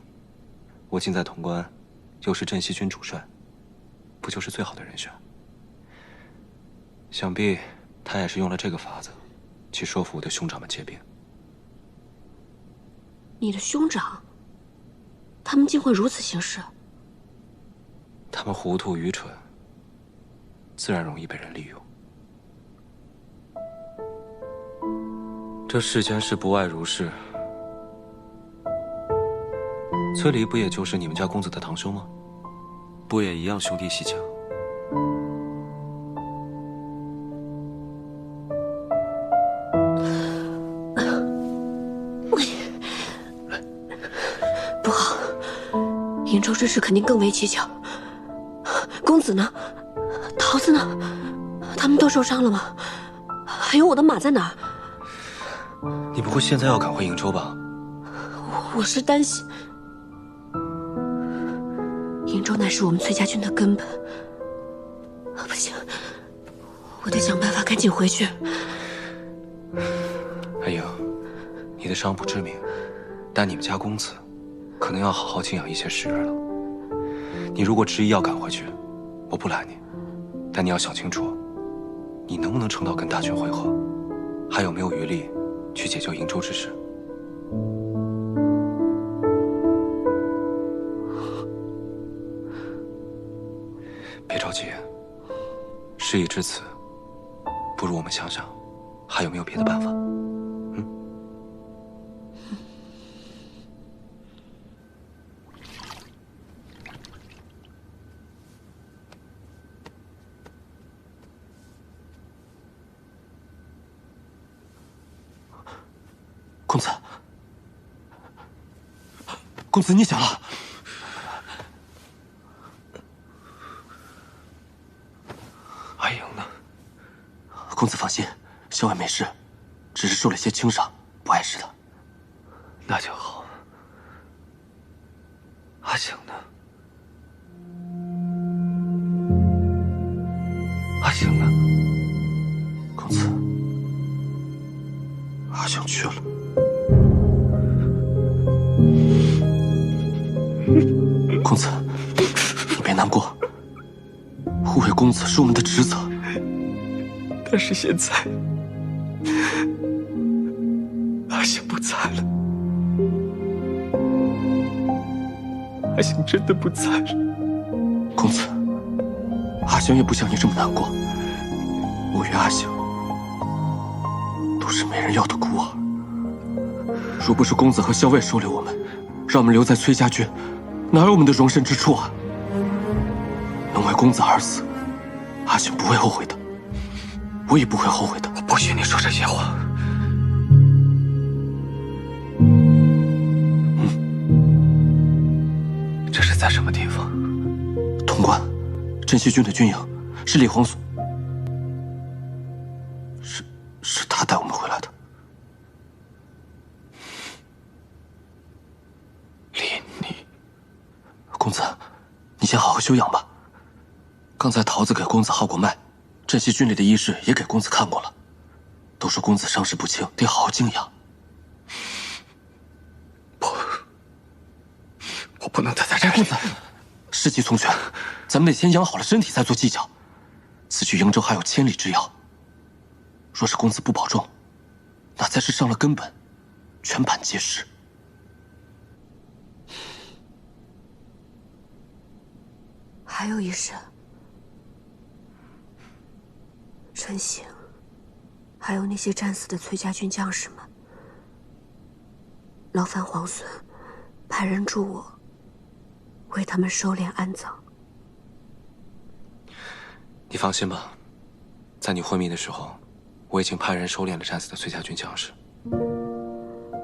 我近在潼关，又是镇西军主帅，不就是最好的人选？想必他也是用了这个法子，去说服我的兄长们借兵。你的兄长，他们竟会如此行事？他们糊涂愚蠢，自然容易被人利用。这世间事不外如是。崔离不也就是你们家公子的堂兄吗？不也一样兄弟戏强？不好，瀛州之事肯定更为蹊跷。公子呢？桃子呢？他们都受伤了吗？还有我的马在哪儿？你不会现在要赶回瀛州吧？我是担心，瀛州乃是我们崔家军的根本。不行，我得想办法赶紧回去。阿英，你的伤不致命，但你们家公子可能要好好静养一些时日了。你如果执意要赶回去，我不拦你，但你要想清楚，你能不能撑到跟大军会合，还有没有余力去解救瀛州之事。别着急，事已至此，不如我们想想，还有没有别的办法？公子，公子，你醒了。阿莹呢？公子放心，校尉没事，只是受了些轻伤，不碍事的。那就好。阿醒呢？阿醒呢？公子，阿醒去了。公子，你别难过，护卫公子是我们的职责。但是现在，阿醒不在了，阿醒真的不在了。公子，阿醒也不像你这么难过。我与阿醒都是没人要的孤儿。若不是公子和校尉收留我们，让我们留在崔家军，哪有我们的容身之处啊？能为公子而死，阿醒不会后悔的，我也不会后悔的。我不许你说这些话。这是在什么地方？潼关，镇西军的军营，是李皇所。是他带我们回来的。李你，公子，你先好好休养吧。刚才桃子给公子号过脉，镇西军里的医士也给公子看过了，都说公子伤势不轻，得好好静养。我不能待在这里。公子，事急从权，咱们得先养好了身体，再做计较。此去瀛州还有千里之遥，若是公子不保重，那才是伤了根本，全盘皆是。还有一事，陈醒，还有那些战死的崔家军将士们，劳烦皇孙派人助我为他们收敛安葬。你放心吧，在你昏迷的时候，我已经派人收敛了战死的崔家军将士。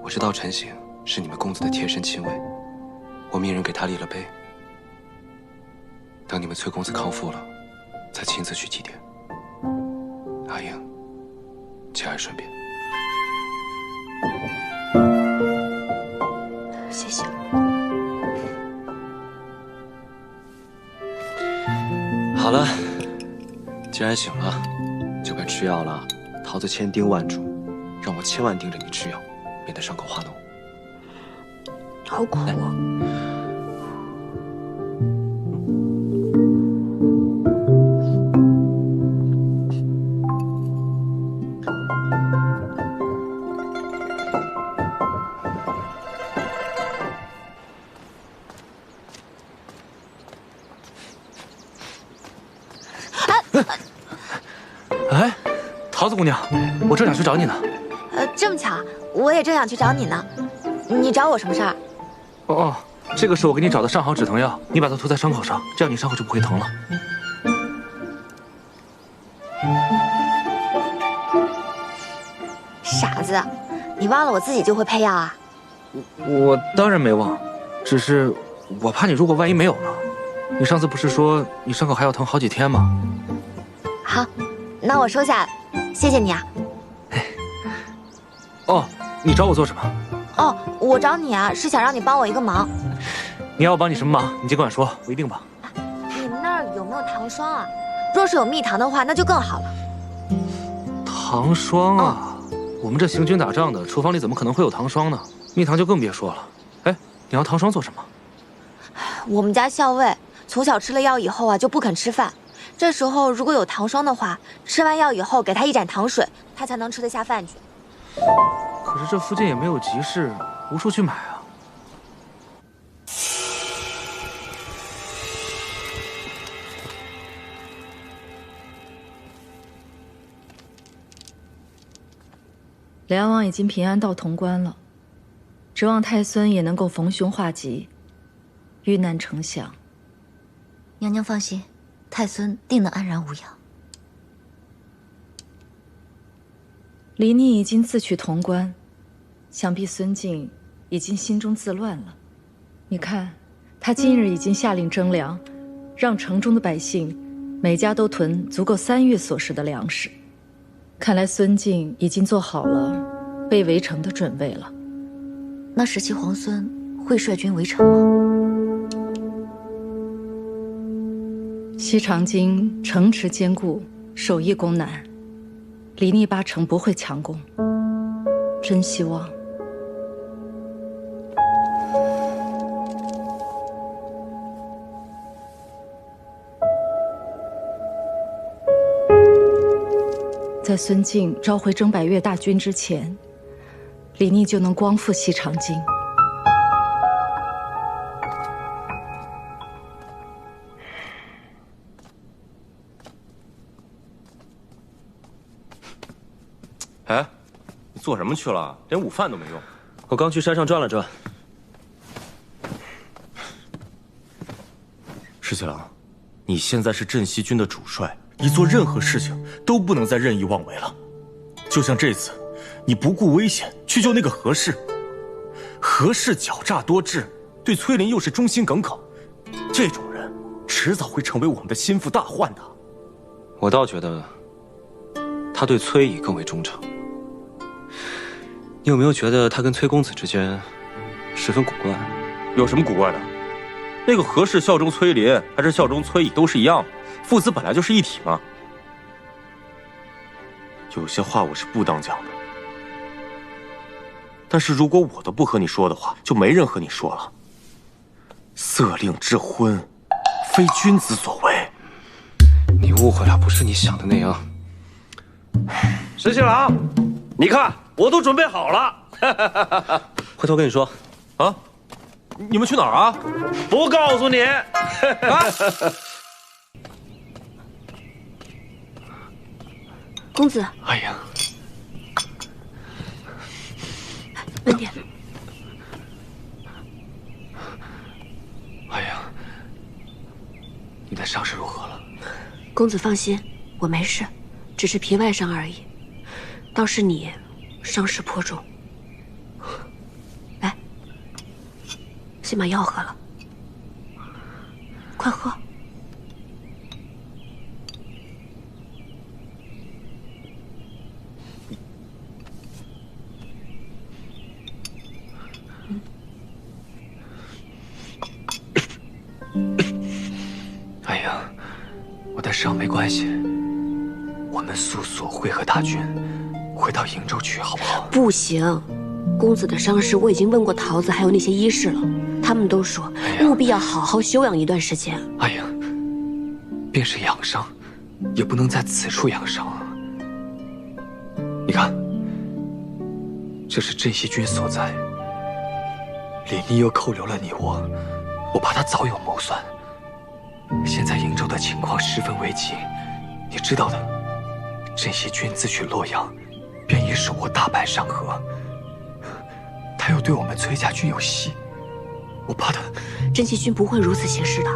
我知道陈醒是你们公子的贴身亲卫，我命人给他立了碑。等你们崔公子康复了，再亲自去祭奠。阿英，节哀顺变。谢谢。好了，既然醒了，就该吃药了。桃子千叮万嘱，让我千万盯着你吃药，免得伤口化脓。好苦啊！哎，桃子姑娘，我正想去找你呢。这么巧，我也正想去找你呢。你找我什么事儿？哦，这个是我给你找的上好止疼药，你把它涂在伤口上，这样你伤口就不会疼了。傻子，你忘了我自己就会配药啊？我当然没忘，只是我怕你如果万一没有呢？你上次不是说你伤口还要疼好几天吗？好，那我收下了，谢谢你啊。哦，你找我做什么？哦，我找你啊，是想让你帮我一个忙。你要我帮你什么忙？你尽管说，我一定帮。你们那儿有没有糖霜啊？若是有蜜糖的话，那就更好了。糖霜啊，我们这行军打仗的，厨房里怎么可能会有糖霜呢？蜜糖就更别说了。哎，你要糖霜做什么？我们家校尉从小吃了药以后啊，就不肯吃饭。这时候如果有糖霜的话，吃完药以后给他一盏糖水，他才能吃得下饭去。可是这附近也没有集市，无处去买啊。梁王已经平安到潼关了，指望太孙也能够逢凶化吉，遇难成祥。娘娘放心，太孙定能安然无恙。离逆已经自取潼关，想必孙敬已经心中自乱了。你看，他今日已经下令征粮，让城中的百姓每家都囤足够3月所食的粮食。看来孙敬已经做好了被围城的准备了。那17皇孙会率军围城吗？西长京城池坚固，守易攻难，离逆8成不会强攻。真希望。在孙敬召回征百越大军之前，离逆就能光复西长京。哎，你做什么去了？连午饭都没用。我刚去山上转了转。石七郎，你现在是镇西军的主帅，你做任何事情都不能再任意妄为了。就像这次，你不顾危险去救那个何氏，何氏狡诈多智，对崔林又是忠心耿耿，这种人迟早会成为我们的心腹大患的。我倒觉得，他对崔乙更为忠诚。你有没有觉得他跟崔公子之间十分古怪？有什么古怪的？那个何氏效忠崔林，还是效忠崔乙，都是一样的，父子本来就是一体嘛。有些话我是不当讲的，但是如果我都不和你说的话，就没人和你说了。色令之婚，非君子所为。你误会了，不是你想的那样。石七郎，你看我都准备好了。回头跟你说。啊？你们去哪儿啊？不告诉你。公子。哎呀，慢点。哎呀，你的伤势如何了？公子放心，我没事，只是皮外伤而已。倒是你，伤势颇重。来，先把药喝了，快喝。哎呀，我的伤没关系，我们速速会合大军，回到瀛州去，好不好？不行，公子的伤势我已经问过桃子，还有那些医士了，他们都说务必要好好休养一段时间。哎呀，便是养伤，也不能在此处养伤啊。你看，这是镇西军所在，李逆又扣留了你我怕他早有谋算。现在瀛州的情况十分危急，你知道的。镇西军自取洛阳，便已手握大半山河。他又对我们崔家军有隙，我怕他。镇西军不会如此行事的。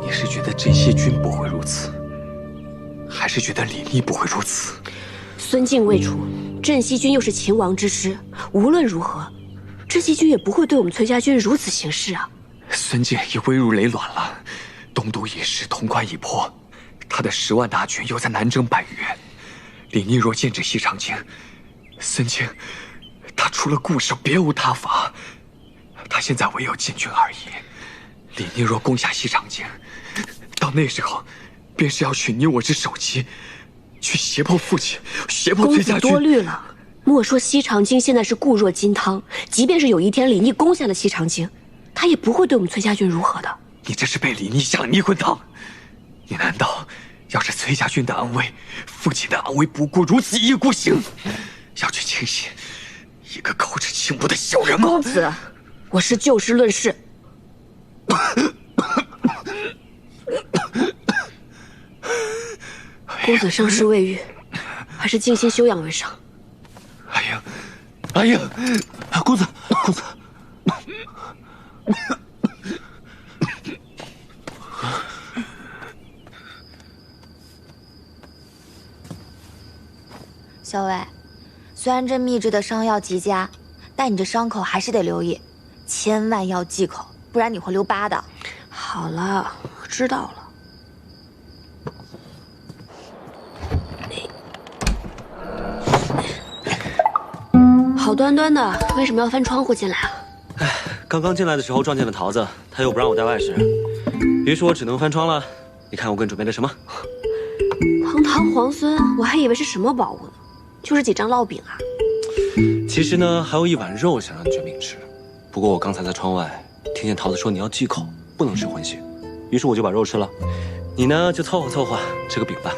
你是觉得镇西军不会如此，还是觉得李逆不会如此？孙敬未除，镇西军又是秦王之师，无论如何，镇西军也不会对我们崔家军如此行事啊。孙敬已危如累卵了，东都已失，潼关已破，他的10万大军又在南征百越。李逆若剑指西长京，孙敬他除了固守别无他法，他现在唯有进军而已。李逆若攻下西长京，到那时候，便是要取你我之首级，去胁迫父亲，胁迫崔家军。公子多虑了。莫说西长京现在是固若金汤，即便是有一天李逆攻下了西长京，他也不会对我们崔家军如何的。你这是被李逆下了迷魂汤！你难道要是崔家军的安危、父亲的安危不顾，如此一意孤行，要去轻信一个口齿轻薄的小人吗？公子，我是就事论事。公子伤势未愈，还是静心休养为上。哎呀，哎呀，公子，公子。小伟，虽然这秘制的伤药极佳，但你这伤口还是得留意，千万要忌口，不然你会留疤的。好了，知道了。好端端的，为什么要翻窗户进来啊？哎，刚刚进来的时候撞见了桃子，她又不让我带外食，于是我只能翻窗了。你看我给你准备的什么？堂堂皇孙，我还以为是什么宝物呢，就是几张烙饼啊。其实呢，还有一碗肉想让你卷饼吃，不过我刚才在窗外听见桃子说你要忌口，不能吃荤腥，于是我就把肉吃了。你呢，就凑合凑合吃个饼吧。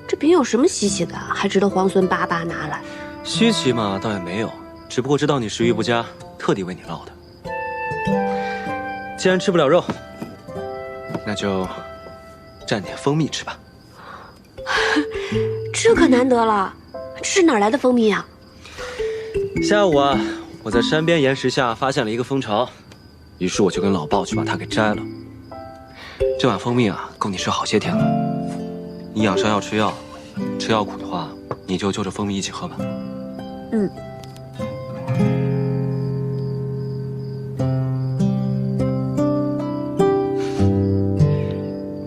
这饼有什么稀奇的，还值得皇孙巴巴拿来？稀奇嘛，倒也没有，只不过知道你食欲不佳，特地为你烙的。既然吃不了肉，那就蘸点蜂蜜吃吧。这可难得了，这是哪来的蜂蜜啊？下午啊，我在山边岩石下发现了一个蜂巢，于是我就跟老鲍去把它给摘了。这碗蜂蜜啊，够你吃好些天了。你养伤要吃药，吃药苦的话，你就就着蜂蜜一起喝吧。嗯。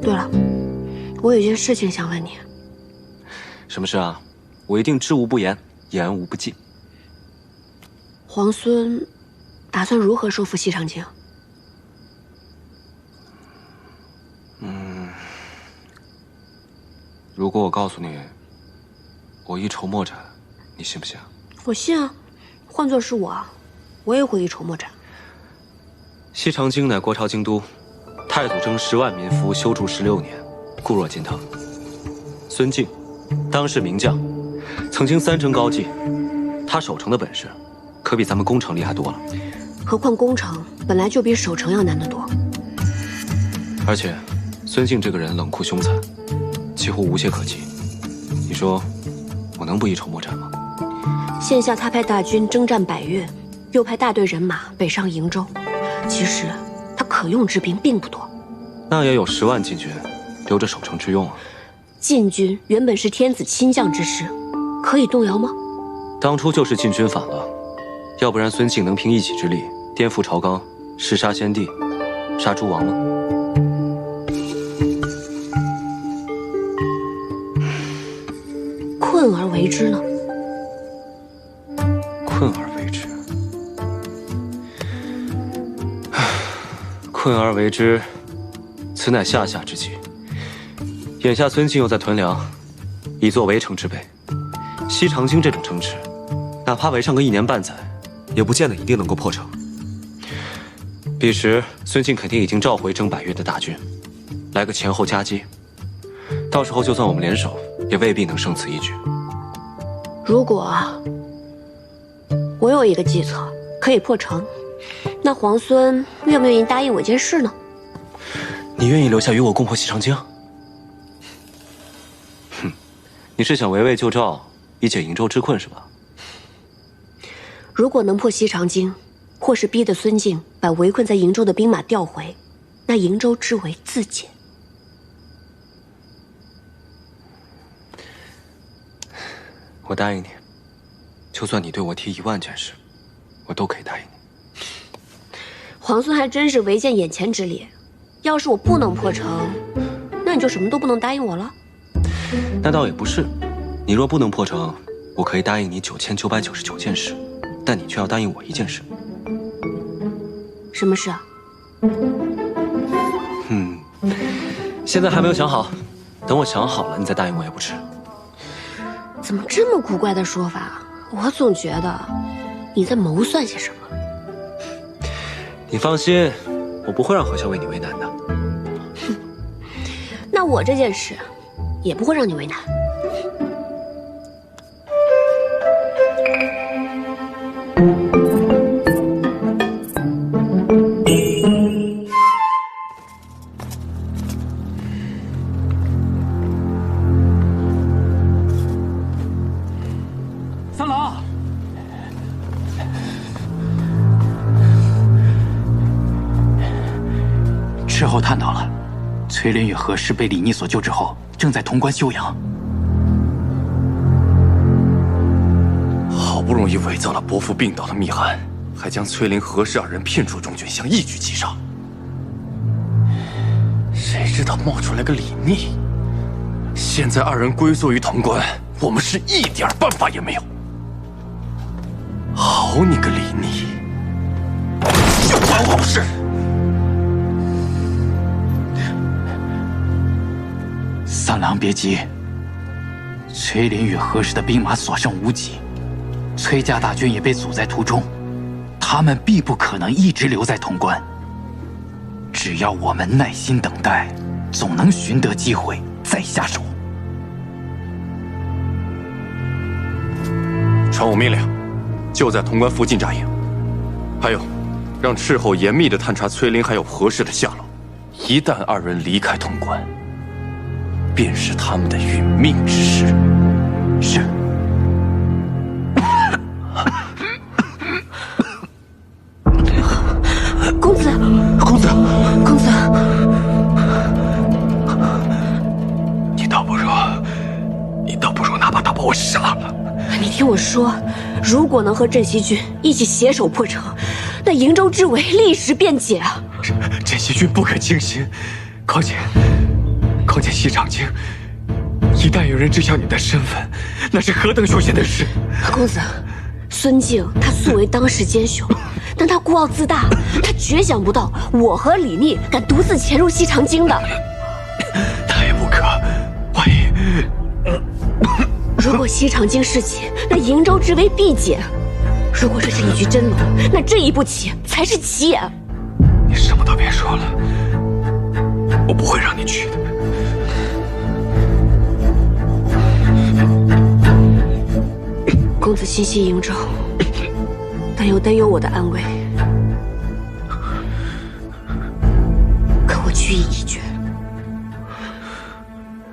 对了，我有件事情想问你。什么事啊？我一定知无不言，言无不尽。皇孙打算如何收复西长京？如果我告诉你，我一筹莫展，你信不信啊？我信啊，换作是我也会一筹莫展。西长京乃国朝京都，太祖征10万民夫，修筑16年，固若金汤。孙敬，当世名将，曾经3征高济，他守城的本事，可比咱们攻城厉害多了。何况攻城本来就比守城要难得多。而且，孙敬这个人冷酷凶残，几乎无懈可击。说我能不一筹莫展吗？现下他派大军征战百越，又派大队人马北上瀛州，其实他可用之兵并不多。那也有10万禁军留着守城之用啊。禁军原本是天子亲将之师，可以动摇吗？当初就是禁军反了，要不然孙敬能凭一己之力颠覆朝纲，弑杀先帝，杀诸王吗？困而为之呢？困而为之，困而为之，此乃下下之计。眼下孙敬又在屯粮，以作围城之备。西长京这种城池，哪怕围上个1年半载，也不见得一定能够破城。彼时孙敬肯定已经召回征百越的大军，来个前后夹击。到时候就算我们联手，也未必能胜此一举。如果我有一个计策可以破城，那皇孙愿不愿意答应我一件事呢？你愿意留下与我共破西长京？哼，你是想围魏救赵，以解瀛州之困是吧？如果能破西长京，或是逼得孙敬把围困在瀛州的兵马调回，那瀛州之围自解。我答应你，就算你对我提1万件事，我都可以答应你。皇孙还真是唯见眼前之列。要是我不能破城，那你就什么都不能答应我了？那倒也不是，你若不能破城，我可以答应你9999件事，但你却要答应我一件事。什么事啊？现在还没有想好，等我想好了，你再答应我也不迟。怎么这么古怪的说法？我总觉得你在谋算些什么。你放心，我不会让何校为你为难的。那我这件事也不会让你为难。三郎，事后探到了，崔林与何氏被李逆所救之后，正在潼关休养。好不容易伪造了伯父病倒的密函，还将崔林、何氏2人骗出中军，想一举击杀。谁知道冒出来个李逆，现在2人归宿于潼关，我们是一点办法也没有。好你个李逆，就管好事！三郎别急，崔林与何氏的兵马所剩无几，崔家大军也被阻在途中，他们必不可能一直留在潼关。只要我们耐心等待，总能寻得机会再下手。传我命令，就在潼关附近扎营。还有，让斥候严密地探查崔林还有何氏的下落。一旦2人离开潼关，便是他们的殒命之时。是。公子，公子，公子，你倒不如哪怕他把我杀了。你听我说，如果能和镇西军一起携手破城，那瀛州之围立时便解啊！镇西军不可轻心，况且西长京，一旦有人知晓你的身份，那是何等凶险的事！公子，孙敬他素为当世奸雄，但他孤傲自大，他绝想不到我和李逆敢独自潜入西长京的。太不可，万一……如果西长京事起，那瀛州之围必解；如果这是一局真龙，那这一步棋才是棋眼。你什么都别说了，我不会让你去的。公子心系瀛州，但又担忧我的安危。可我居意已决。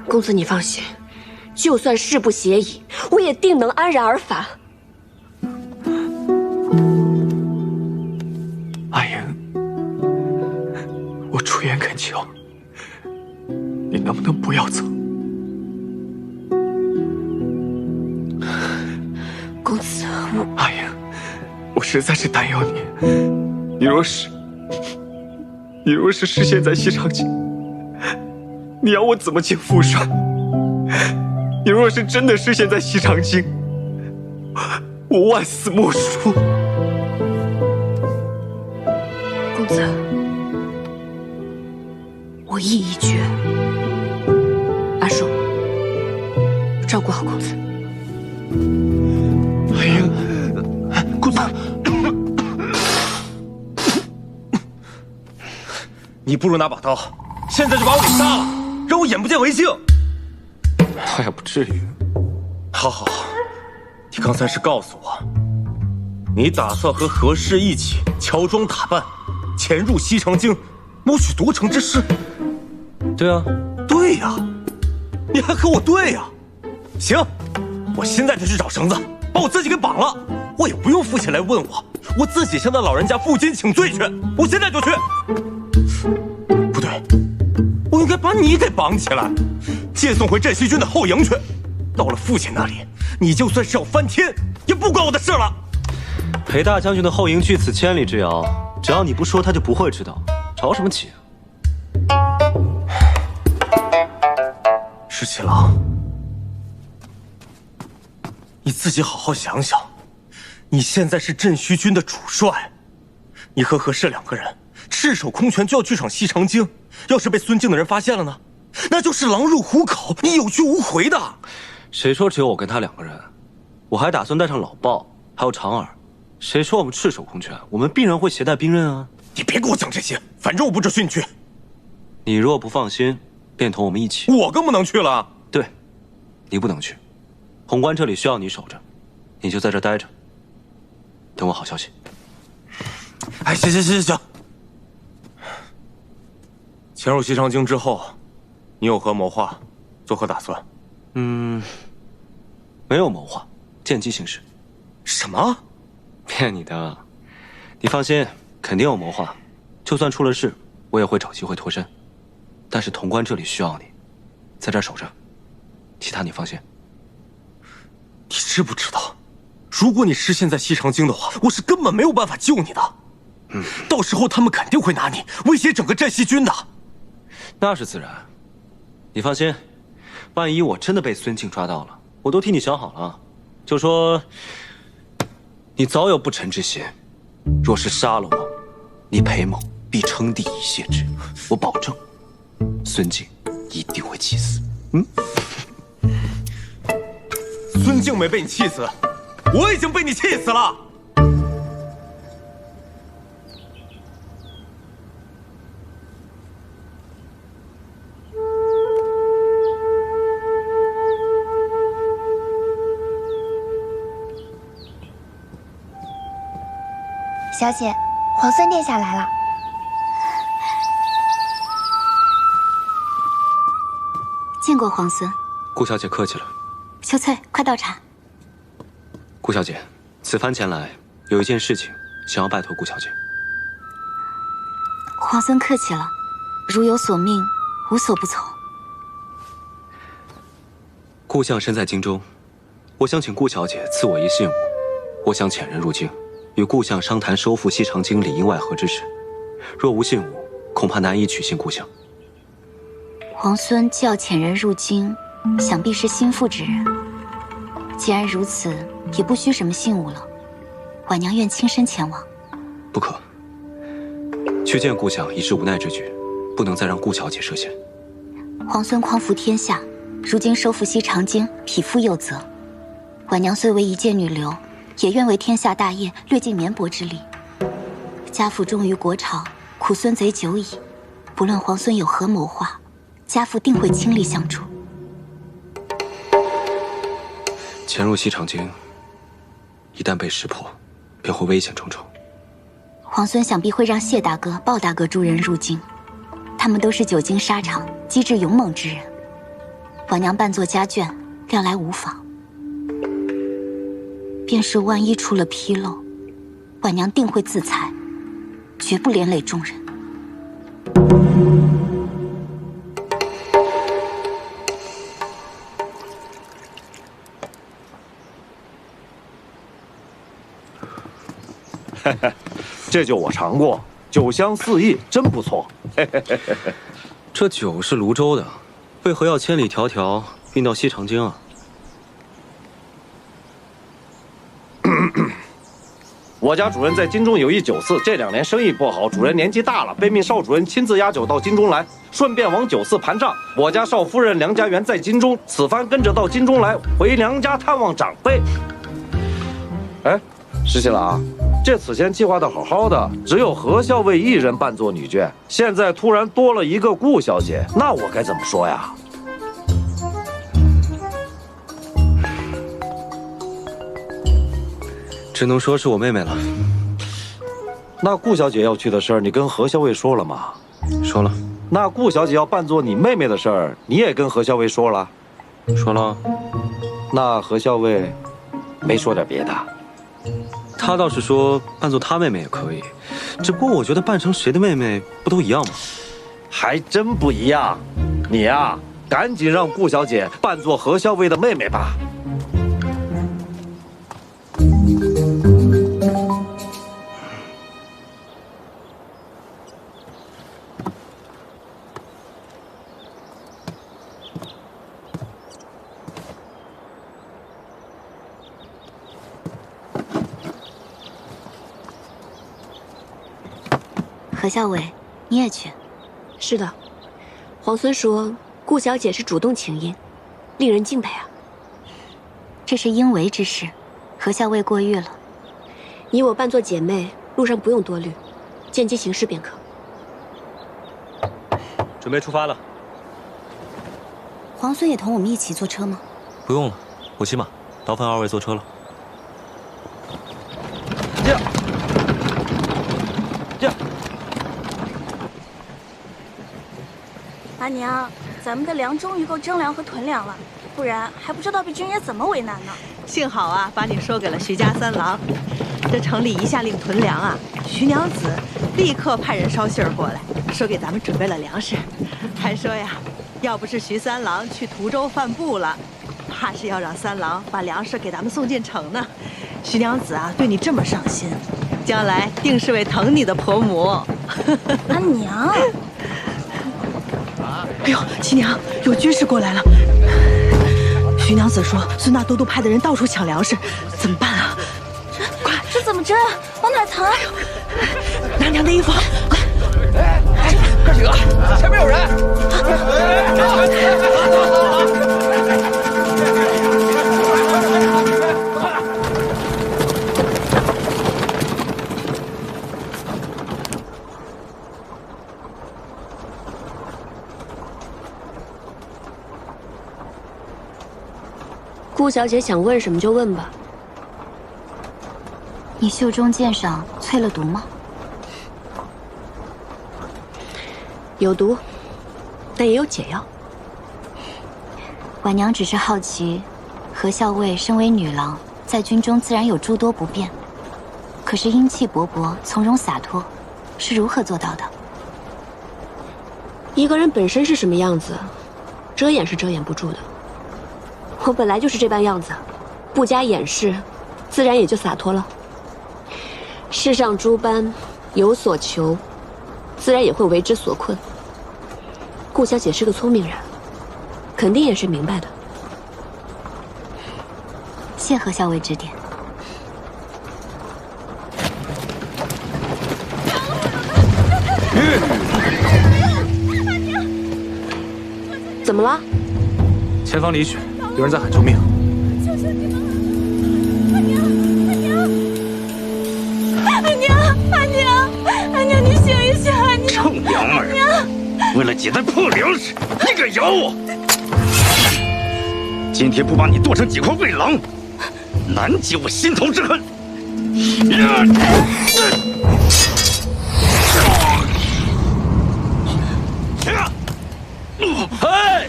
公子你放心，就算誓不协议，我也定能安然而返。阿莹，我出言恳求，你能不能不要走？公子，阿莹，我实在是担忧你。你若是失陷在西长京，你要我怎么见父帅？你若是真的失陷在西长京，我万死莫赎。公子，我意已决。阿寿，照顾好公子。阿莹，公子，你不如拿把刀，现在就把我给杀了，让我眼不见为净。倒也不至于。好好好，你刚才是告诉我，你打算和何氏一起乔装打扮，潜入西长京，谋取夺城之事。对啊，对呀，你还和我对呀？行，我现在就去找绳子，把我自己给绑了。我也不用父亲来问我，我自己向那老人家负荆请罪去。我现在就去。不对，我应该把你给绑起来，接送回镇西军的后营去。到了父亲那里，你就算是要翻天，也不关我的事了。裴大将军的后营距此千里之遥，只要你不说，他就不会知道。着什么急啊？石七郎，你自己好好想想，你现在是镇西军的主帅，你和何氏两个人赤手空拳就要去闯西长京，要是被孙敬的人发现了呢，那就是狼入虎口，你有去无回的。谁说只有我跟他两个人？我还打算带上老鲍，还有长耳。谁说我们赤手空拳？我们必然会携带兵刃啊！你别给我讲这些，反正我不知训去。你若不放心，便同我们一起。我更不能去了。对，你不能去。潼关这里需要你守着，你就在这待着，等我好消息。哎，行。潜入西长京之后，你有何谋划？作何打算？没有谋划，见机行事。什么？骗你的！你放心，肯定有谋划。就算出了事，我也会找机会脱身。但是潼关这里需要你，在这儿守着，其他你放心。你知不知道，如果你失陷在西长京的话，我是根本没有办法救你的。到时候他们肯定会拿你威胁整个镇西军的。那是自然。你放心，万一我真的被孙敬抓到了，我都替你想好了。就说你早有不臣之心，若是杀了我，你裴某必称帝以谢之。我保证，孙敬一定会气死。孙敬没被你气死，我已经被你气死了。小姐，皇孙殿下来了。见过皇孙。顾小姐客气了。秋翠，快倒茶。顾小姐，此番前来有一件事情想要拜托顾小姐。皇孙客气了，如有所命，无所不从。顾相身在京中，我想请顾小姐赐我一信物，我想潜人入京，与顾相商谈收复西长京里应外合之事。若无信物，恐怕难以取信顾相。皇孙既要遣人入京，想必是心腹之人。既然如此，也不需什么信物了。婉娘愿亲身前往。不可，去见顾相已是无奈之举，不能再让顾小姐涉险。皇孙匡扶天下，如今收复西长京，匹夫有责。婉娘虽为一介女流，也愿为天下大业略尽绵薄之力。家父忠于国朝，苦孙贼久矣。不论皇孙有何谋划，家父定会倾力相助。潜入西长京，一旦被识破，便会危险重重。皇孙想必会让谢大哥、鲍大哥诸人入京，他们都是久经沙场、机智勇猛之人。婉娘扮作家眷，调来无妨。便是万一出了纰漏，婉娘定会自裁，绝不连累众人。这酒我尝过，酒香四溢，真不错。这酒是泸州的，为何要千里迢迢运到西长京啊？我家主任在京中有一酒肆，这2年生意不好，主任年纪大了，被命少主任亲自押酒到京中来，顺便往酒肆盘账。我家少夫人梁家园在京中，此番跟着到京中来，回娘家探望长辈。哎，石新郎，这此前计划的好好的，只有何校尉一人扮作女眷，现在突然多了一个顾小姐，那我该怎么说呀？只能说是我妹妹了。那顾小姐要去的事儿，你跟何校尉说了吗？说了。那顾小姐要扮作你妹妹的事儿，你也跟何校尉说了？说了。那何校尉没说点别的？他倒是说扮作他妹妹也可以，只不过我觉得扮成谁的妹妹不都一样吗？还真不一样。你呀，赶紧让顾小姐扮作何校尉的妹妹吧。何校尉，你也去？是的，皇孙说顾小姐是主动请缨，令人敬佩啊。这是应为之事，何校尉过誉了。你我扮作姐妹，路上不用多虑，见机行事便可。准备出发了。皇孙也同我们一起坐车吗？不用了，我骑马，劳烦2位坐车了。阿娘，咱们的粮终于够征粮和屯粮了，不然还不知道被军爷怎么为难呢。幸好啊，把你说给了徐家三郎。这城里一下令屯粮啊，徐娘子立刻派人捎信儿过来，说给咱们准备了粮食，还说呀，要不是徐三郎去途州贩布了，怕是要让三郎把粮食给咱们送进城呢。徐娘子啊，对你这么上心，将来定是位疼你的婆母。阿娘。哎呦，七娘，有军士过来了。徐娘子说，孙大都督派的人到处抢粮食，怎么办啊？快，这怎么蒸？往哪藏？拿娘的衣服，快！哥几个，前面有人！顾小姐想问什么就问吧。你袖中剑上淬了毒吗？有毒，但也有解药。婉娘只是好奇，何校尉身为女郎，在军中自然有诸多不便，可是英气勃勃、从容洒脱，是如何做到的？一个人本身是什么样子，遮掩是遮掩不住的。我本来就是这般样子，不加掩饰，自然也就洒脱了。世上诸般有所求，自然也会为之所困。顾小姐是个聪明人，肯定也是明白的。谢何校尉指点。怎么了？前方李雪，有人在喊救命！求求你们了，阿娘，阿娘，你醒一醒，阿娘！臭娘们儿，为了几袋破粮食，你敢咬我？今天不把你剁成几块喂狼，难解我心头之恨！嘿，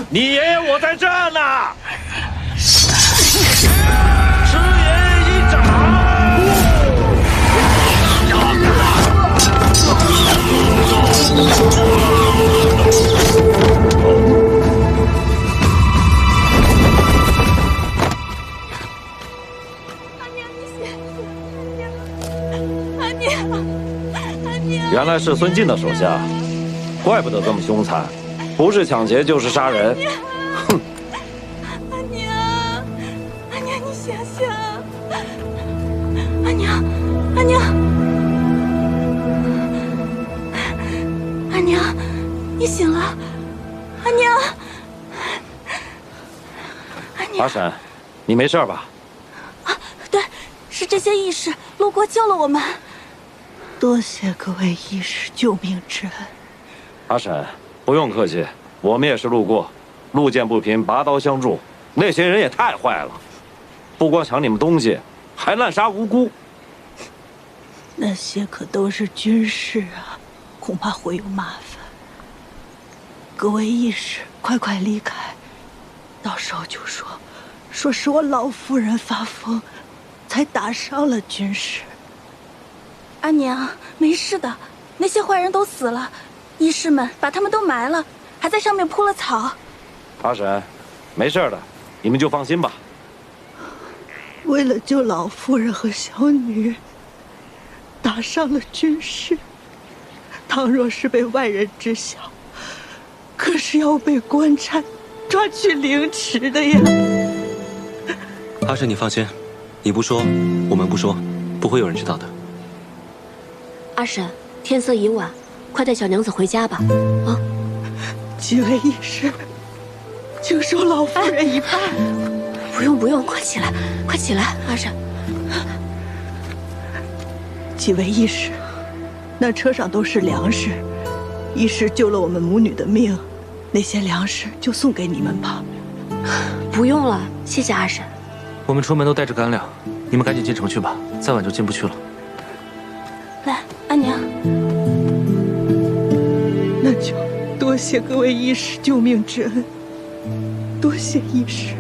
你爷爷我在这呢！赤炎一掌。原来是孙晋的手下，怪不得这么凶残，不是抢劫就是杀人。哼！阿娘，阿娘，你醒醒！阿娘，阿娘，阿娘，你醒了！阿娘，阿娘，阿婶，你没事吧？啊，对，是这些义士路过救了我们。多谢各位义士救命之恩。阿婶，不用客气，我们也是路过，路见不平拔刀相助。那些人也太坏了，不光抢你们东西，还滥杀无辜。那些可都是军士啊，恐怕会有麻烦。各位义士，快快离开，到时候就说是我老夫人发疯，才打伤了军士。阿娘，没事的，那些坏人都死了，义士们把他们都埋了，还在上面铺了草。阿婶，没事的，你们就放心吧。为了救老夫人和小女，打伤了军士，倘若是被外人知晓，可是要被官差抓去凌迟的呀。阿婶，你放心，你不说，我们不说，不会有人知道的。阿婶，天色已晚，快带小娘子回家吧。啊！几位义士，请收老夫人一半。不用不用，快起来，快起来，阿婶。几位义士，那车上都是粮食，义士救了我们母女的命，那些粮食就送给你们吧。不用了，谢谢阿婶。我们出门都带着干粮，你们赶紧进城去吧，再晚就进不去了。来，阿娘。那就多谢各位义士救命之恩，多谢义士。